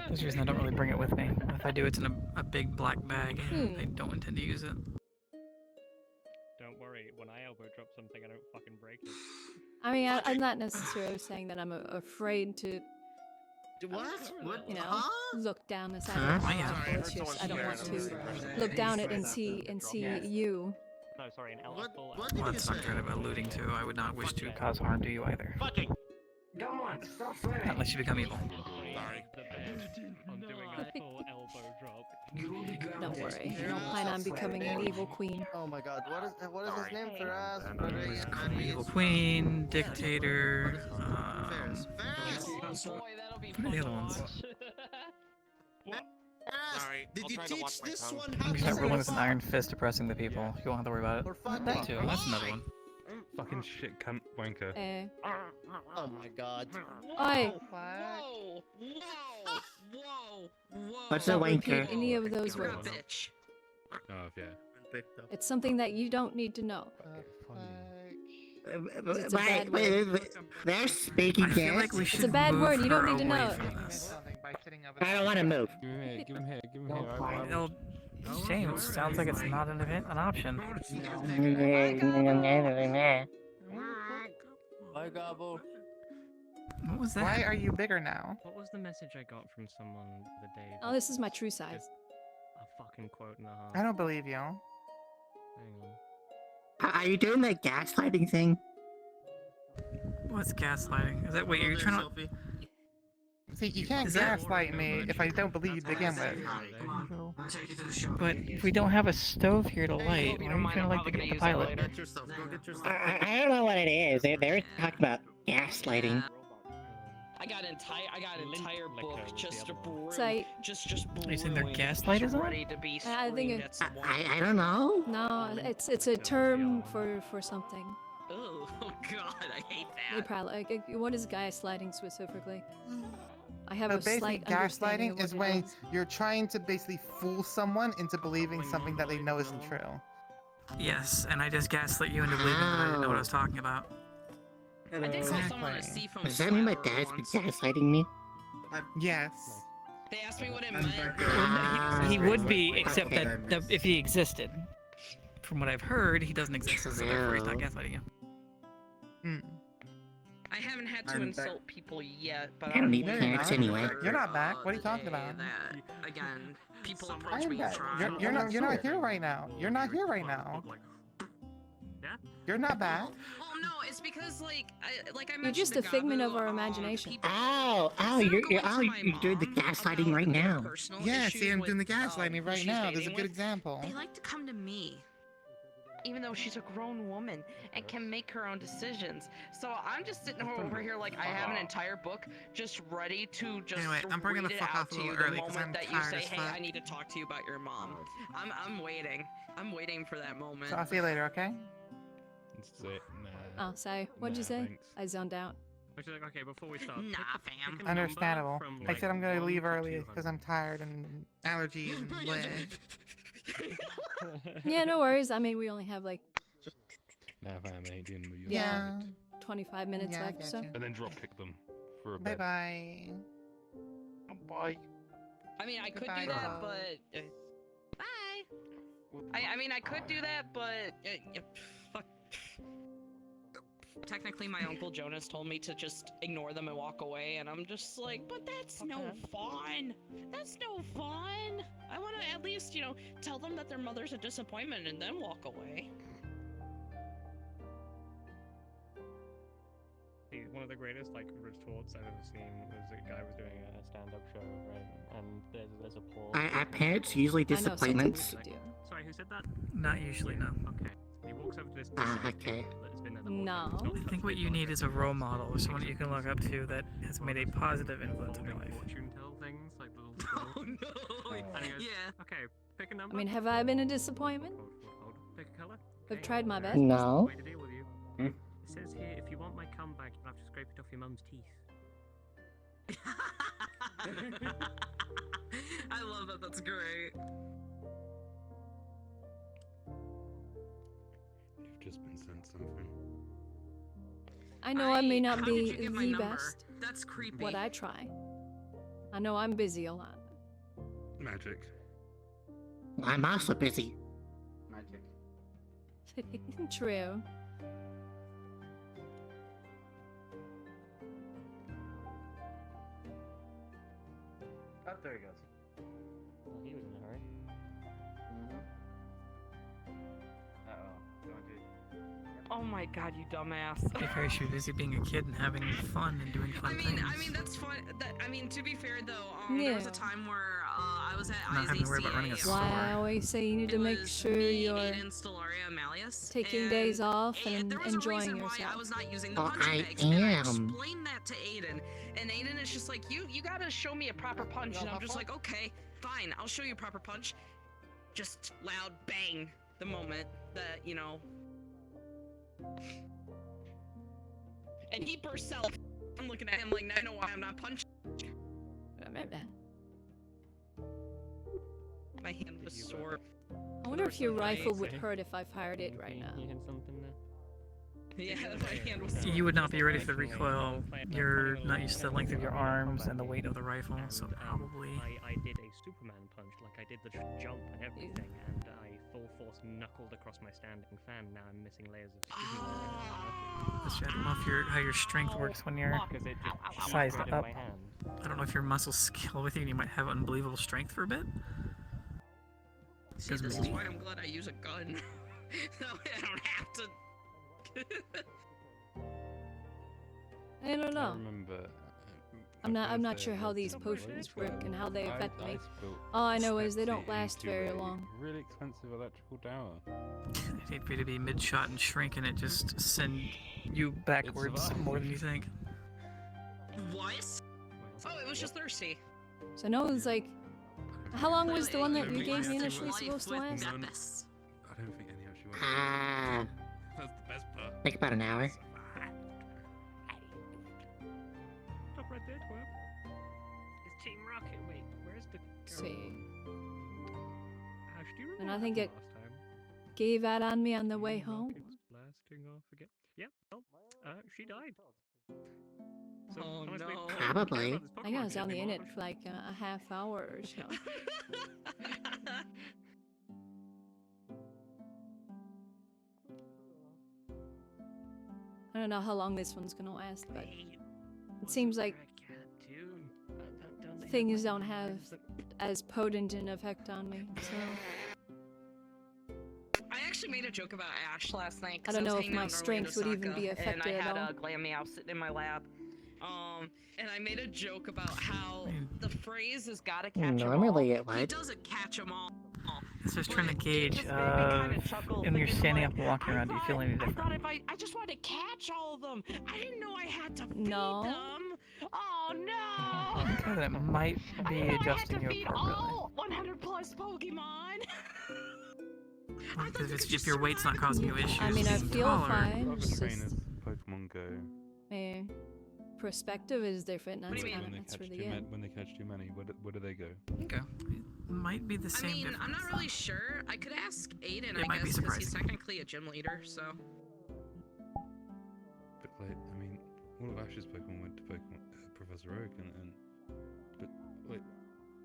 There's a reason I don't really bring it with me. If I do, it's in a big black bag, and I don't intend to use it.
Don't worry, when I elbow drop something, I don't fucking break it.
I mean, I'm not necessarily saying that I'm afraid to,
What?
you know, look down the side. It's just I don't want to look down it and see you.
No, sorry, an L.
What
Well, that's not kind of alluding to. I would not wish to cause harm to you either.
Go on, stop
Not
swearing.
unless you become evil.
I'm doing a full elbow drop.
Don't worry, I don't plan on becoming an evil queen.
Oh my god, what is his name for us?
Evil queen, dictator. What are the other ones?
Sorry, did you teach this one
I'm just not ruling as an iron fist oppressing the people. You won't have to worry about it. That too. That's another one.
Fucking shit cunt wanker.
Oh my god.
Oi!
Whoa! Whoa! Whoa! Whoa!
What's a
Don't repeat
wanker?
any of those
You're a
words.
bitch.
Oh, yeah.
It's something that you don't need to know. It's a bad
Wait,
word.
they're speaking
I feel
yes?
like we should
It's a bad
move
word. You don't
her
need to
away
know.
from this.
I don't want to move.
Give him here, give him here, give him here.
It'll James, sounds like it's not an option.
Bye, Gobble.
What was that?
Why are you bigger now?
What was the message I got from someone the day?
Oh, this is my true size.
A fucking quote and a half.
I don't believe you.
Hang on.
Are you doing the gaslighting thing?
What's gaslighting? Is that wait? Are you trying to?
See, you can't
Is that-
gaslight me if I don't believe you to begin with.
But if we don't have a stove here to light, why are you trying to like to get the pilot?
Get yourself, go get yourself.
I don't know what it is. They're talking about gaslighting.
I got an entire book just to
Say,
just
Are you saying their
brewing,
gaslight
just
is on?
ready to be
I think
screamed
it's-
at someone.
I don't know.
no, it's a term for something.
Oh god, I hate
They
that.
probably like, what is gaslighting specifically? I have
So
a slight
basically,
understanding of
gaslighting is
what it
when
is.
you're trying to basically fool someone into believing something that they know isn't true.
Yes, and I just gaslit you into believing that I didn't know what I was talking about.
I did call someone a
Exactly.
seafoam
Does that mean my
splatterer
dad's been
once.
gaslighting me?
Yes.
They asked me what it meant.
He would be, except that if he existed. From what I've heard, he doesn't exist, so therefore he's not gaslighting you.
Mm.
I haven't had to insult people yet, but
I don't
I'm
need
aware
parents anyway.
You're not back. What are you talking about?
that, again, people
I
approach
am
me
back.
trying.
You're not here right now. You're not here right now. You're not back.
Oh no, it's because like I
You're
mentioned
just
to
a figment of
Gabu,
our
the
imagination.
people-
You're doing the gaslighting right now.
personal
Yeah,
issues
see, I'm
with,
doing the gaslighting
who
right
she's
now. There's a
dating
good
with,
example.
They like to come to me. Even though she's a grown woman and can make her own decisions. So I'm just sitting over here like I have an entire book just ready to just
Anyway, I'm probably
read
gonna
it
fuck
out
off a
to you
little
the
early 'cause
moment
I'm
that you
tired
say,
as
hey,
fuck.
I need to talk to you about your mom. I'm waiting. I'm waiting for that moment.
So I'll see you later, okay?
That's it. Nah.
Oh, sorry. What'd you
Nah,
say?
thanks.
I zoned out.
Which is like, okay, before we start.
Nah, fam.
pick a
Understandable.
number from,
I
like,
said I'm gonna
1
leave
to
early
200.
because I'm tired and allergies and bleh.
Yeah, no worries. I mean, we only have like
Nah, fam, I ain't dealing with you.
Yeah.
25 minutes
Yeah, I
left, so.
getcha.
And then drop kick them for a
Bye
bit.
bye.
Bye.
I mean, I could
Goodbye,
do that,
love.
but bye. I mean, I could do that, but fuck. Technically, my uncle Jonas told me to just ignore them and walk away, and I'm just like, but that's no fun. That's no fun. I want to at least, tell them that their mother's a disappointment and then walk away.
one of the greatest like retorts I've ever seen was a guy was doing a stand-up show, right? And there's a pause.
Are parents usually disappointments?
Sorry, who said that?
Not usually, no.
Okay. He walks over to this.
Okay.
That's been there the whole
No.
time. It's
I think what you need is a role model or someone that you can look up to that has made a positive influence on your life.
Fortune tell things like little. Oh no! Yeah. Okay, pick a number.
I mean, have I been a disappointment?
Hold. Pick a color.
I've tried my best.
No.
Way to deal with you. It says here, if you want my comeback, you'll have to scrape it off your mum's teeth.
I love that. That's great.
You've just been sent something.
I know I may not
how
be
did you get my
the
number?
best,
That's creepy.
but I try. I know I'm busy a lot.
Magic.
I'm also busy.
Magic.
True.
Oh, there he goes.
Well, he was in a hurry.
Uh-oh. Going to...
Oh my god, you dumbass.
If I should be busy being a kid and having fun and doing fun things.
I mean that's fun. I mean, to be fair though, there was a time where I was at
Not having to worry about running a
IZCA.
store.
Why I always say you need to make sure you're
Aiden, Stellaria, Malleus,
taking days off and
there was
enjoying
a reason why I
yourself.
was not using the
Oh,
punching
I
bags. And I
am.
explained that to Aiden, and Aiden is just like, you gotta show me a proper punch, and I'm just like, okay, fine, I'll show you a proper punch. Just loud bang the moment that, you know. And he bursts out. I'm looking at him like, now I know why I'm not punching. My hand was sore.
I wonder if your rifle would hurt if I fired it right now.
You hit something there?
Yeah, my hand was sore.
You would not be ready for the recoil. You're not used to the length of your arms and the weight of the rifle, so probably.
I did a Superman punch, like I did the jump and everything, and I full force knuckled across my standing fan. Now I'm missing layers of Superman.
I don't know if how your strength works when you're sized up. I don't know if your muscles scale with you and you might have unbelievable strength for a bit.
See, this is why I'm glad I use a gun. That way I don't have to.
I don't know.
remember.
I'm not sure how these potions work and how they affect me. All I know is they don't last very long.
Really expensive electrical tower.
I hate for you to be mid-shot and shrink and it just send you backwards more than you think.
What? Oh, it was just thirsty.
So no one's like, how long was the one that you gave me initially supposed to last?
I don't think any actually went.
Ah,
That's the best part.
like about an hour.
Stop right there, twerp. It's Team Rocket. Wait, where's the?
See.
Ash, do you remember
And I
what
think
happened
it
last time?
gave out on me on the way home.
Rockets blasting off again. Yeah. Well, she died. So,
Oh,
honestly,
no.
Probably.
I think I was on the internet for like a half hour or so. I don't know how long this one's gonna last, but it seems like things don't have as potent an effect on me, so...
I actually made a joke about Ash last night.
I don't know if my
out in
strength would even be
Osaka,
affected
and I
at
had
all.
a glam meow sitting in my lap. And I made a joke about how the phrase is gotta catch 'em all.
Normally it
He
would.
doesn't catch 'em all.
It's just trying to gauge
chuckles,
when you're
thinking
standing
like,
up and walking around, do you feel any
I
different?
thought if I just wanted to catch all of them. I didn't know I had to feed
No.
them. Oh no!
Okay, that might be adjusting you appropriately.
All 100 plus Pokemon.
Because if your weight's not causing you issues,
I mean, I
being
feel
taller,
fine.
Other
It's just
trainers, Pokemon Go.
my perspective is different. That's kind
When
of
they
that's
catch
really it.
when they catch too many, where do they go?
Okay. It might be the
I
same
mean,
difference.
I'm not really sure. I could ask Aiden,
It
I
might be
guess, because he's
surprising.
technically a gym leader, so.
But like, I mean, all of Ash's Pokemon went to Professor Oak, but like,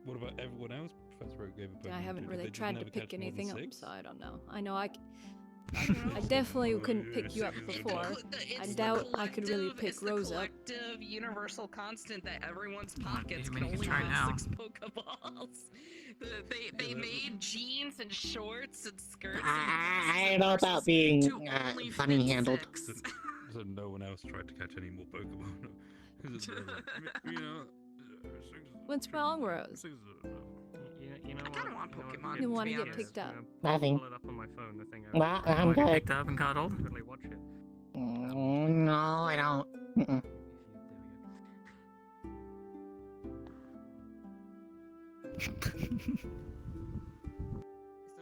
what about everyone else? Professor Oak gave a Pokemon.
I haven't
to? Did
really
they just
tried to
never
pick
catch more than
anything up,
6?
so I don't know. I know I definitely couldn't pick you up before. I doubt I could really pick Rose up.
Collective universal constant that everyone's pockets
I
can
mean, you
only
can try
hold
now.
6 Pokeballs. They made jeans and shorts and skirts.
I don't know about being funny handled.
The So no one else tried to catch any more Pokemon.
What's wrong, Rose?
You know
I kind of want Pokemon.
You want
to
to
be
get
honest.
picked up?
Nothing.
Pull it up on my phone. The thing.
Well, I'm good.
Picked up and cuddled.
Really watch it.
No, I don't. Mm-mm.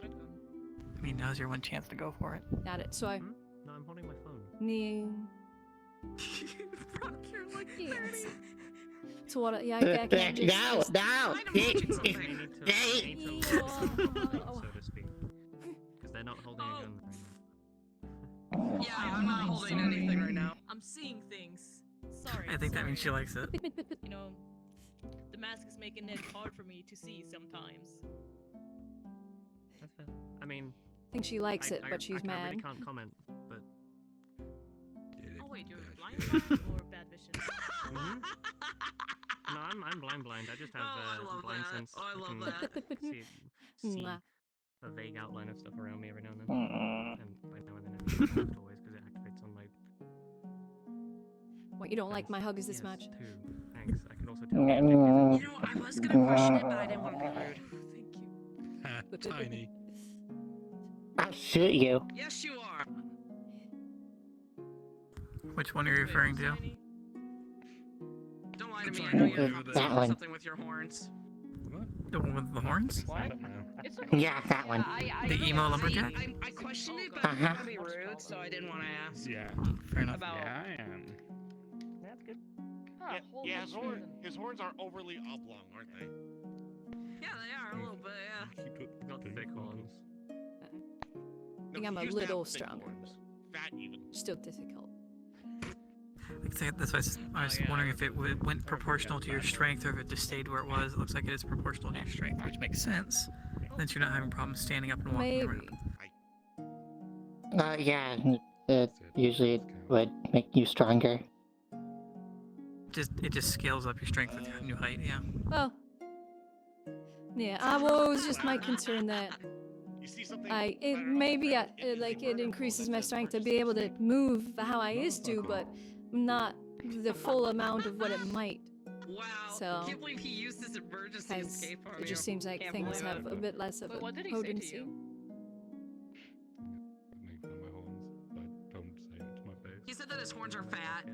I mean, now's your one chance to go for it.
Got it. So I.
No, I'm holding my phone.
Brock, you're like
Yes. So what? Yeah, I can't just.
No.
They need to so to speak, because they're not holding a gun right now.
Yeah, I'm not holding anything right now.
I'm seeing things. Sorry.
I think that means she likes it.
You know, the mask is making it hard for me to see sometimes.
That's fair. I mean,
I think she likes it, but she's
I
mad.
really can't comment, but.
Oh wait, you're blind or bad vision?
No, I'm blind. I just have blind sense.
Oh, I love
can see
Mwah.
a vague outline of stuff around me every now and then. And by now and then, not always, because it activates on my.
What, you don't like my huggies this much?
Too. Thanks. I can also tell.
You know, I was gonna question it, but I didn't want to be rude.
Thank you.
Tiny.
I'll shoot you.
Yes, you are.
Which one are you referring to?
Don't lie to me. I know you have
That one.
something with your horns.
The one with the horns?
It's okay.
Yeah, that one.
The emo lumberjack?
I questioned it, but I didn't want to be rude, so I didn't want to ask.
Yeah.
Fair enough.
About
I am.
That's good.
Yeah, his horns are overly oblong, aren't they?
Yeah, they are a little bit. Yeah.
Got thick horns.
I think I'm a
he used to have
little
thick
stronger.
horns. Fat even.
Still difficult.
That's why I was wondering if it went proportional to your strength or if it just stayed where it was. It looks like it is proportional to your strength, which makes sense. Since you're not having problems standing up and walking
Maybe.
around.
Yeah, it usually would make you stronger.
It just scales up your strength with your new height, yeah.
Well, yeah, I was just my concern that it increases my strength to be able to move how I used to, but not the full amount of what it might.
Wow.
So,
I can't believe he used his emergency escape on
it just seems like
Can't
things
believe
have
it.
a bit less of
Wait,
a
what did he say to
potency.
you?
Make fun of my horns, but don't say it to my face.
He said that his horns are fat.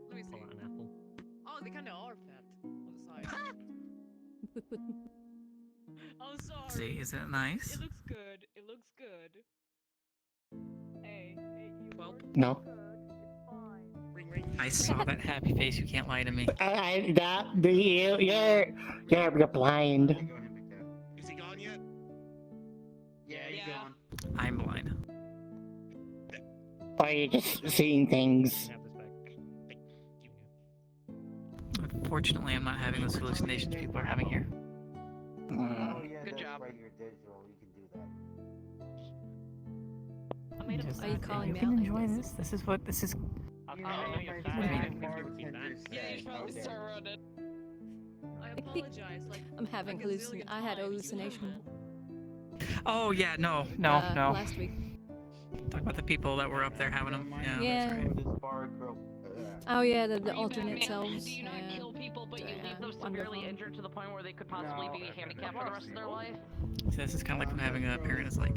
Let me see.
Pull out an apple.
Oh, they kind of are fat on the side. I'm sorry.
See, isn't it nice?
It looks good. It looks good. Hey, you
No.
I saw that happy face. You can't lie to me.
You're blind.
Is he gone yet?
Yeah, he's gone.
I'm blind.
Or you're just seeing things.
Unfortunately, I'm not having those hallucinations people are having here.
Good job.
Are you calling me
You
out
can
like
enjoy
this?
this. This is what this is.
Yeah, you probably start running.
I apologize. Like,
I'm having I had hallucination.
Oh yeah, no.
Last week.
Talk about the people that were up there having them. Yeah.
Yeah.
That's right.
Oh yeah, the alternate selves.
Do you not
yeah.
kill people, but you leave them severely injured to the point where they could possibly be handicapped for the rest of their life?
So this is kind of like when having a parent is like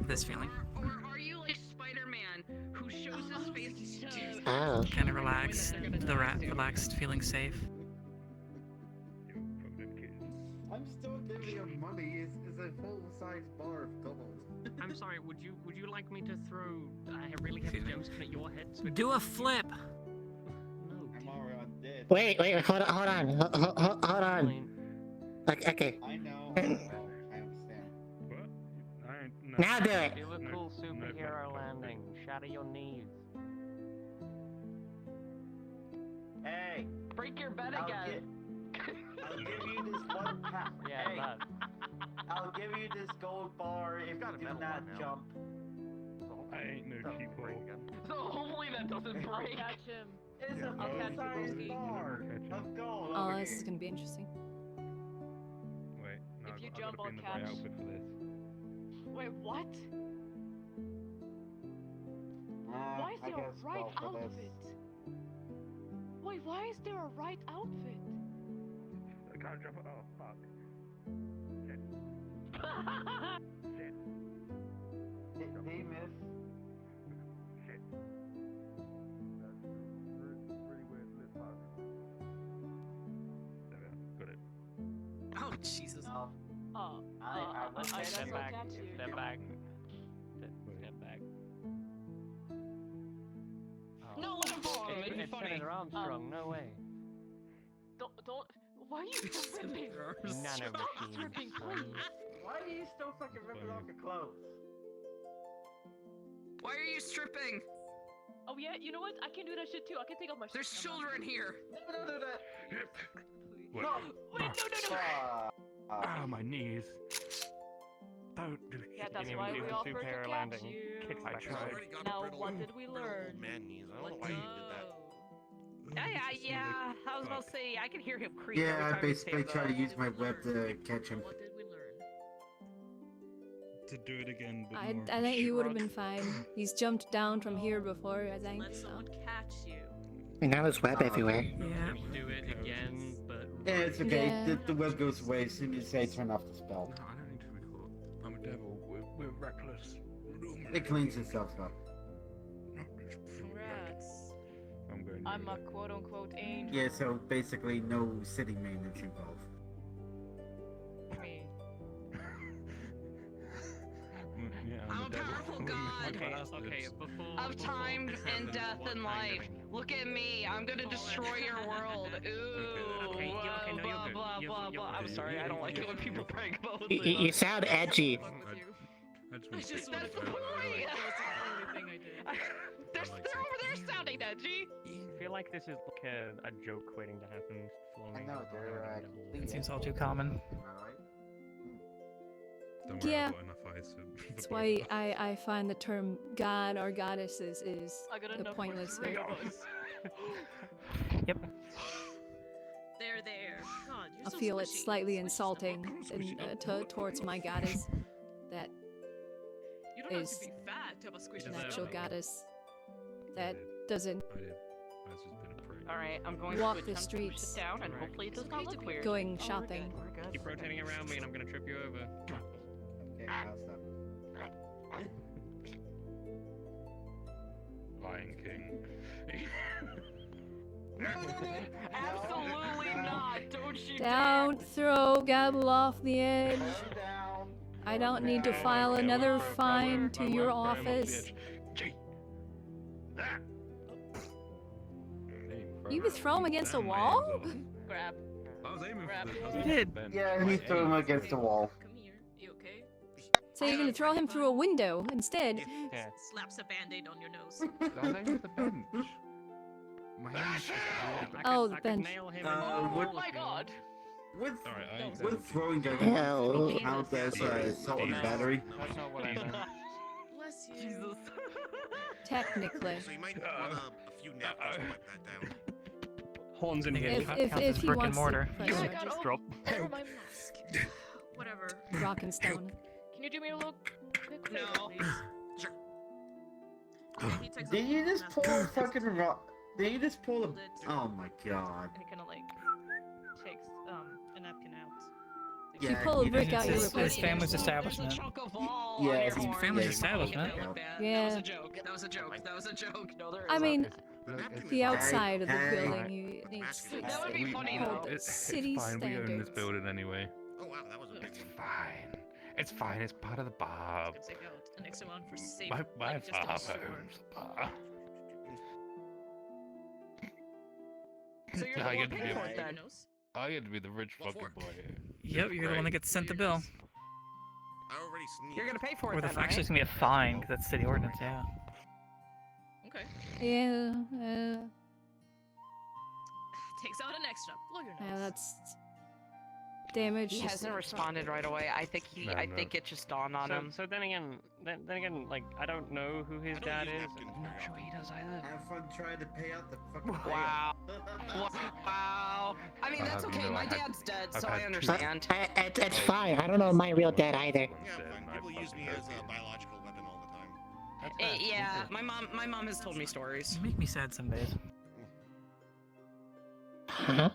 this feeling.
Or are you like Spider-Man, who shows his face to
Oh.
Kind of relaxed, relaxed, feeling safe.
I'm still giving him money. It's a full-size bar of gold.
I'm sorry. Would you like me to throw really heavy gemstone at your head? So
Do a flip.
I'm already dead.
Wait, hold on. Okay.
I know. I understand.
Now do it.
Do a cool superhero landing. Shatter your knees.
Hey,
break your bed
I'll
again.
I'll give you this one pack.
Yeah,
hey,
that.
I'll give you this gold bar if you do not jump.
I ain't no cheap hole.
So hopefully that doesn't break.
catch him.
It's a
I'll catch you,
full-size
Broski.
bar of gold.
Oh,
over
this
here.
is gonna be interesting.
Wait, no,
If you
I
jump,
gotta be
I'll
in the right
catch.
outfit for this.
Wait, what?
there a right outfit? Wait, why is there a right outfit?
I can't drop it. Oh, fuck. Shit. Shit.
Hey, miss.
Shit. That's really weird. Lift up. There we are. Got it.
Oh, Jesus.
I guess
Step
I'll
back.
catch you.
Step back. Step back.
No, let him fall.
It
It'd be
said
funny.
Armstrong. No way.
Don't. Why are you stripping?
Nano
Stop
machine.
stripping, please.
Why are you still fucking ripping off your clothes?
Why are you stripping?
Oh yeah, you know what? I can do that shit too. I can take off my.
There's children here.
No, do that.
What?
No.
Wait, no.
Ah, my knees. Don't do it.
Yeah, that's
Didn't
why
even
we
do the
offered to
super
catch
landing.
you.
Kicks back
Already
right.
got
Now,
a brittle,
what did we
brittle
learn?
old man knees. I don't know why you did that.
Yeah. I was about to say I can hear him creak.
Yeah,
every
I
time you say
basically try to
that.
use my web to catch him.
What did we learn?
To do it again, but
I
more
think he would have
shrug.
been fine. He's jumped down from here before, I think.
Let
So.
someone catch you.
And now there's web everywhere.
Yeah. Do it again, but.
Yeah, it's okay.
Yeah.
The web goes away as soon as you say turn off the spell.
No, I don't need to be caught. I'm a devil. We're reckless.
It cleans itself up.
Congrats.
I'm going.
I'm a quote-unquote angel.
Yeah, so basically no city maintenance involved.
Me.
Yeah,
I'm a powerful god
Okay, before.
Of time and death and life. Look at me. I'm gonna destroy your world. Ooh.
Okay, no, you're
blah,
good.
blah,
You're
blah,
good.
blah. I'm sorry. I don't like it when people brag about
You
things.
sound edgy.
I
just
That's the point.
That was the only thing I did.
They're over there sounding edgy.
I feel like this is like a joke waiting to happen for me.
I know, they're
It seems all too common.
Don't worry,
Yeah.
I've got enough ice for
That's
both
why
of us.
I find the term god or goddess is
I got
a
enough
pointless
for 3
thing.
of us.
Yep.
There. God, you're
I
so
feel it's
squishy.
slightly
Squish
insulting
them.
towards my goddess. That
You don't have
is
to be fat to have a squishy
an
deserve
actual
it.
goddess that doesn't
I did. I've just been a prick.
All right, I'm going
walk
to
the
attempt to
streets
sit down, and
Right.
hopefully it does not look weird.
going
Oh,
shopping.
We're good.
Keep rotating around me and I'm gonna trip you over.
Okay, I'll stop.
Lion King.
Absolutely not. Don't you
Don't throw Gabble off the edge. I don't need to file another fine to your office. You would throw him against a wall?
Grab.
I was aiming
Grab.
for this.
You did.
Yeah, he threw him against the wall.
Come here. You okay?
So you're gonna throw him through a window instead?
Yeah.
Slaps a band-aid on your nose.
I was aiming for the bench. My hand's just
Oh, the
I could
bench.
nail him
Oh
Oh my god.
With
Alright,
with throwing the
Hell.
count as assault and battery.
That's not what I meant.
Bless you.
Technically.
So you might want a few napkins to wipe that down.
Horns in
If-
here.
Counts
if
as
he
brick and
wants to
mortar.
press
Oh my
charges.
god.
Drop.
Oh, my mask. Whatever.
Rock and stone.
Can you do me a little quick favor,
No.
please? He takes
Did you just
mask
pull a
off.
fucking rock? Did you just pull a?
Hold it.
Oh my god.
And he kind of like takes a napkin out.
If you
Yeah,
pull a
you
brick
didn't
out,
say
you
It's
replace
his
it.
family's establishment.
There's a chunk of wall
Yeah,
on your
it's
horn.
family's
Yeah,
establishment.
that looked bad.
Yeah.
That was a joke. That was a joke. That was a joke. No, there
I
isn't.
mean,
The napkin
the
is fine.
outside of the
Hey.
building, you needs to
That would be funny,
hold
though.
the city
it's fine. We own
standards.
this building anyway.
Oh wow, that was a big
It's
one.
fine. It's fine. It's part of the bar.
Let's take out an extra one for safe.
My
like, just to be
father
sure.
owns the bar.
So you're
I
the one
get to
paying
be
for
a-
it then.
I get to be the rich
What
fucking
for?
boy here.
Yep, you're the one that gets sent the bill.
I already sneezed.
You're gonna pay for it
Or the
then,
actually,
right?
it's gonna be a fine because that's city ordinance. Yeah.
Okay.
Yeah,
Takes out an extra. Blow your nose.
yeah, that's damage.
He hasn't responded right away. I think
No,
I
no.
think it just dawned on him.
So then again, like I don't know who his
I don't
dad
use
is.
napkins
I'm not
very
sure he does either.
Have fun trying to pay out the fucking.
Wow. Wow. I mean,
I
that's
have
okay.
no-
My
I had-
dad's dead,
I've
so
had
I
two-
understand.
It's fine. I don't know my real dad either.
Yeah, fine. People use me as a biological weapon all the time.
Yeah, my mom has told me stories.
You make me sad some days.
Huh?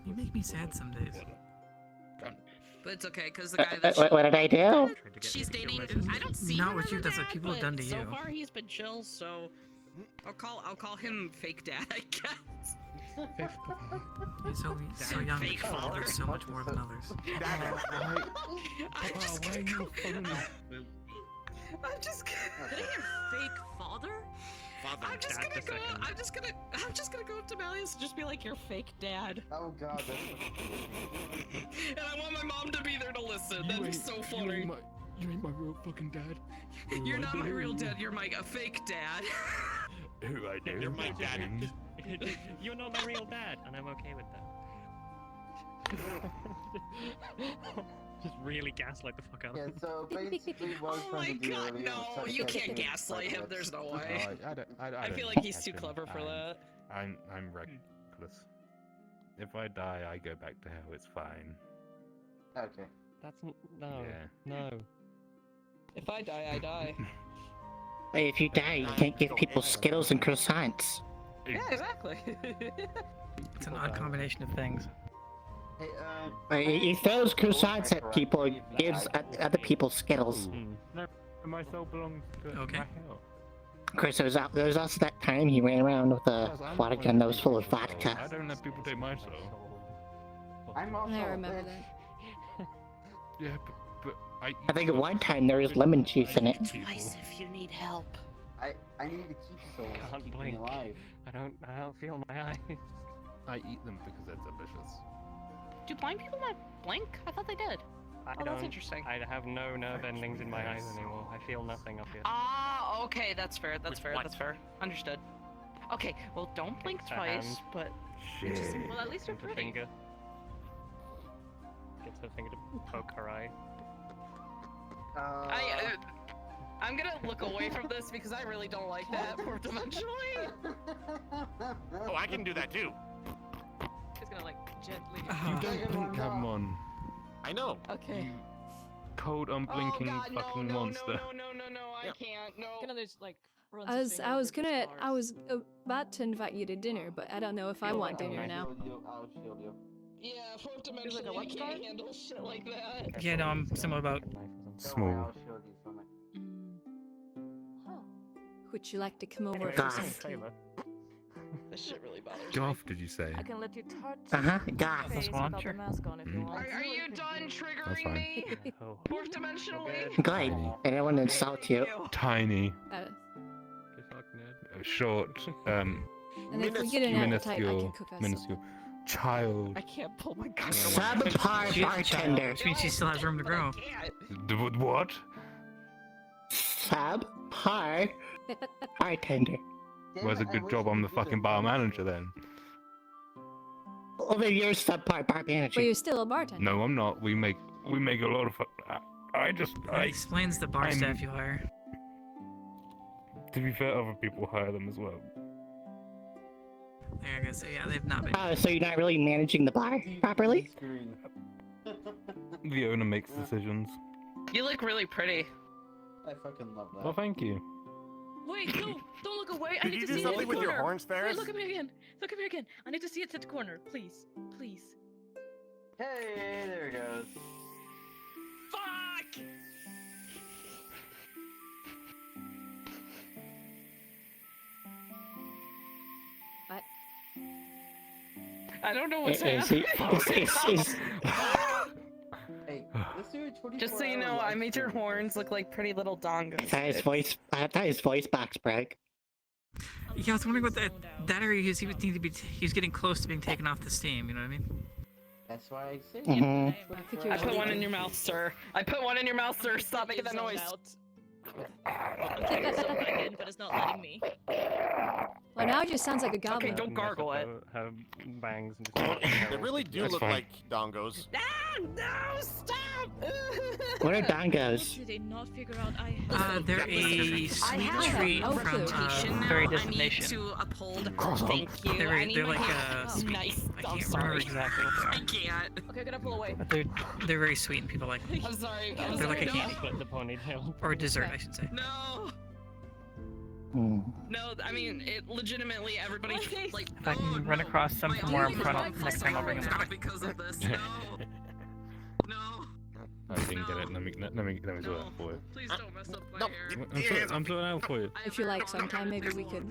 You make me sad some days.
But it's okay, because the guy that
What did I do?
she's dating, I don't see
Not
him
what
as
you-
a
that's what
dad,
people have
but
done to
so
you.
far he's been chill, so I'll call him fake dad, I guess.
He's so young,
Fake
but
father.
father so much more than others.
I'm just gonna go. I'm just gonna.
Did I hear fake father?
I'm just gonna go up to Malleus and just be like, "You're fake dad."
Oh god, that's
And I want my mom to be there to listen. That'd be so funny.
You ain't my real fucking dad.
You're not my real dad. You're a fake dad.
Who I know.
You're my daddy.
You're not my real dad, and I'm okay with that. Just really gaslight the fuck out of
yeah.
him.
So basically, what I was
Oh
trying
my
to do
god,
earlier was
no!
try to
You
catch
can't
him in
gaslight him.
fight
There's no
clubs.
way.
I
feel
don't
like he's
catch
too
him.
clever for that.
I'm reckless. If I die, I go back to hell. It's fine.
Okay.
That's no,
Yeah.
no.
If I die, I die.
Wait, if you die, you can't give people Skittles and croissants.
Yeah, exactly.
It's an odd combination of things.
Hey,
He throws croissants at people and gives other people Skittles.
No, my soul belongs to
Okay.
my hell.
Of course, there was also that time he ran around with a water gun that was full of vodka.
I don't let people take my soul.
I'm also.
I remember that.
Yeah, but
I think at one time there was lemon juice in it.
Twice if you need help.
I need to keep souls to
Can't
keep me
blink.
alive.
I don't feel my eyes.
I eat them because they're delicious.
Do blind people not blink? I thought they did.
I
That's
don't.
interesting.
I have no nerve endings in my eyes anymore. I feel nothing up here.
Ah, okay, that's fair. That's
With
fair.
what?
That's fair. Understood. Okay, well, don't blink
It's a
twice,
hand.
but
Shit.
Well, at least you're
Gets her
pretty.
finger. Gets her finger to poke her eye.
I'm gonna look away from this because I really don't like that fourth dimensionally.
Oh, I can do that too.
Just gonna like gently.
You don't blink, come on.
I know.
Okay.
Cold, unblinking
Oh god,
fucking
no,
monster.
No, I can't. No.
Gonna just like run
I was about to invite you to dinner, but I don't know if I want dinner now.
I'll shield you.
Yeah, fourth dimensionally, I can't handle shit like that.
Yeah, no, I'm similar about.
Small.
I'll shield you from it.
Would you like to come over
God.
for some tea?
This shit really bothers me.
Goth, did you say?
I can let you touch
Uh-huh, goth.
face
one.
without the mask on if you want.
Are you done
That's
triggering
fine.
me?
Oh.
Fourth dimensionally?
Good. I don't want to insult you.
Tiny,
Uh,
Good fuck, Ned.
short,
and if we get an appetite, I can
minuscule,
cook us
minuscule, child.
I can't pull my gun.
Subpar bartender.
Which means she still has room to grow.
What?
Subpar bartender.
Well, it's a good job I'm the fucking bar manager then.
Well, then you're subpar bar manager.
But you're still a bartender.
No, I'm not. We make a lot of.
It explains the bar staff you hire.
To be fair, other people hire them as well.
Yeah, I guess, yeah, they've not been.
So you're not really managing the bar properly?
The owner makes decisions.
You look really pretty.
I fucking love that.
Well, thank you.
Wait, no, don't look away. I
Did
need
you
to
do
see it at the
something with your
corner.
horns, Ferris?
Wait, look at me again. Look at me again. I need to see it at the corner, please, please.
Hey, there it goes.
Fuck!
What?
I don't know what's
Is
happening.
Hey, let's do a 24
Just so you know, I made your horns look like pretty little dongos.
I thought his voice box broke.
Yeah, I was wondering what that area he would need to be. He's getting close to being taken off the steam. You know what I mean?
That's why I said.
Mhm.
I put one in your mouth, sir. I put one in your mouth, sir. Stop making that noise.
I'm trying to zone back in, but it's not letting me.
Well, Oh, now it just sounds like a goblin.
Okay, don't gargle it. Her bangs and just.
They really do look like dongos.
Ah, no, stop!
What are dongos?
Did they not figure out I
They're a sweet treat from a very distant nation.
To uphold. Thank you.
They're,
I need
they're
my
like
cat. Nice.
I
I'm
can't remember
sorry.
exactly what they are.
I can't.
Okay, I'm gonna pull away.
But they're very sweet and people like them.
I'm sorry.
They're like a candy.
Split the ponytail.
Or a dessert, I should say.
No. No, I mean, it legitimately, everybody, like,
If I can run across some from where I'm from, next time I'll bring them back.
because of this. No.
I didn't get it. Let me do that for you.
Please don't mess up my hair.
I'm filling out for you.
If you like, sometime maybe we could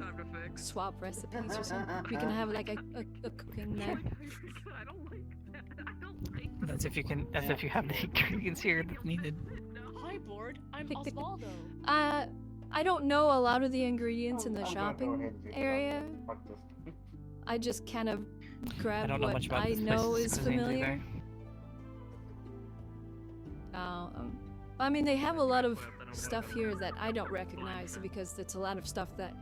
swap recipes or something. We can have like a cooking night.
I don't like that. I don't like
That's if you can. That's if you have the ingredients here that's needed.
Hi, board. I'm Osvaldo.
I don't know a lot of the ingredients in the shopping area. I just kind of grab
don't know
what
much about
I
this
know
place's
is
cuisine
familiar. I mean, they have a lot of stuff here that I don't recognize because it's a lot of stuff that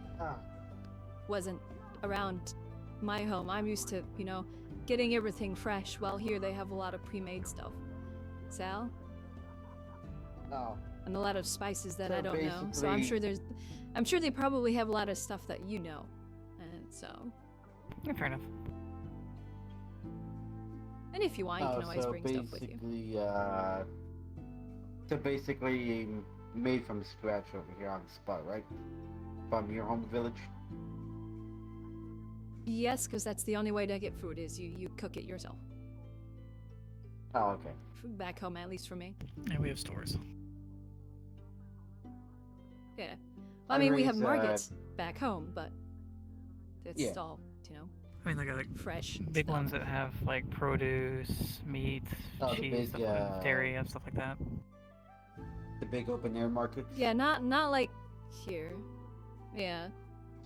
wasn't around my home. I'm used to, you know, getting everything fresh, while here they have a lot of pre-made stuff. Sal?
No.
And a lot of spices that
So
I don't know. So I'm sure they probably have a lot of stuff that you know. And so.
Yeah, fair enough.
And if you want, you can always bring stuff with you.
So basically, made from scratch over here on the spot, right? From your home village.
Yes, because that's the only way to get food is you cook it yourself.
Oh, okay.
Back home, at least for me.
And we have stores.
Yeah. Well, I mean, we have
raise,
markets back home, but it's
Yeah.
all, you know,
I mean, like
fresh.
big ones that have like produce, meat,
Oh, the
cheese,
big,
stuff like dairy, and stuff like that.
The big open air markets.
Yeah, not like here. Yeah.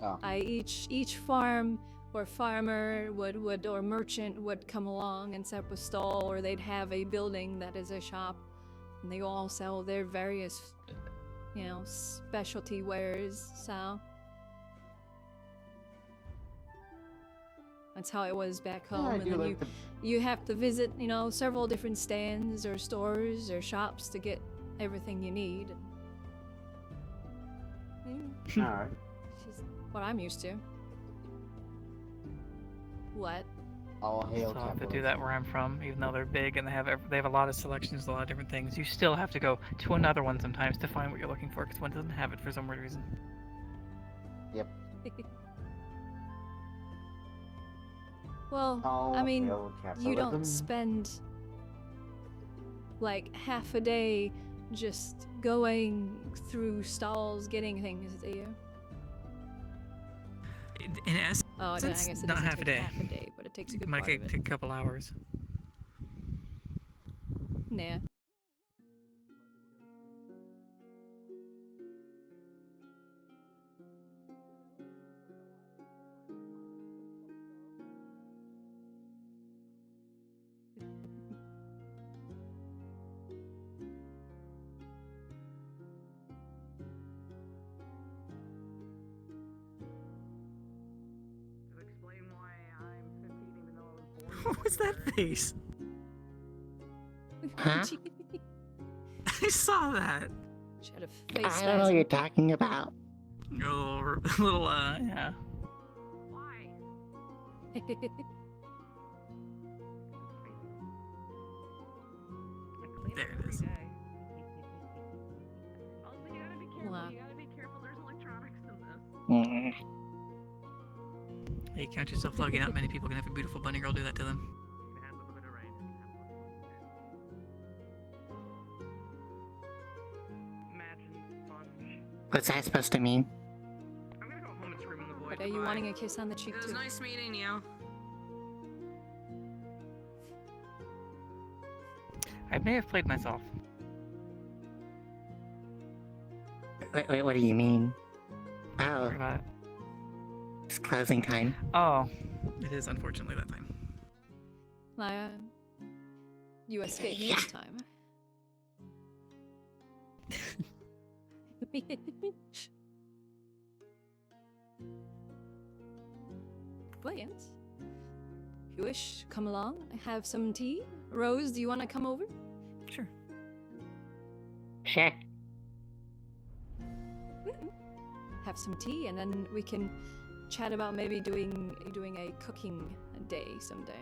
Oh.
Each farm or farmer would or merchant would come along and set up a stall, or they'd have a building that is a shop, and they all sell their various, you know, specialty wares. So that's how it was back home.
I
And
do
then
like
you have to visit, you know, several different stands or stores or shops to get everything you need.
Alright.
Which is what I'm used to. What?
All hail
So I'll have to do
capitalism.
that where I'm from, even though they're big and they have a lot of selections, a lot of different things. You still have to go to another one sometimes to find what you're looking for, because one doesn't have it for some weird reason.
Yep.
Well,
All
I mean,
hail
you don't
capitalism.
spend like half a day just going through stalls getting things, do you?
In essence,
Oh, I guess it
not
doesn't
half a
take
day.
half a day, but it takes a good
It might
part of it.
take a couple hours.
Nah.
Explain why I'm 15 even though I was born.
What was that face?
Huh?
I saw that.
She had a face
I don't know what
spasm.
you're talking about.
Little, yeah.
Why?
There it is.
Also, you gotta be careful.
Wow.
You gotta be careful. There's electronics in this.
Mm.
Hey, count yourself lucky. Not many people can have a beautiful bunny girl do that to them.
What's that supposed to mean?
I'm gonna go home and scream in the void.
But are you wanting a kiss on the cheek
It was
too?
nice meeting you.
I may have played myself.
Wait, what do you mean? Oh,
Sorry about it.
it's closing time.
Oh, it is unfortunately that time.
Laya, you escaped
Yeah.
this time. But yes, if you wish, come along. Have some tea. Rose, do you want to come over?
Sure.
Sure.
Have some tea, and then we can chat about maybe doing a cooking day someday.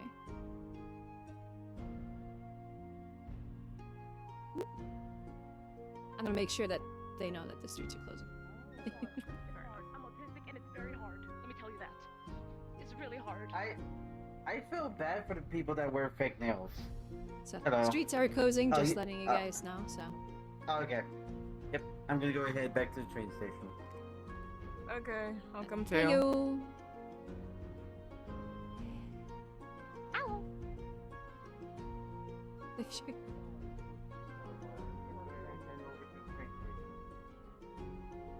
I'm gonna make sure that they know that the streets are closing.
I'm autistic and it's very hard. Let me tell you that. It's really hard.
I feel bad for the people that wear fake nails.
So
Hello.
streets are closing.
Oh,
Just
you-
letting you guys know. So.
Okay. Yep, I'm gonna go ahead back to the train station.
Okay, I'll come too.
Thank you.
Ow.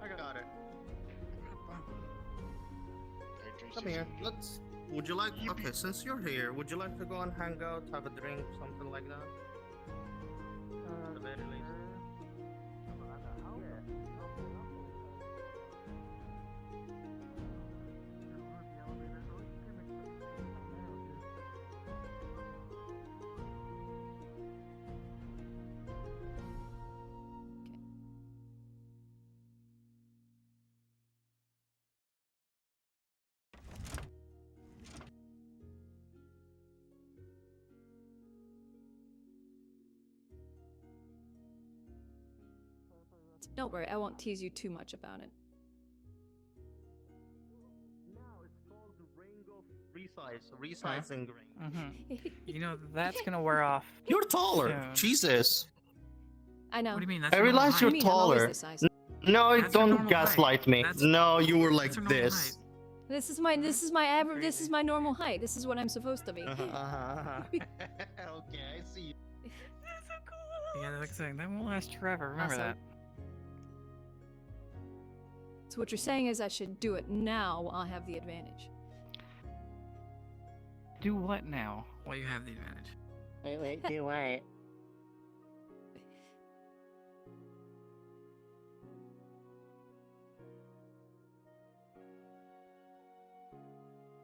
I got it. Come here. Let's. Would you like? Okay, since you're here, would you like to go and hang out, have a drink, something like that? At the very least.
Don't worry, I won't tease you too much about it.
Resizing ring.
You know, that's gonna wear off.
You're taller.
soon.
Jesus.
I know.
What do you mean? That's
I
your normal
realize
height.
you're
I mean, I'm always
taller.
this size.
No,
That's your
don't
normal
gaslight
height.
me.
That's-
No, you were like
that's your normal
this.
This is my average. This is my normal height. This is what I'm supposed to be.
Okay, I see you.
Yeah, like I said, that won't last forever. Remember
Awesome.
that.
So what you're saying is I should do it now while I have the advantage.
Do what now? While you have the advantage.
Wait, do what?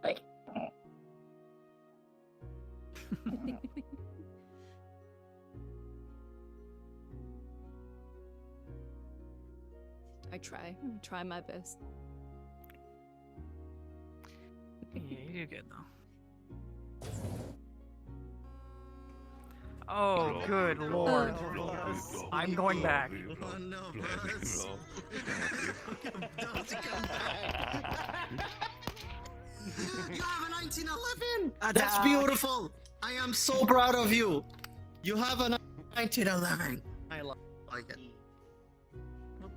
Like.
I try my best.
Yeah, you do good though. Oh, good lord. I'm going back.
Oh no, Buzz. You have a 1911! That's beautiful! I am so proud of you! You have a 1911! I like it.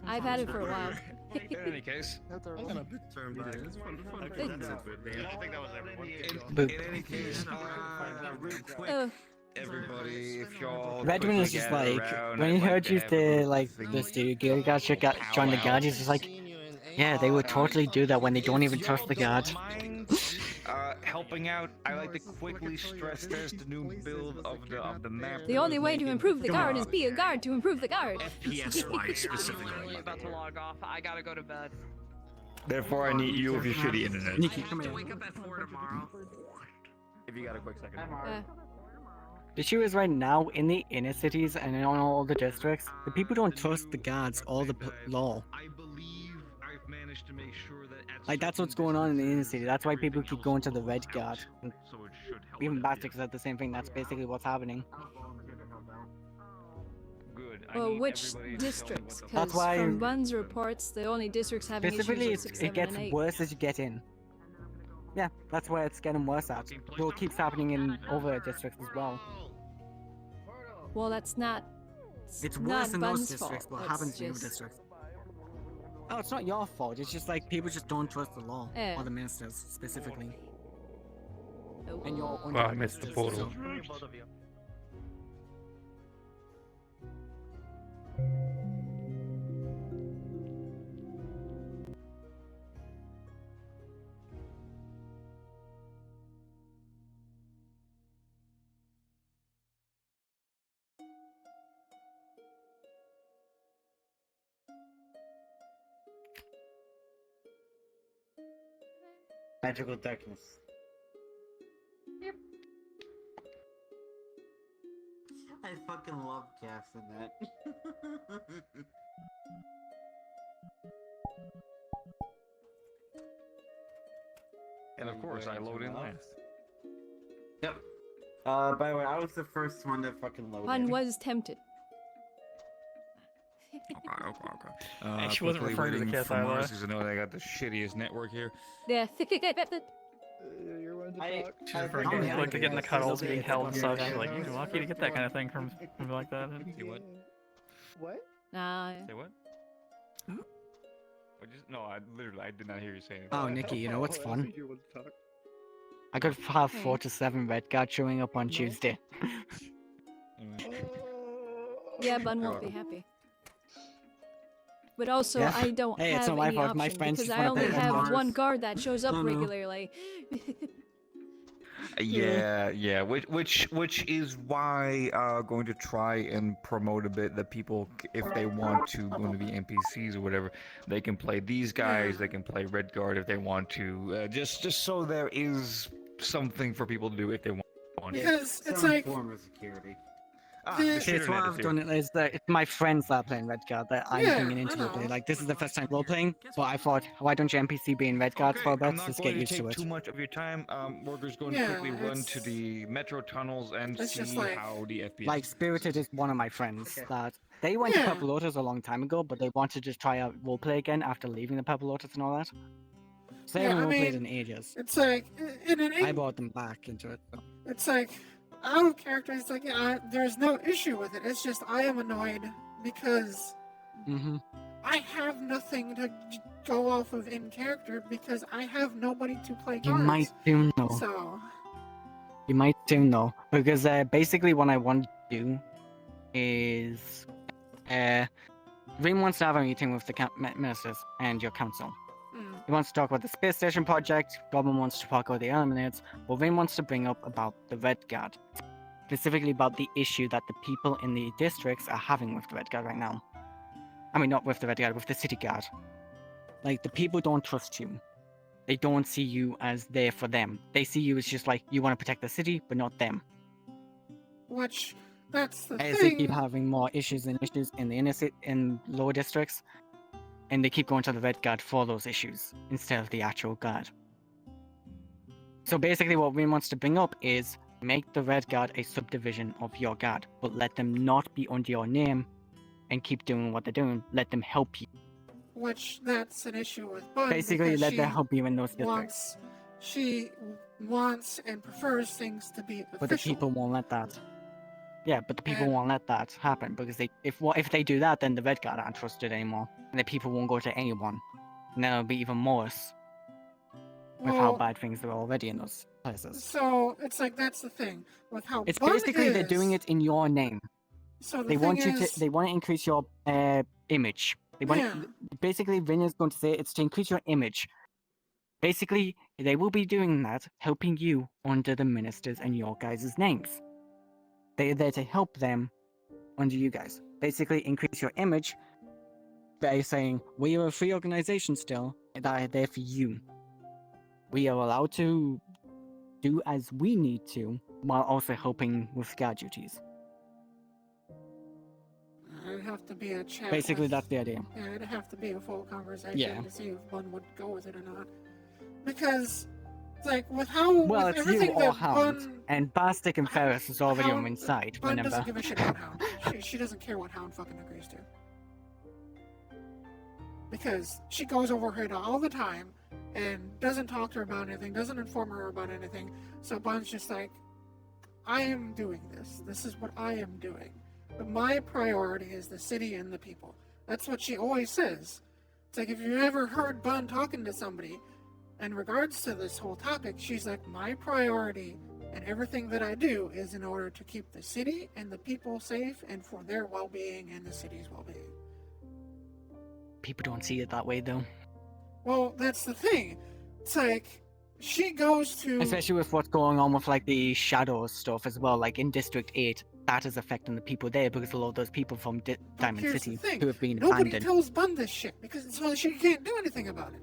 I've had it for a while.
In any case,
I'm gonna turn back.
I think that was everyone.
Boop.
In any case, real quick,
Oh.
Everybody, if y'all
Redwin was just like, when he heard you say, like, the studio guards should join the guard, he's just like, yeah, they would totally do that when they don't even trust the guard.
helping out, I like to quickly stress test the new build of the map.
The only way to improve the guard is be a guard to improve the guard.
FPS-wise, specifically.
I'm literally about to log off. I gotta go to bed.
Therefore, I need you with your shitty internet.
Nikki,
I have to wake up at 4 tomorrow.
If you got a quick second.
The issue is right now, in the inner cities and in all the districts, the people don't trust the guards or the law.
I believe I've managed to make sure that
Like, that's what's going on in the inner city. That's why people keep going to the red guard. And
so it should help.
even Bastards said the same thing. That's basically what's happening.
Good.
Well, which districts?
That's
Because
why-
from Bun's reports, the only districts having issues
Specifically,
are 6,
it
7,
gets
and 8.
worse as you get in. Yeah, that's where it's getting worse at. Well, it keeps happening in other districts as well.
Well, that's not.
It's
not
worse in those
Bun's
districts,
fault.
but it
That's
happens in other
just-
districts. Oh, it's not your fault. It's just like people just don't trust the law
Yeah.
or the ministers specifically.
Nope.
And you're
Oh, I missed the portal.
Magical darkness. I fucking love Cass in that.
And of course, I load in last.
Yep. By the way, I was the first one to fucking load
Bun
in.
was tempted.
Hey, she wasn't
Quickly
referring to the
waiting
kiss
for
either.
Mars because I know they got the shittiest network here.
Yeah.
You're one to talk.
She's referring to like to getting the cuddles, being held and such. She's like, you're lucky to get that kind of thing from like that.
Say what?
What?
Nah.
Say what? No, I did not hear you say anything.
Oh, Nikki, you know what's fun?
You're one to talk.
I could have 4 to 7 Red Guard showing up on Tuesday.
Yeah, Bun won't be happy. But also,
Yeah.
I don't
Hey, it's
have
not my
any
fault. My
option
friends
because
just
I
wanna
only
play
have
Mars.
one guard that shows up
Oh, no.
regularly.
Yeah, which is why going to try and promote a bit that people, if they want to go to be NPCs or whatever, they can play these guys. They can play Red Guard if they want to. Just so there is something for people to do if they want.
Because it's
Some
like
form of security.
It's what I've done. Is that it's my friends that are playing Red Guard that I'm
Yeah,
bringing into it. Like this is the first time role playing, but I thought, why don't you NPC be in Red Guard for a bit
I'm not
just
going
get
to
used
take
to it?
too much of your time. Worker's going to
Yeah,
quickly run to
it's-
the metro tunnels and
it's
see
just like-
how the FPS.
Like Spirited is one of my friends that they went to
Yeah.
Purple Lotus a long time ago, but they wanted to just try out roleplay again after leaving the Purple Lotus and all that. So they
Yeah,
haven't
I
roleplayed
mean,
in ages.
it's like in an
I brought them back into it. So.
It's like out of character. It's like there's no issue with it. It's just I am annoyed because I have nothing to go off of in character because I have nobody to play
You
cards.
might soon know.
So
You might soon know because basically what I want to do is Rim wants to have a meeting with the ministers and your council. He wants to talk about the space station project. Goblin wants to talk about the Eliminates. But Rim wants to bring up about the Red Guard, specifically about the issue that the people in the districts are having with the Red Guard right now. I mean, not with the Red Guard, with the City Guard. Like the people don't trust you. They don't see you as there for them. They see you as just like you want to protect the city, but not them.
which that's the
As they
thing.
keep having more issues in the inner city, in lower districts, and they keep going to the Red Guard for those issues instead of the actual guard. So basically, what Wayne wants to bring up is make the Red Guard a subdivision of your guard, but let them not be under your name, and keep doing what they're doing. Let them help you.
Which that's an issue with Bun.
Basically,
because
let them
she
help you in those districts.
She wants and prefers things to be
But the
official.
people won't let that. Yeah, but the people won't let that happen because if they do that, then the Red Guard aren't trusted anymore, and the people won't go to anyone, and then it'll be even worse with how
Well-
bad things are already in those places.
So it's like that's the thing with how
It's
Bun
basically they're doing
is.
it in your name.
So the
They
thing
want you
is,
to. They want to increase your image. They want
Yeah.
basically. Vin is going to say it's to increase your image. Basically, they will be doing that, helping you under the ministers and your guys' names. They're there to help them under you guys. Basically, increase your image by saying we are a free organization still that are there for you. We are allowed to do as we need to while also helping with guard duties.
it'd have to be a chat.
Basically,
with-
that's the idea.
Yeah, it'd have to be a full conversation
Yeah.
to see if Bun would go with it or not. Because it's like with how
Well,
with
it's you
everything
or
that
Hound,
Bun
and Bastic and Ferris is already on
Hound-
one side.
Bun
Remember?
doesn't give a shit about Hound. She doesn't care what Hound fucking agrees to. Because she goes over her head all the time and doesn't talk to her about anything, doesn't inform her about anything. So Bun's just like, I am doing this. This is what I am doing. But my priority is the city and the people. That's what she always says. It's like if you ever heard Bun talking to somebody in regards to this whole topic, she's like, my priority and everything that I do is in order to keep the city and the people safe and for their well-being and the city's well-being.
People don't see it that way, though.
Well, that's the thing. It's like she goes to
Especially with what's going on with like the shadows stuff as well. Like in District 8, that is affecting the people there because a lot of those people from Diamond
here's
City
the thing.
who have been
Nobody
abandoned.
tells Bun this shit because so she can't do anything about it.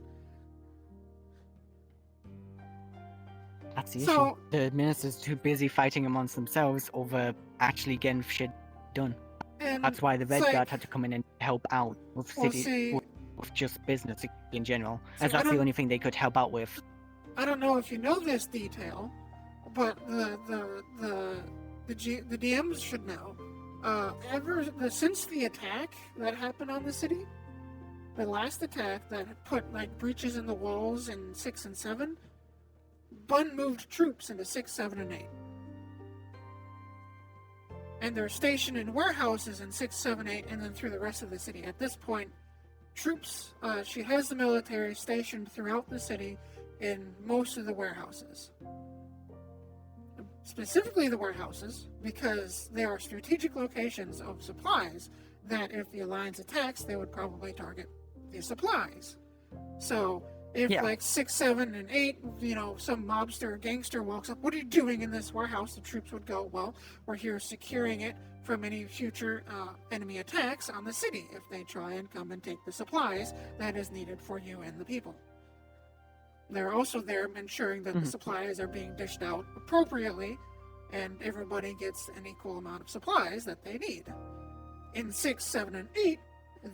That's the
So-
issue. The minister's too busy fighting amongst themselves over actually getting shit done.
And
That's why the
it's
Red
like-
Guard had to come in and help out with
Well,
city,
see-
with just business in general,
See,
as
I
that's the
don't-
only thing they could help out with.
I don't know if you know this detail, but the DMs should know. Since the attack that happened on the city, the last attack that had put like breaches in the walls in 6 and 7, Bun moved troops into 6, 7, and 8. And they're stationed in warehouses in 6, 7, 8, and then through the rest of the city. At this point, troops, she has the military stationed throughout the city in most of the warehouses. Specifically the warehouses, because they are strategic locations of supplies that if the Alliance attacks, they would probably target the supplies. So, if like 6, 7, and 8, some mobster or gangster walks up, what are you doing in this warehouse? The troops would go, well, we're here securing it from any future enemy attacks on the city if they try and come and take the supplies that is needed for you and the people. They're also there ensuring that the supplies are being dished out appropriately and everybody gets an equal amount of supplies that they need. In 6, 7, and 8,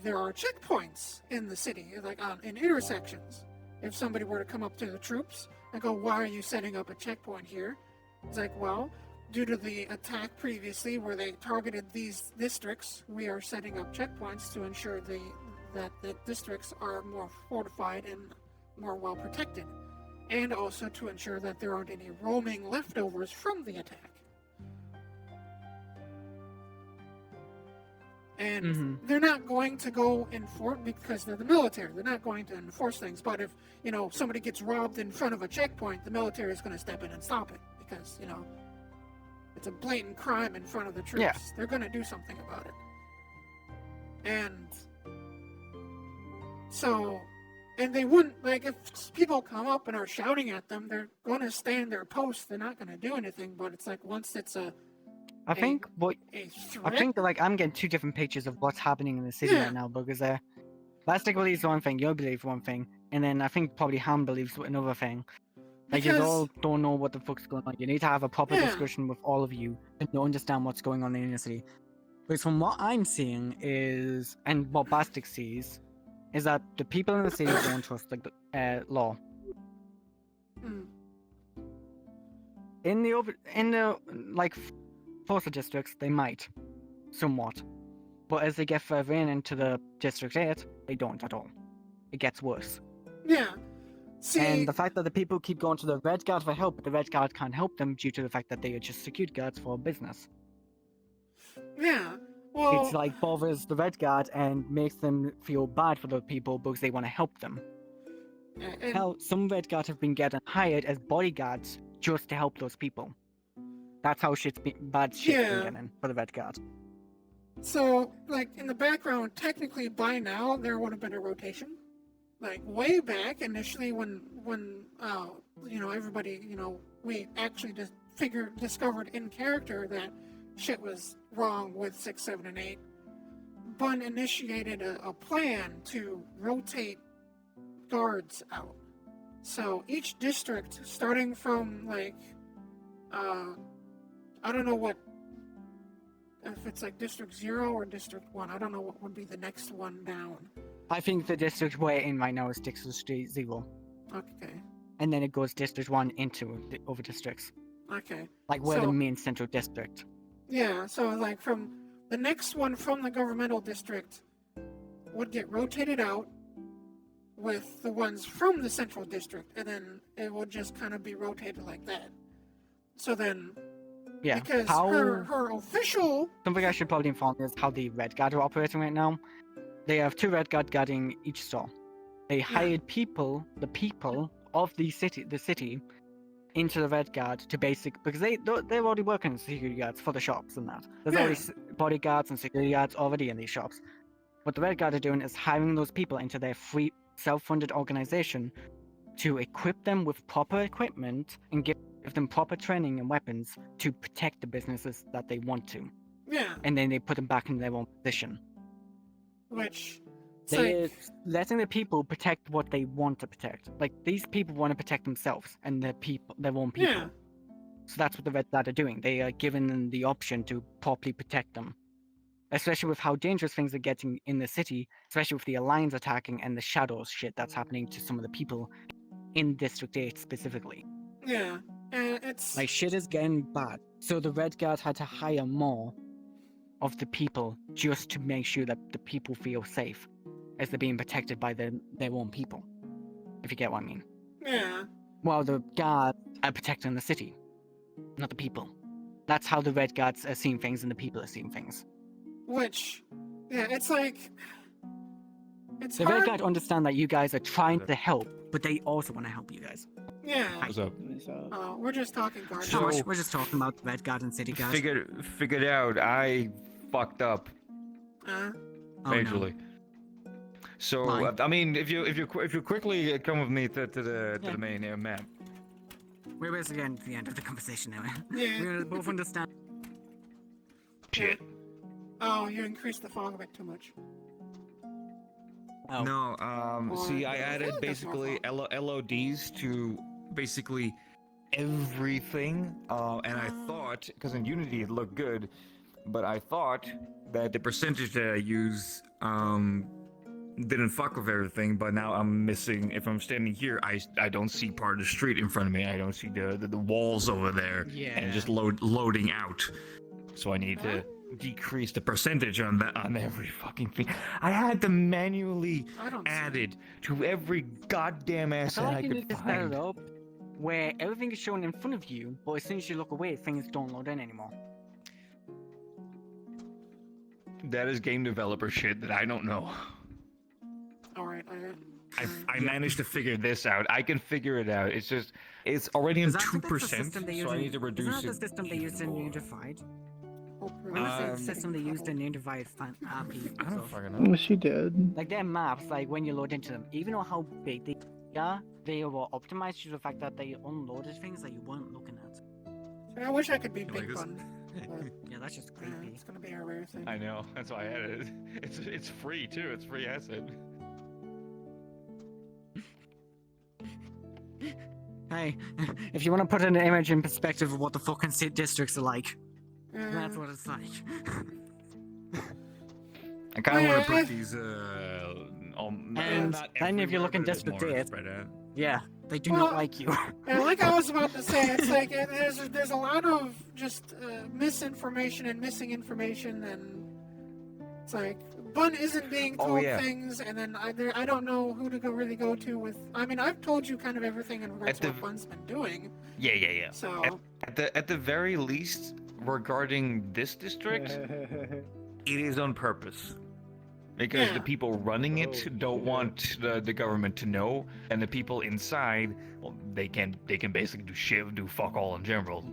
there are checkpoints in the city, like in intersections. If somebody were to come up to the troops and go, why are you setting up a checkpoint here? It's like, well, due to the attack previously where they targeted these districts, we are setting up checkpoints to ensure that the districts are more fortified and more well protected, and also to ensure that there aren't any roaming leftovers from the attack. And they're not going to go enforce, because they're the military, they're not going to enforce things, but if, somebody gets robbed in front of a checkpoint, the military is going to step in and stop it, because, it's a blatant crime in front of the troops.
Yeah.
They're going to do something about it. And so, and they wouldn't, like, if people come up and are shouting at them, they're going to stay in their posts, they're not going to do anything, but it's like, once it's
I think like I'm getting two different pictures of what's happening in the city right now, because Plastic believes one thing, you believe one thing, and then I think probably Ham believes another thing. Like you all don't know what the fuck's going on. You need to have a proper discussion with all of you and to understand what's going on in the city. Because from what I'm seeing is, and what Bastic sees, is that the people in the city don't trust the law. In the like forcer districts, they might, somewhat, but as they get further into the District 8, they don't at all. It gets worse.
Yeah. See,
and the fact that the people keep going to the Red Guard for help, but the Red Guard can't help them due to the fact that they are just security guards for business.
Yeah. Well,
it's like bothers the Red Guard and makes them feel bad for the people because they want to help them. Hell, some Red Guards have been getting hired as bodyguards just to help those people. That's how bad shit's been getting for the Red Guard.
So, like, in the background, technically by now, there would have been a rotation. Like, way back, initially, when everybody, we actually just discovered in character that shit was wrong with 6, 7, and 8. Bun initiated a plan to rotate guards out. So, each district, starting from, like, I don't know if it's like District 0 or District 1. I don't know what would be the next one down.
I think the district we're in right now is District 0.
Okay.
And then it goes District 1 into the other districts.
Okay.
Like we're the main central district.
Yeah, so like from the next one from the governmental district would get rotated out with the ones from the central district, and then it would just kind of be rotated like that. So then, because her official...
Something I should probably inform you is how the Red Guard are operating right now. They have 2 Red Guard guarding each store. They hired the people of the city, into the Red Guard to because they're already working as security guards for the shops and that. There's already bodyguards and security guards already in these shops. What the Red Guard are doing is hiring those people into their free, self-funded organization to equip them with proper equipment and give them proper training and weapons to protect the businesses that they want to.
Yeah.
And then they put them back in their own position.
Which...
They're letting the people protect what they want to protect. Like, these people want to protect themselves and their own people.
Yeah.
So that's what the Red Guard are doing. They are giving them the option to properly protect them. Especially with how dangerous things are getting in the city, especially with the Alliance attacking and the Shadows shit that's happening to some of the people in District 8 specifically.
Yeah, and it's
Like, shit is getting bad. So the Red Guard had to hire more of the people just to make sure that the people feel safe as they're being protected by their own people. If you get what I mean.
yeah.
While the guards are protecting the city, not the people. That's how the Red Guards are seeing things and the people are seeing things.
Which, yeah, it's like, it's
The
hard.
Red Guard understand that you guys are trying to help, but they also want to help you guys.
Yeah.
What's up?
We're just talking garbage.
So-
We're just talking about Red Guard and City Guard.
Figured out I fucked up
Oh,
majorly. So
Why?
I mean, if you quickly come with me to the main map.
We're basically getting to the end of the conversation now.
Yeah.
We both understand.
Shit.
Oh, you increased the fog a bit too much.
Oh.
No, see, I
I
added
feel like that's more
basically LODs to basically everything, and I thought, because in Unity it looked good, but I thought that the percentage that I use, didn't fuck with everything, but now I'm missing, if I'm standing here, I don't see part of the street in front of me, I don't see the walls over there, and just loading out, so I need to decrease the percentage on every fucking thing. I had to manually add it to every goddamn
I
asset
feel like
I
you
could
need to set
find.
it up where everything is shown in front of you, but as soon as you look away, things don't load in anymore.
That is game developer shit that I don't know.
Alright,
I managed to figure this out. I can figure it out. It's just, it's already in
Is that the
2%,
system they use
so I
in-
need to reduce
Isn't that
it.
the system they used in Unified? What was the system they used in Unified RP?
I don't fucking know.
She did.
Like their maps, like when you load into them, even though how big they are, they were optimized to the fact that they unloaded things that you weren't looking at.
I wish I could be
Like
Big
this-
Bun. but,
Yeah, that's just creepy.
it's gonna be a rare thing.
I know. That's why I added it. It's free too. It's free asset.
Hey, if you want to put an image in perspective of what the fucking districts are like, that's what it's like.
I kind of want to
Yeah.
put these
And
not
then if you
everywhere,
look in
but a bit
District
more
8,
spread out.
yeah, they do
Well,
not like you.
And like I was about to say, it's like there's a lot of just misinformation and missing information, and it's like Bun isn't being
Oh,
told
yeah.
things, and then I don't know who to really go to with. I mean, I've told you kind of everything in regards
At
to
the-
what Bun's been doing.
Yeah.
So
At the very least, regarding this district, it is on purpose. Because the people running it don't want the government to know, and the people inside, well, they can basically do fuck all in general.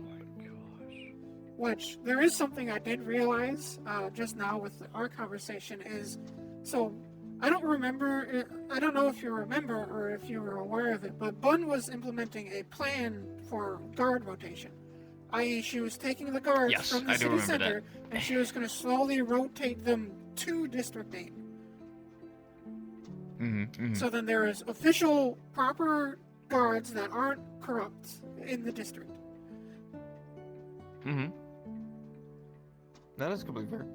which there is something I did realize just now with our conversation is, so I don't remember, I don't know if you remember or if you were aware of it, but Bun was implementing a plan for guard rotation. I.e., she was taking the guards
Yes,
from the
I do
city
remember
center
that.
and she was going to slowly rotate them to District 8. So then there is official, proper guards that aren't corrupt in the district.
That is completely fair.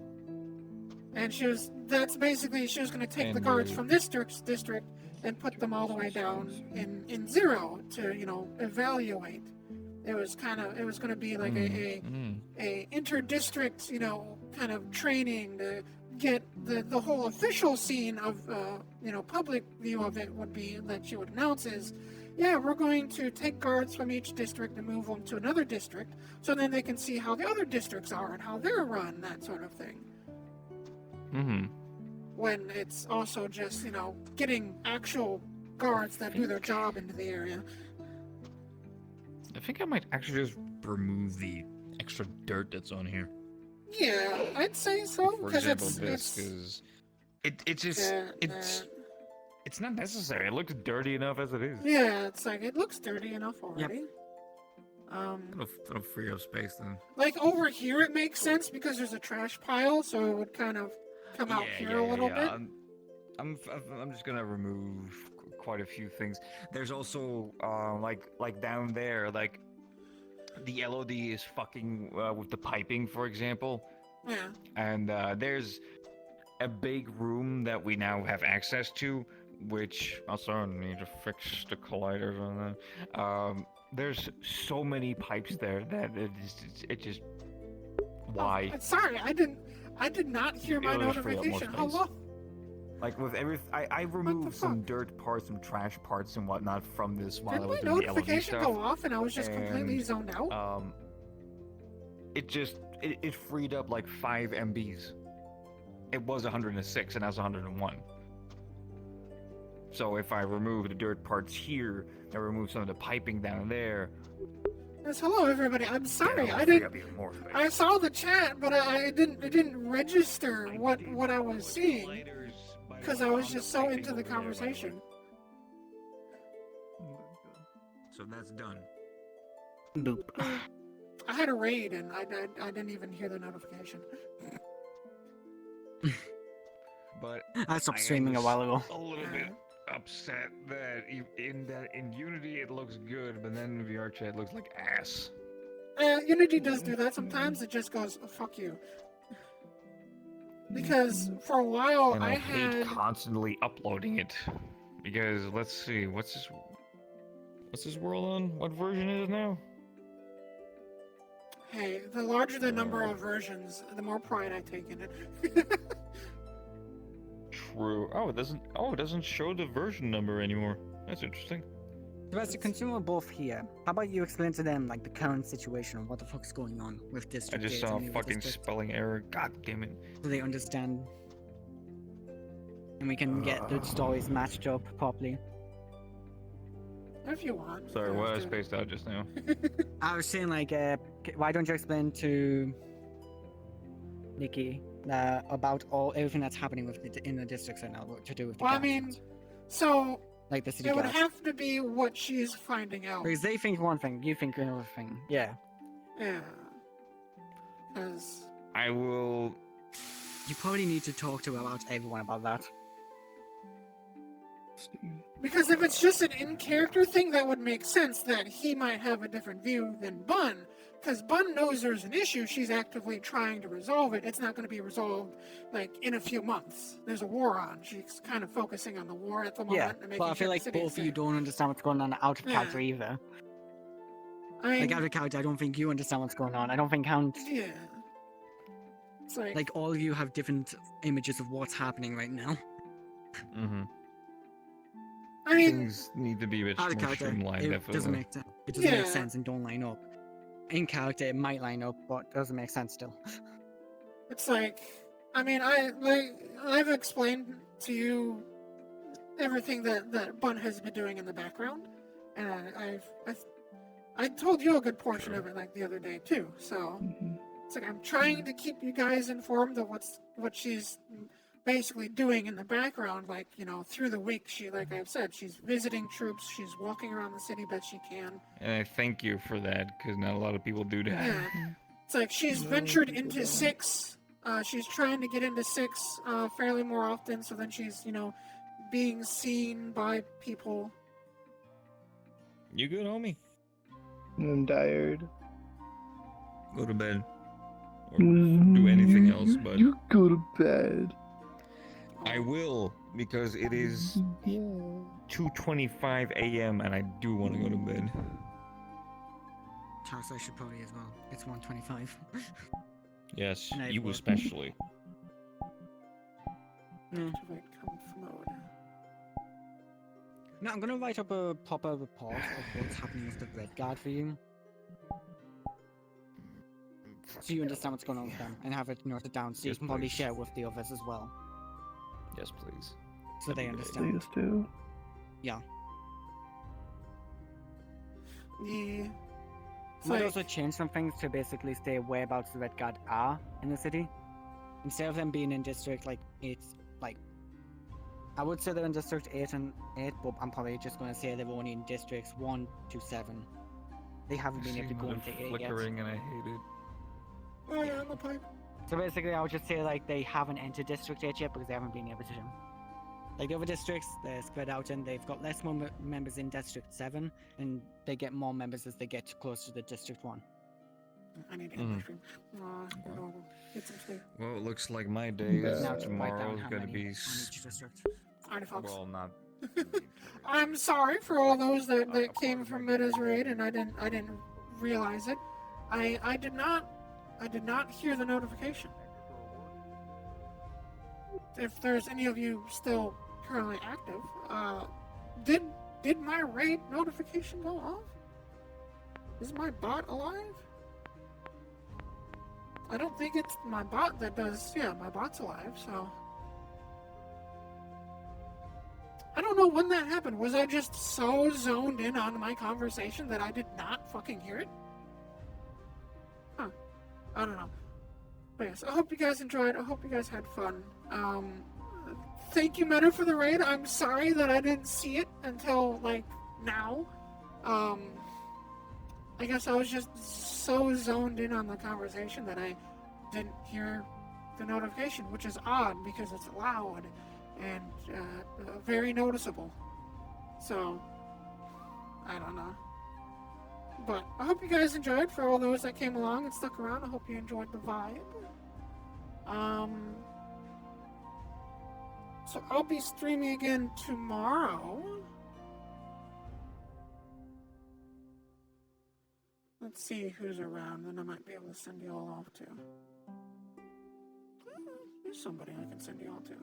And she was going to take the
And,
guards from this district and put them all the way down in 0 to, evaluate. It was going to be like a inter-district, kind of training to get the whole official scene of, public view of it would be that she would announce is, yeah, we're going to take guards from each district and move them to another district, so then they can see how the other districts are and how they're run, that sort of thing. When it's also just, getting actual guards that do their job into the area.
I think I might actually just remove the extra dirt that's on here.
Yeah, I'd say so,
For
because
example,
it's
this, because it's just it's not necessary. It looks dirty enough as it is.
yeah, it's like it looks dirty enough already.
It'll free up space then.
Like over here, it makes sense because there's a trash pile, so it would kind of come out here a little bit.
I'm just gonna remove quite a few things. There's also like down there, like the LOD is fucking with the piping, for example.
Yeah.
And there's a big room that we now have access to, which also I need to fix the colliders on that. There's so many pipes there that it just why?
Oh, sorry, I did not hear my
It'll just free up more
notification.
space.
Hello.
Like with I removed some dirt parts, some trash parts, and whatnot from this while I
Did
was
my
doing the LOD
notification
stuff.
go off and I was just completely
and,
zoned out?
It freed up like 5 MBs. It was 106 and now it's 101. So if I remove the dirt parts here and remove some of the piping down there,
Yes, hello everybody. I'm sorry.
it'll
I
free
didn't.
up even more space.
I saw the chat, but it didn't register what I was seeing because I was just so into the conversation.
So that's done.
Nope.
I had a raid and I didn't even hear the notification.
But
I stopped streaming a while ago.
A little bit upset that in Unity it looks good, but then in VR chat it looks like ass.
Unity does do that sometimes. It just goes, fuck you. Because for a while
And I hate
had.
constantly uploading it. Because let's see, what's this world on? What version is it now?
Hey, the larger the number of versions, the more pride I take in it.
True. Oh, it doesn't show the version number anymore. That's interesting.
So as a consumer both here, how about you explain to them like the current situation of what the fuck's going on with
I
district?
just
days
saw a
and new
fucking
district,
spelling error. God damn it.
so they understand, and we can get the stories matched up properly.
If you want.
Sorry, what I spaced out just now.
I was saying like, why don't you explain to Nikki about everything that's happening with in the districts right now, what to do with the
Well, I
guards,
mean, so
like the city
it would
guards.
have to be what she's finding out.
Because they think one thing, you think another thing. Yeah.
Yeah. Because
I will.
You probably need to talk to everyone about that.
Because if it's just an in-character thing, that would make sense that he might have a different view than Bun. Because Bun knows there's an issue, she's actively trying to resolve it. It's not going to be resolved, like, in a few months. There's a war on. She's kind of focusing on the war at the moment.
Yeah,
and making
but I
sure
feel
the
like
city
both
is
of you
safe.
don't understand what's going on out of
Yeah.
character either.
I mean,
Like out of character, I don't think you understand what's going on. I don't think Count.
yeah. It's
Like all of you have different images of what's happening right now.
Mm-hmm.
I mean,
Things need to be a bit
Out
more
of character,
streamlined.
it
Definitely.
doesn't make sense. It doesn't make
Yeah.
sense and don't line up. In character, it might line up, but doesn't make sense still.
it's like, I mean, I've explained to you everything that Bun has been doing in the background, and I told you a good portion of it like the other day too. So it's like I'm trying to keep you guys informed of what she's basically doing in the background. Like, you know, through the week, like I've said, she's visiting troops, she's walking around the city best she can.
And I thank you for that, because not a lot of people do that.
Yeah. It's like she's ventured into 6. She's trying to get into 6 fairly more often, so then she's, you know, being seen by people.
You good, homie?
I'm tired.
Go to bed. Or do anything else, but
You go to bed.
I will, because it is 2:25 a.m. and I do want to go to bed.
Charles, I should probably as well. It's 1:25.
Yes,
And I
you
work.
especially.
Activate comf mode.
No, I'm gonna write up a proper report of what's happening with the Red Guard for you. So you understand what's going on with them and have it noted down so you
Yes,
can probably
please.
share with the others as well.
Yes, please.
So they understand.
Please do.
Yeah.
Yeah. It's
Might
like,
also change some things to basically say whereabouts the Red Guard are in the city. Instead of them being in District like 8, like I would say they're in District 8 and 8, but I'm probably just gonna say they're only in Districts 1 to 7. They haven't been able to go into 8 yet.
flickering and I hate it.
oh yeah, on the pipe.
So basically I would just say like they haven't entered District 8 yet because they haven't been able to. Like the other districts, they're spread out and they've got less members in District 7, and they get more members as they get closer to the District 1.
I need to end my stream. Get some sleep.
Well, it looks like my day is
Now to write down
tomorrow's
how
gonna
many
be.
on each district.
Alrighty, folks.
Well, not.
I'm sorry for all those that came from Meta's raid and I didn't realize it. I did not hear the notification. If there's any of you still currently active, did my raid notification go off? Is my bot alive? I don't think it's my bot that does. Yeah, my bot's alive, so. I don't know when that happened. Was I just so zoned in on my conversation that I did not fucking hear it? Huh. I don't know. But yes, I hope you guys enjoyed. I hope you guys had fun. Thank you, Meta, for the raid. I'm sorry that I didn't see it until, like, now. I guess I was just so zoned in on the conversation that I didn't hear the notification, which is odd because it's loud and very noticeable. So, I don't know. But I hope you guys enjoyed. For all those that came along and stuck around, I hope you enjoyed the vibe. So I'll be streaming again tomorrow. Let's see who's around, then I might be able to send you all off to. There's somebody I can send you all to.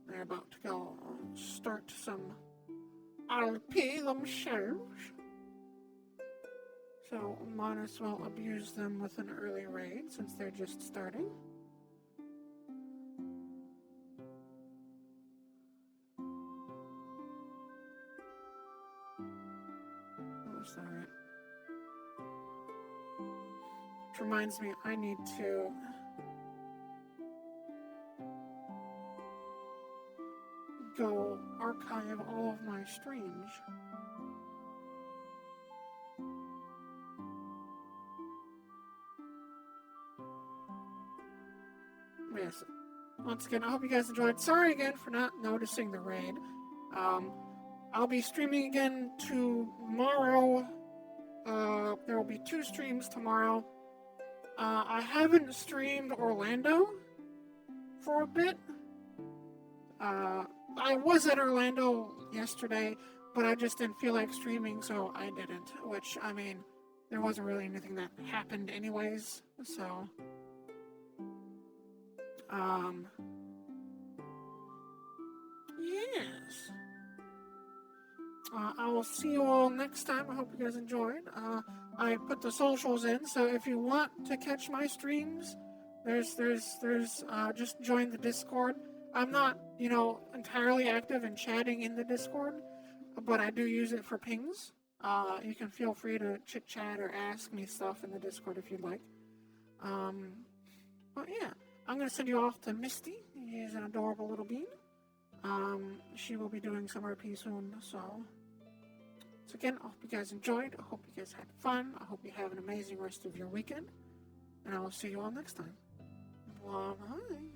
They're about to go start some RP themselves. So might as well abuse them with an early raid since they're just starting. What's that? Which reminds me, I need to go archive all of my streams. Yes. Once again, I hope you guys enjoyed. Sorry again for not noticing the raid. I'll be streaming again tomorrow. There will be 2 streams tomorrow. I haven't streamed Orlando for a bit. I was at Orlando yesterday, but I just didn't feel like streaming, so I didn't. Which, I mean, there wasn't really anything that happened anyways, so. Yes. I will see you all next time. I hope you guys enjoyed. I put the socials in, so if you want to catch my streams, there's just join the Discord. I'm not, entirely active in chatting in the Discord, but I do use it for pings. You can feel free to chit chat or ask me stuff in the Discord if you'd like. But yeah, I'm gonna send you off to Misty. She's an adorable little bean. She will be doing some RP soon, so again, I hope you guys enjoyed. I hope you guys had fun. I hope you have an amazing rest of your weekend. And I will see you all next time. Bye-bye.